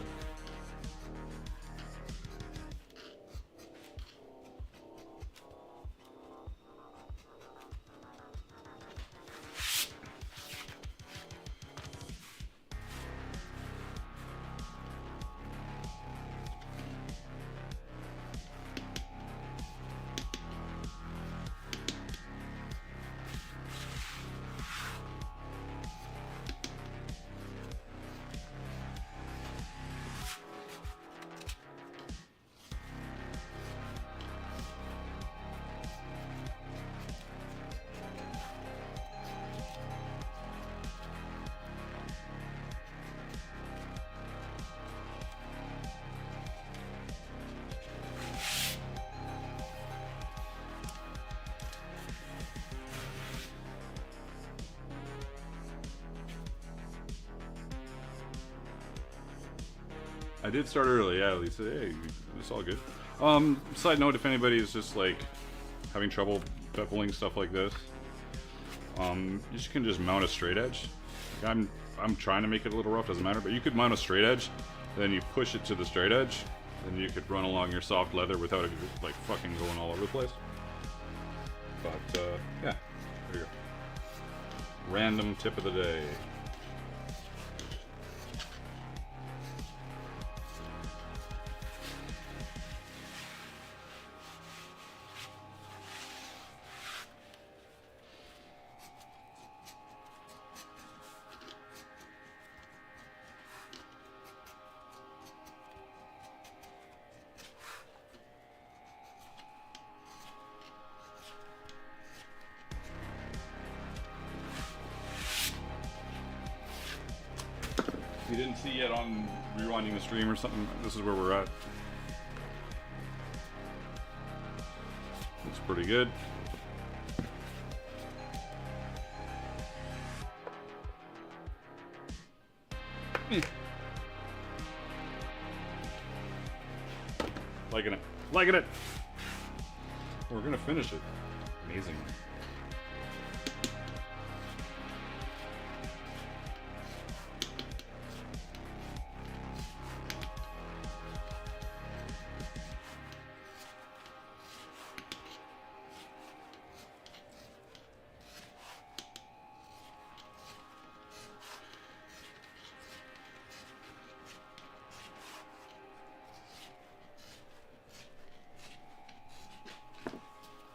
S1: I did start early, yeah, Lisa. Hey, it's all good. Side note, if anybody is just like having trouble beveling stuff like this, you can just mount a straight edge. I'm trying to make it a little rough, doesn't matter, but you could mount a straight edge, then you push it to the straight edge, then you could run along your soft leather without it like fucking going all over the place. But yeah, there you go. Random tip of the day. If you didn't see yet on rewinding the stream or something, this is where we're at. Looks pretty good. Liking it. Liking it! We're gonna finish it. Amazing.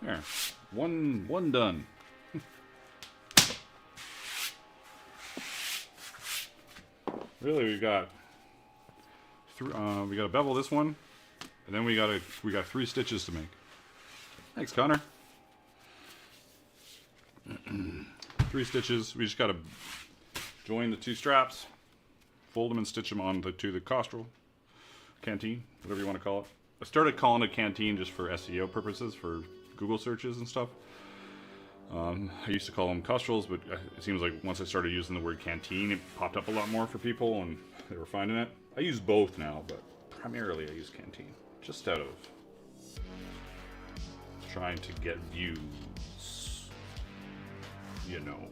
S1: There, one done. Really, we got to bevel this one, and then we got 3 stitches to make. Thanks, Connor. 3 stitches. We just got to join the 2 straps, fold them, and stitch them on to the Costrel, Canteen, whatever you want to call it. I started calling it Canteen just for SEO purposes, for Google searches and stuff. I used to call them Costrels, but it seems like once I started using the word Canteen, it popped up a lot more for people, and they were finding it. I use both now, but primarily I use Canteen, just out of trying to get views, you know.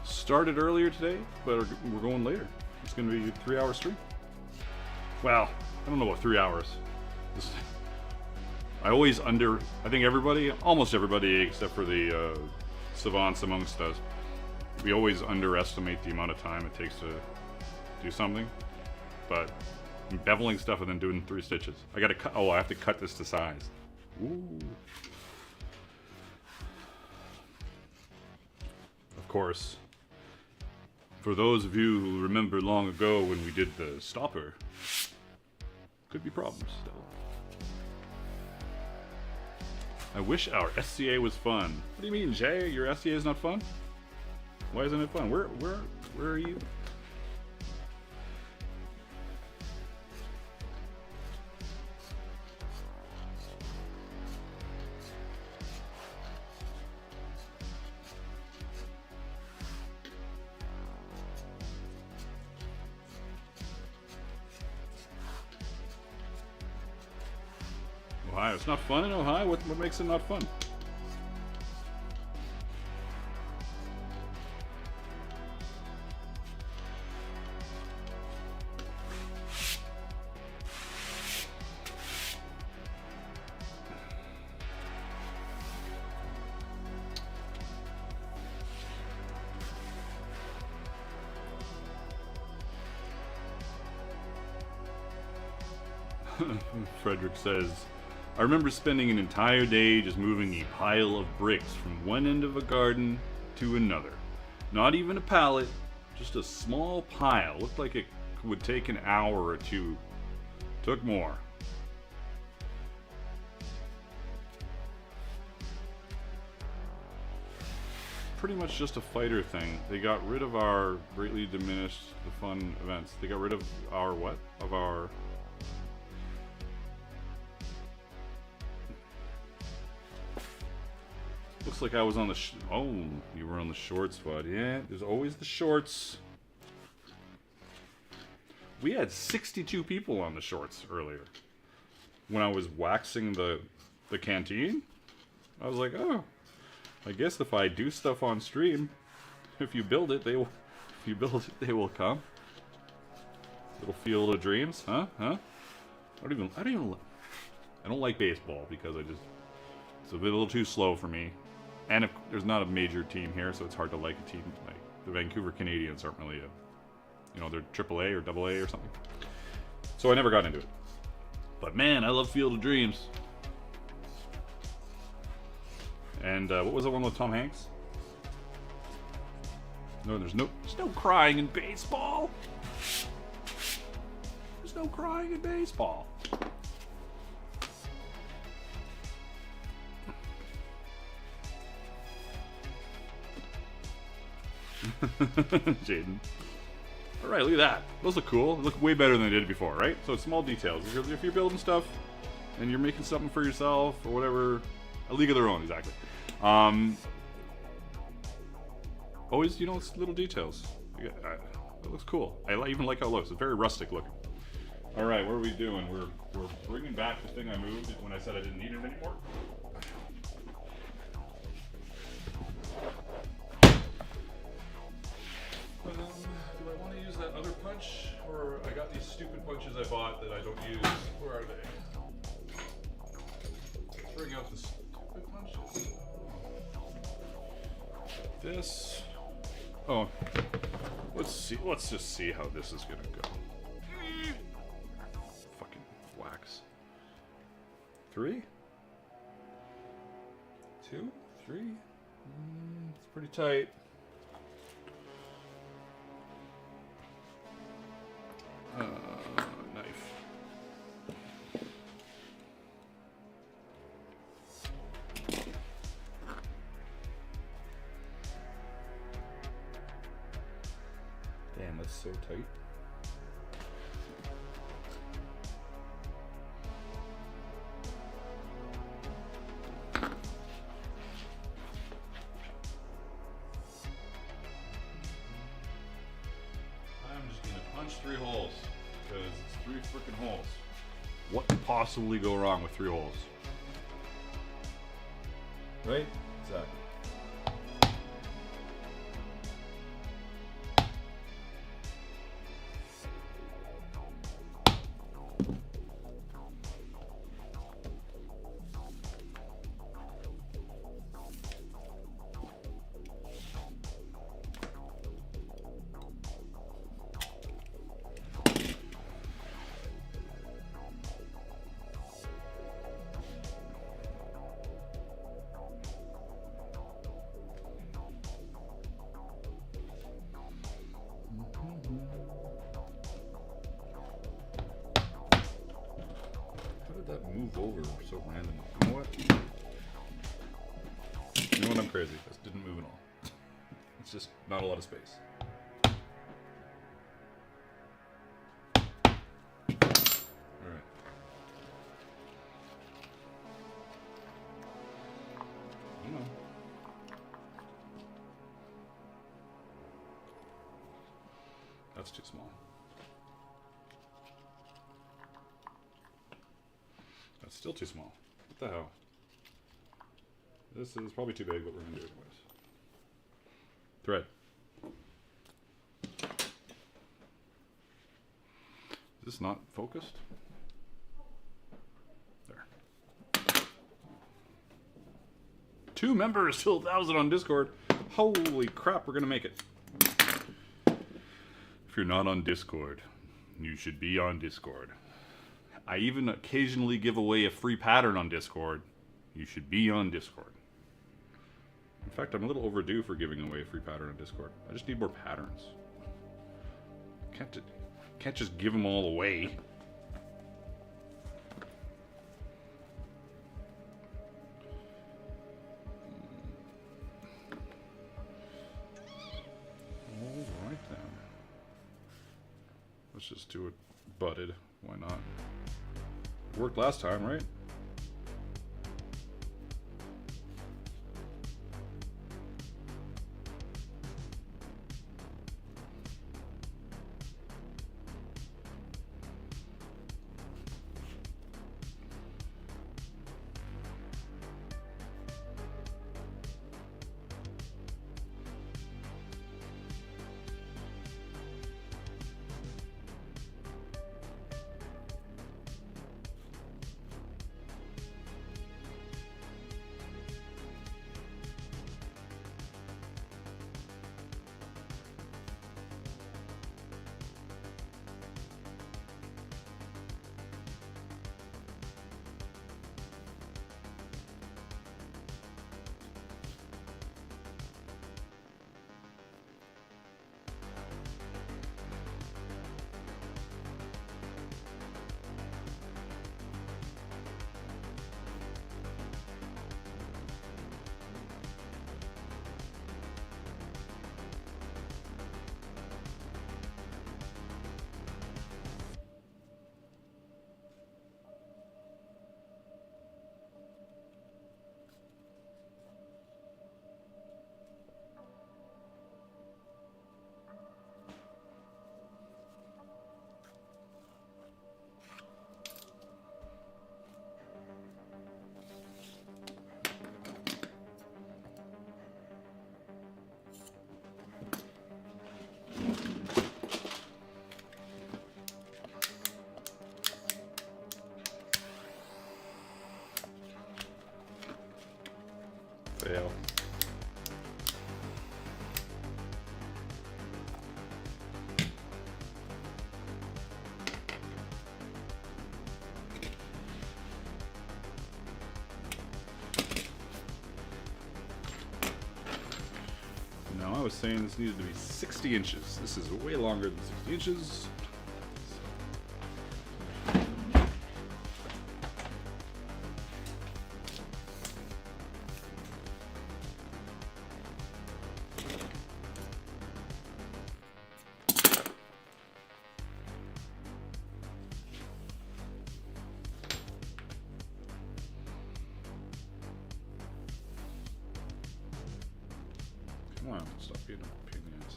S1: Started earlier today, but we're going later. It's going to be a 3-hour stream. Well, I don't know about 3 hours. I think everybody, almost everybody, except for the savants amongst us, we always underestimate the amount of time it takes to do something. But I'm beveling stuff and then doing 3 stitches. I gotta cut. Oh, I have to cut this to size. Ooh. Of course, for those of you who remember long ago when we did the stopper, could be problems still. I wish our SCA was fun. What do you mean, Jay? Your SCA is not fun? Why isn't it fun? Where are you? Ohio. It's not fun in Ohio? What makes it not fun? Frederick says, I remember spending an entire day just moving a pile of bricks from one end of a garden to another. Not even a pallet, just a small pile. Looked like it would take an hour or 2. Took more. Pretty much just a fighter thing. They got rid of our greatly diminished the fun events. They got rid of our what? Of our... Looks like I was on the oh, you were on the short spot. Yeah, there's always the shorts. We had 62 people on the shorts earlier. When I was waxing the canteen, I was like, oh, I guess if I do stuff on stream, if you build it, they will. If you build it, they will come. Little field of dreams, huh? Huh? I don't like baseball because it's a little too slow for me. And if there's not a major team here, so it's hard to like a team. Like the Vancouver Canadians aren't really they're AAA or AA or something. So I never got into it. But man, I love Field of Dreams. And what was the one with Tom Hanks? No, there's no crying in baseball. There's no crying in baseball. Jaden. Alright, look at that. Those look cool. They look way better than they did before, right? So it's small details. If you're building stuff and you're making something for yourself or whatever, a league of their own, exactly. Always, little details. It looks cool. I even like how it looks. It's very rustic looking. Alright, what are we doing? We're bringing back the thing I moved when I said I didn't need it anymore. Do I want to use that other punch, or I got these stupid punches I bought that I don't use? Where are they? Let's bring out the stupid punches. This. Oh, let's see. Let's just see how this is gonna go. Fucking wax. 3, 2, 3. It's pretty tight. Knife. Damn, that's so tight. I'm just gonna punch 3 holes. Because it's 3 freaking holes. What could possibly go wrong with 3 holes? Right? Exactly. over so random. You know what? You know what? I'm crazy. This didn't move at all. It's just not a lot of space. Alright. Hang on. That's too small. That's still too small. What the hell? This is probably too big, but we're going to do it anyways. Thread. Is this not focused? There. 2 members till 1,000 on Discord. Holy crap, we're going to make it. If you're not on Discord, you should be on Discord. I even occasionally give away a free pattern on Discord. You should be on Discord. In fact, I'm a little overdue for giving away a free pattern on Discord. I just need more patterns. Can't just give them all away. Alright then. Let's just do it butted. Why not? It worked last time, right? Fail. No, I was saying this needed to be 60 inches. This is way longer than 60 inches. Come on, stop being a pain in the ass.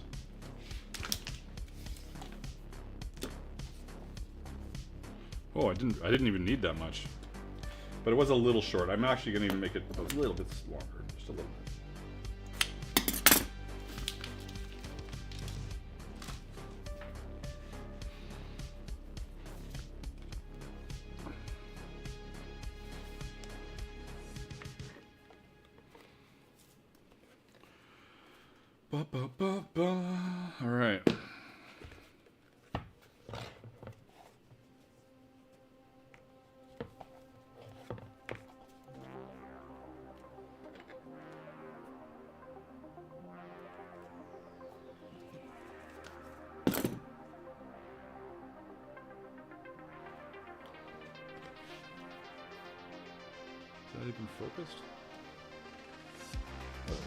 S1: Oh, I didn't even need that much. But it was a little short. I'm actually gonna even make it a little bit longer. Just a little bit. Ba, ba, ba, ba. All right. even focused? Whatever.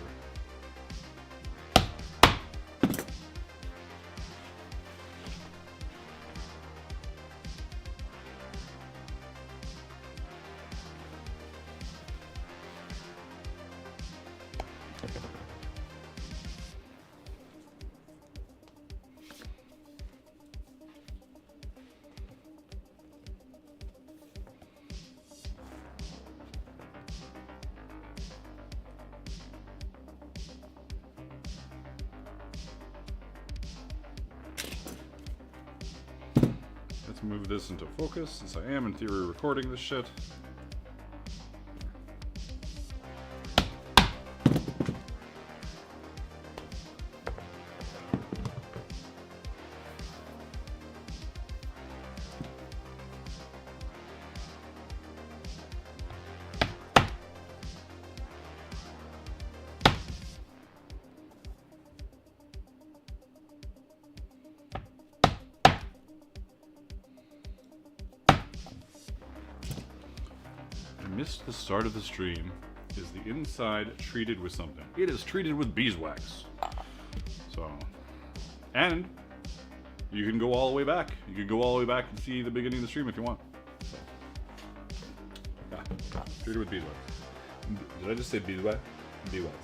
S1: Let's move this into focus since I am in theory recording this shit. Missed the start of the stream. Is the inside treated with something? It is treated with beeswax. So, and you can go all the way back. You can go all the way back and see the beginning of the stream if you want. So, yeah, treated with beeswax. Did I just say beeswax? Beeswax.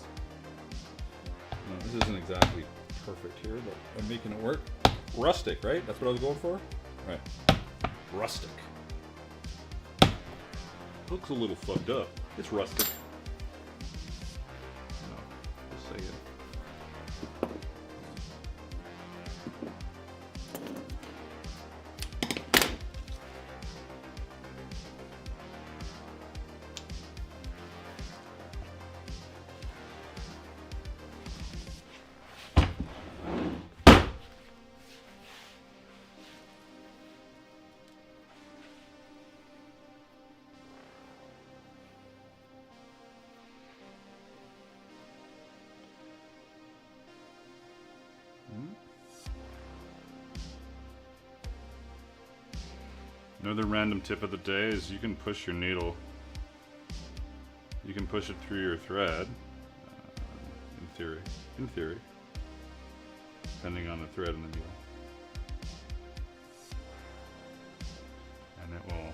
S1: No, this isn't exactly perfect here, but I'm making it work. Rustic, right? That's what I was going for? Right. Rustic. Looks a little fucked up. It's rustic. No, just say it. Another random tip of the day is you can push your needle. You can push it through your thread, in theory, depending on the thread and the needle. And it will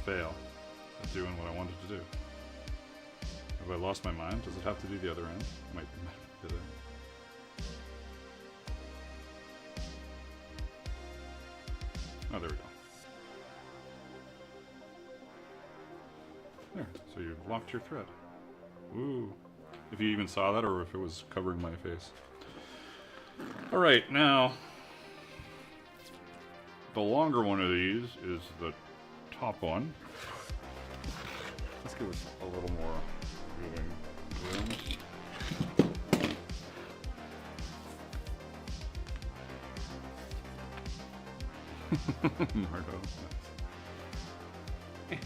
S1: fail at doing what I wanted to do. Have I lost my mind? Does it have to do the other end? Might be there. Oh, there we go. There, so you've locked your thread. Ooh. If you even saw that or if it was covering my face. Alright, now, the longer one of these is the top one. Let's give us a little more viewing room. Marco. Nice.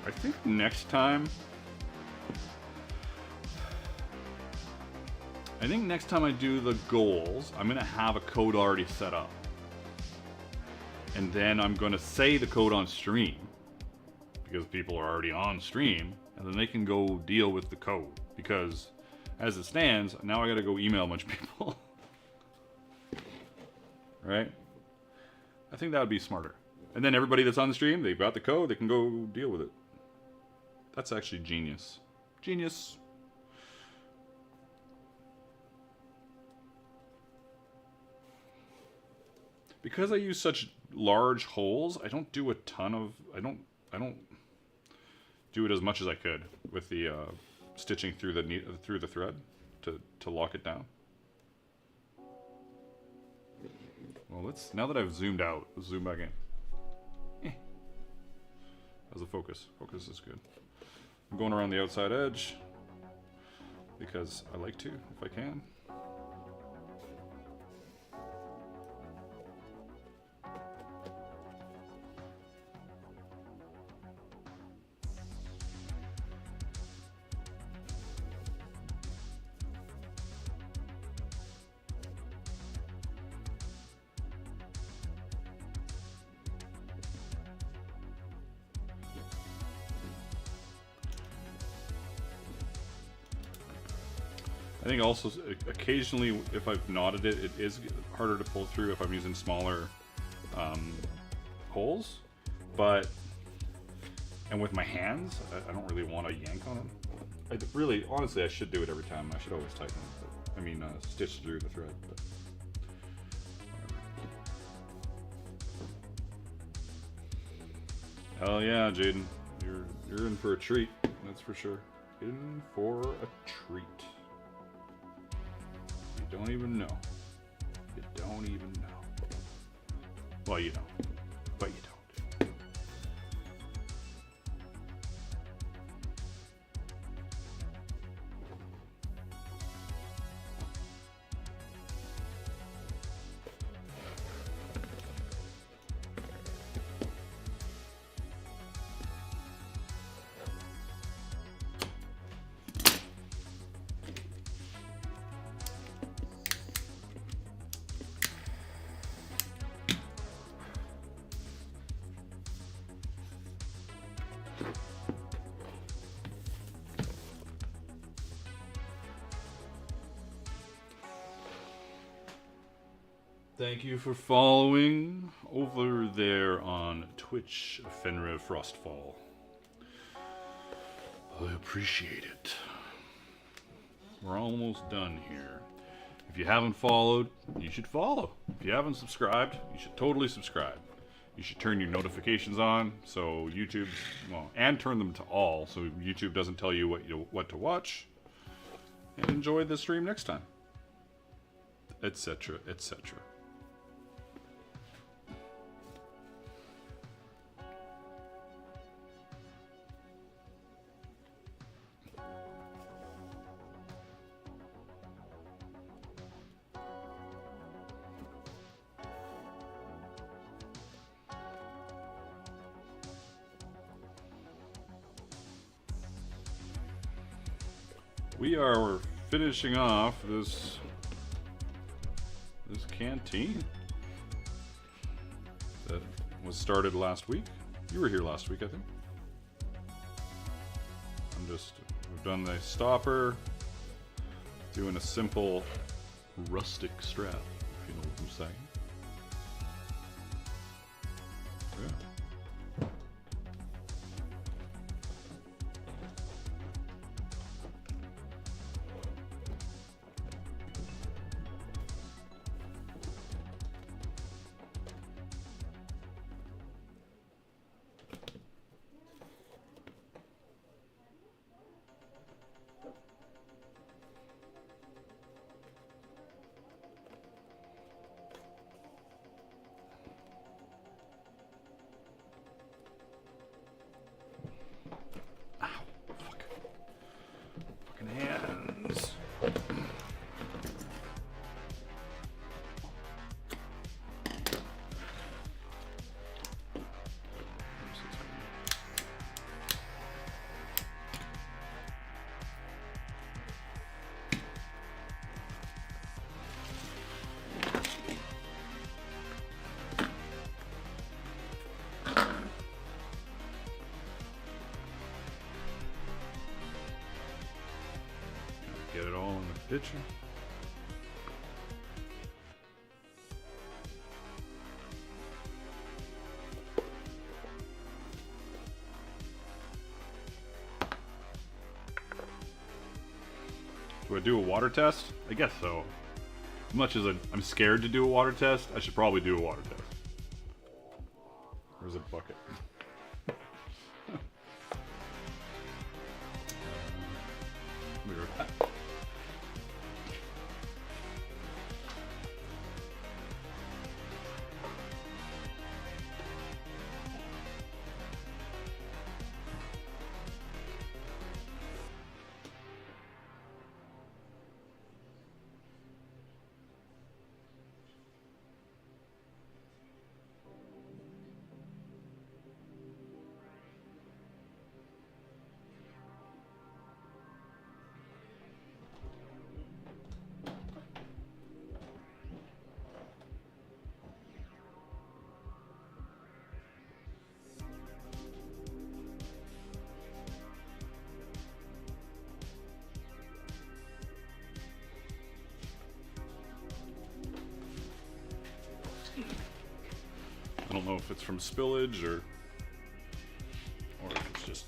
S1: I think next time I do the goals, I'm gonna have a code already set up. And then I'm gonna say the code on stream. Because people are already on stream, and then they can go deal with the code. Because as it stands, now I gotta go email a bunch of people. Right? I think that would be smarter. And then everybody that's on the stream, they've got the code, they can go deal with it. That's actually genius. Genius. Because I use such large holes, I don't do a ton of, I don't do it as much as I could with the stitching through the thread to lock it down. Well, now that I've zoomed out, let's zoom back in. How's the focus? Focus is good. I'm going around the outside edge because I like to, if I can. I think also occasionally if I've knotted it, it is harder to pull through if I'm using smaller holes. But, and with my hands, I don't really want to yank on them. Really, honestly, I should do it every time. I should always tighten it. But, I mean, stitch through the thread. But hell yeah, Jaden, you're in for a treat. That's for sure. In for a treat. You don't even know. You don't even know. Well, you know, but you don't. Thank you for following over there on Twitch, Fenrir Frostfall. I appreciate it. We're almost done here. If you haven't followed, you should follow. If you haven't subscribed, you should totally subscribe. You should turn your notifications on so YouTube, well, and turn them to all so YouTube doesn't tell you what to watch. And enjoy the stream next time, etc., etc. We are finishing off this canteen that was started last week. You were here last week, I think. We've done the stopper, doing a simple rustic strap, if you know what I'm saying. Yeah. Hands. Get it all in the picture. Do I do a water test? I guess so. As much as I'm scared to do a water test, I should probably do a water test. Where's a bucket? Let me grab that. don't know if it's from spillage or if it's just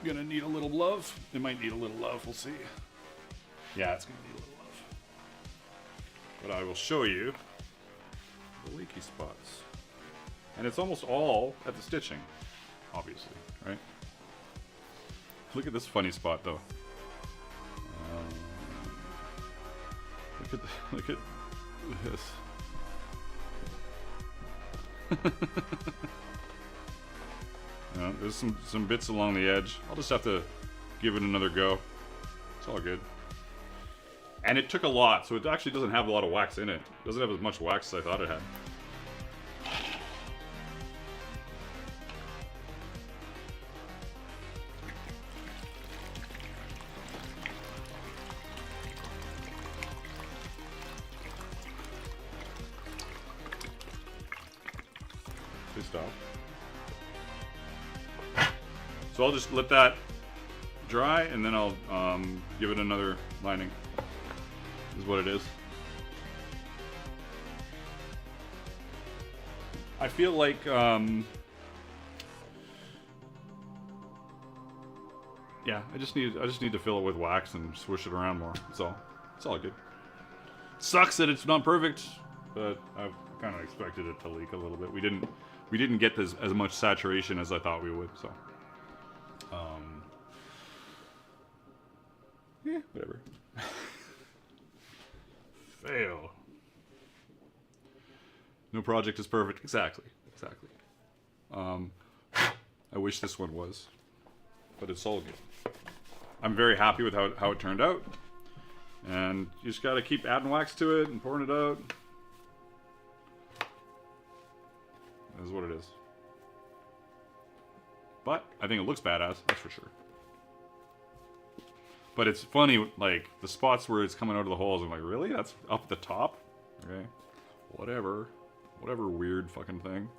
S1: gonna need a little love. It might need a little love, we'll see. Yeah, it's gonna need a little love. But I will show you the leaky spots. And it's almost all at the stitching, obviously, right? Look at this funny spot though. Look at this. There's some bits along the edge. I'll just have to give it another go. It's all good. And it took a lot, so it actually doesn't have a lot of wax in it. It doesn't have as much wax as I thought it had. Please stop. So I'll just let that dry, and then I'll give it another lining. Is what it is. I feel like yeah, I just need to fill it with wax and swish it around more. That's all. It's all good. Sucks that it's not perfect, but I've kind of expected it to leak a little bit. We didn't get as much saturation as I thought we would, so yeah, whatever. Fail. No project is perfect. Exactly. I wish this one was, but it's all good. I'm very happy with how it turned out, and you just gotta keep adding wax to it and pouring it out. That is what it is. But I think it looks badass, that's for sure. But it's funny, like, the spots where it's coming out of the holes, I'm like, really? That's up at the top? Okay. Whatever. Whatever weird fucking thing.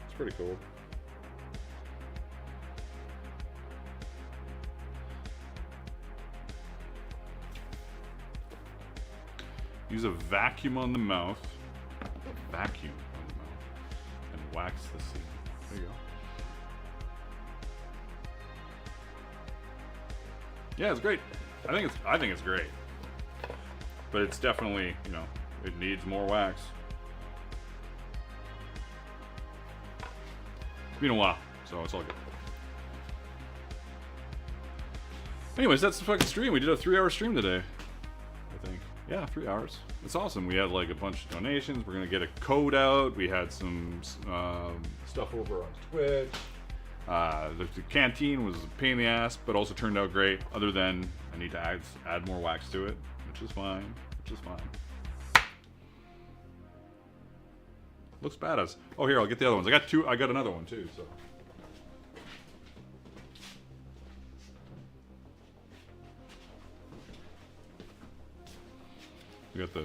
S1: It's pretty cool. Use a vacuum on the mouth. Vacuum on the mouth. And wax the seam. There you go. Yeah, it's great. I think it's great. But it's definitely, you know, it needs more wax. It's been a while, so it's all good. Anyways, that's the fucking stream. We did a 3-hour stream today, I think. Yeah, 3 hours. It's awesome. We had like a bunch of donations. We're gonna get a code out. We had some stuff over on Twitch. The canteen was a pain in the ass, but also turned out great. Other than I need to add more wax to it, which is fine. Looks badass. Oh, here, I'll get the other ones. I got two. I got another one too. So. We got the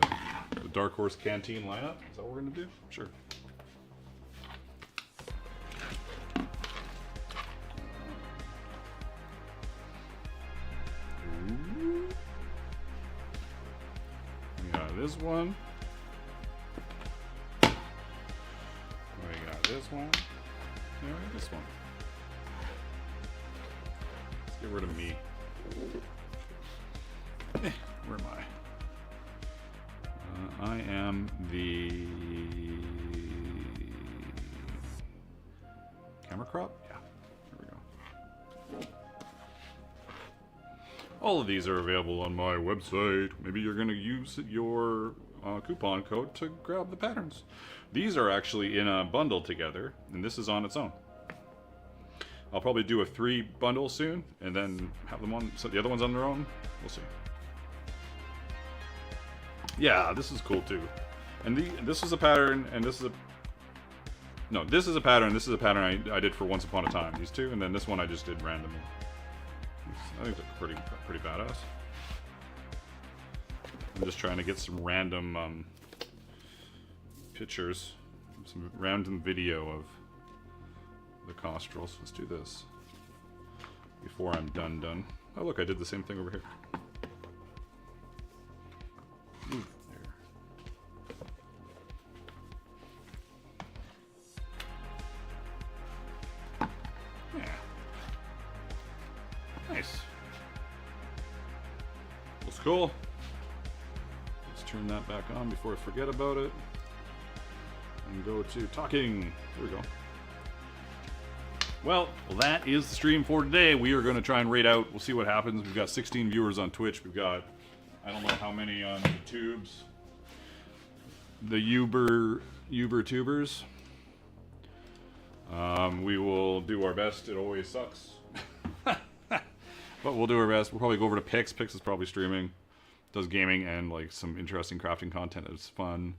S1: Dark Horse Canteen lineup. Is that what we're gonna do? Sure. Ooh. We got this one. We got this one. Yeah, we got this one. Let's get rid of me. Where am I? I am the camera crop? Yeah, there we go. All of these are available on my website. Maybe you're going to use your coupon code to grab the patterns. These are actually in a bundle together, and this is on its own. I'll probably do a 3 bundle soon, and then have them on, so the other one's on their own. We'll see. Yeah, this is cool too. And this is a pattern, and this is a... No, this is a pattern, this is a pattern I did for Once Upon a Time, these two, and then this one I just did randomly. I think they're pretty badass. I'm just trying to get some random pictures, some random video of the Costrels. Let's do this before I'm done. Oh look, I did the same thing over here. Ooh, Cool. Let's turn that back on before I forget about it. And go to talking. There we go. Well, that is the stream for today. We are going to try and rate out. We'll see what happens. We've got 16 viewers on Twitch. We've got, I don't know how many on the tubes. The Uber tubers. We will do our best. It always sucks. But we'll do our best. We'll probably go over to Pix. Pix is probably streaming. Does gaming and like some interesting crafting content. It's fun.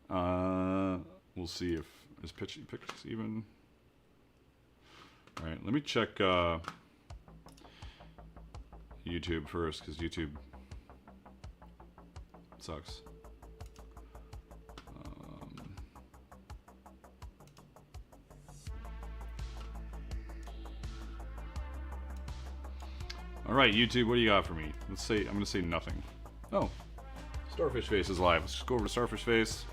S1: We'll see if is Pix even. All right, let me check YouTube first because YouTube sucks. All right, YouTube, what do you got for me? Let's say I'm gonna say nothing. Oh, Starfish Face is live. Let's just go over to Starfish Face.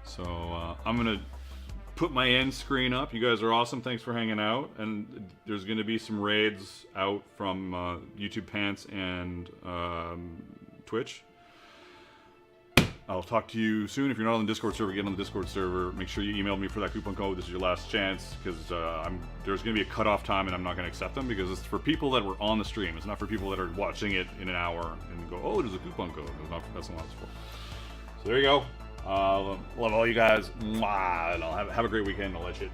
S1: So I'm gonna put my end screen up. You guys are awesome. Thanks for hanging out. And there's gonna be some raids out from YouTube Pants and Twitch. I'll talk to you soon. If you're not on the Discord server, get on the Discord server. Make sure you email me for that coupon code. This is your last chance because there's going to be a cutoff time and I'm not going to accept them because it's for people that were on the stream. It's not for people that are watching it in an hour and go, oh, there's a coupon code. That's not what it's for. So there you go. Love all you guys. Mwah, and I'll have a great weekend. I'll let you.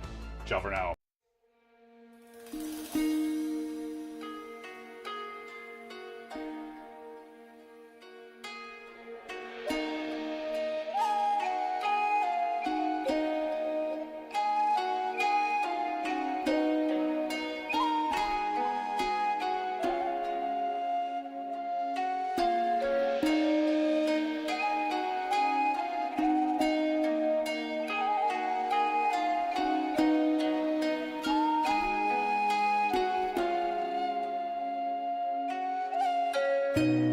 S1: Ciao for now.
S3: you.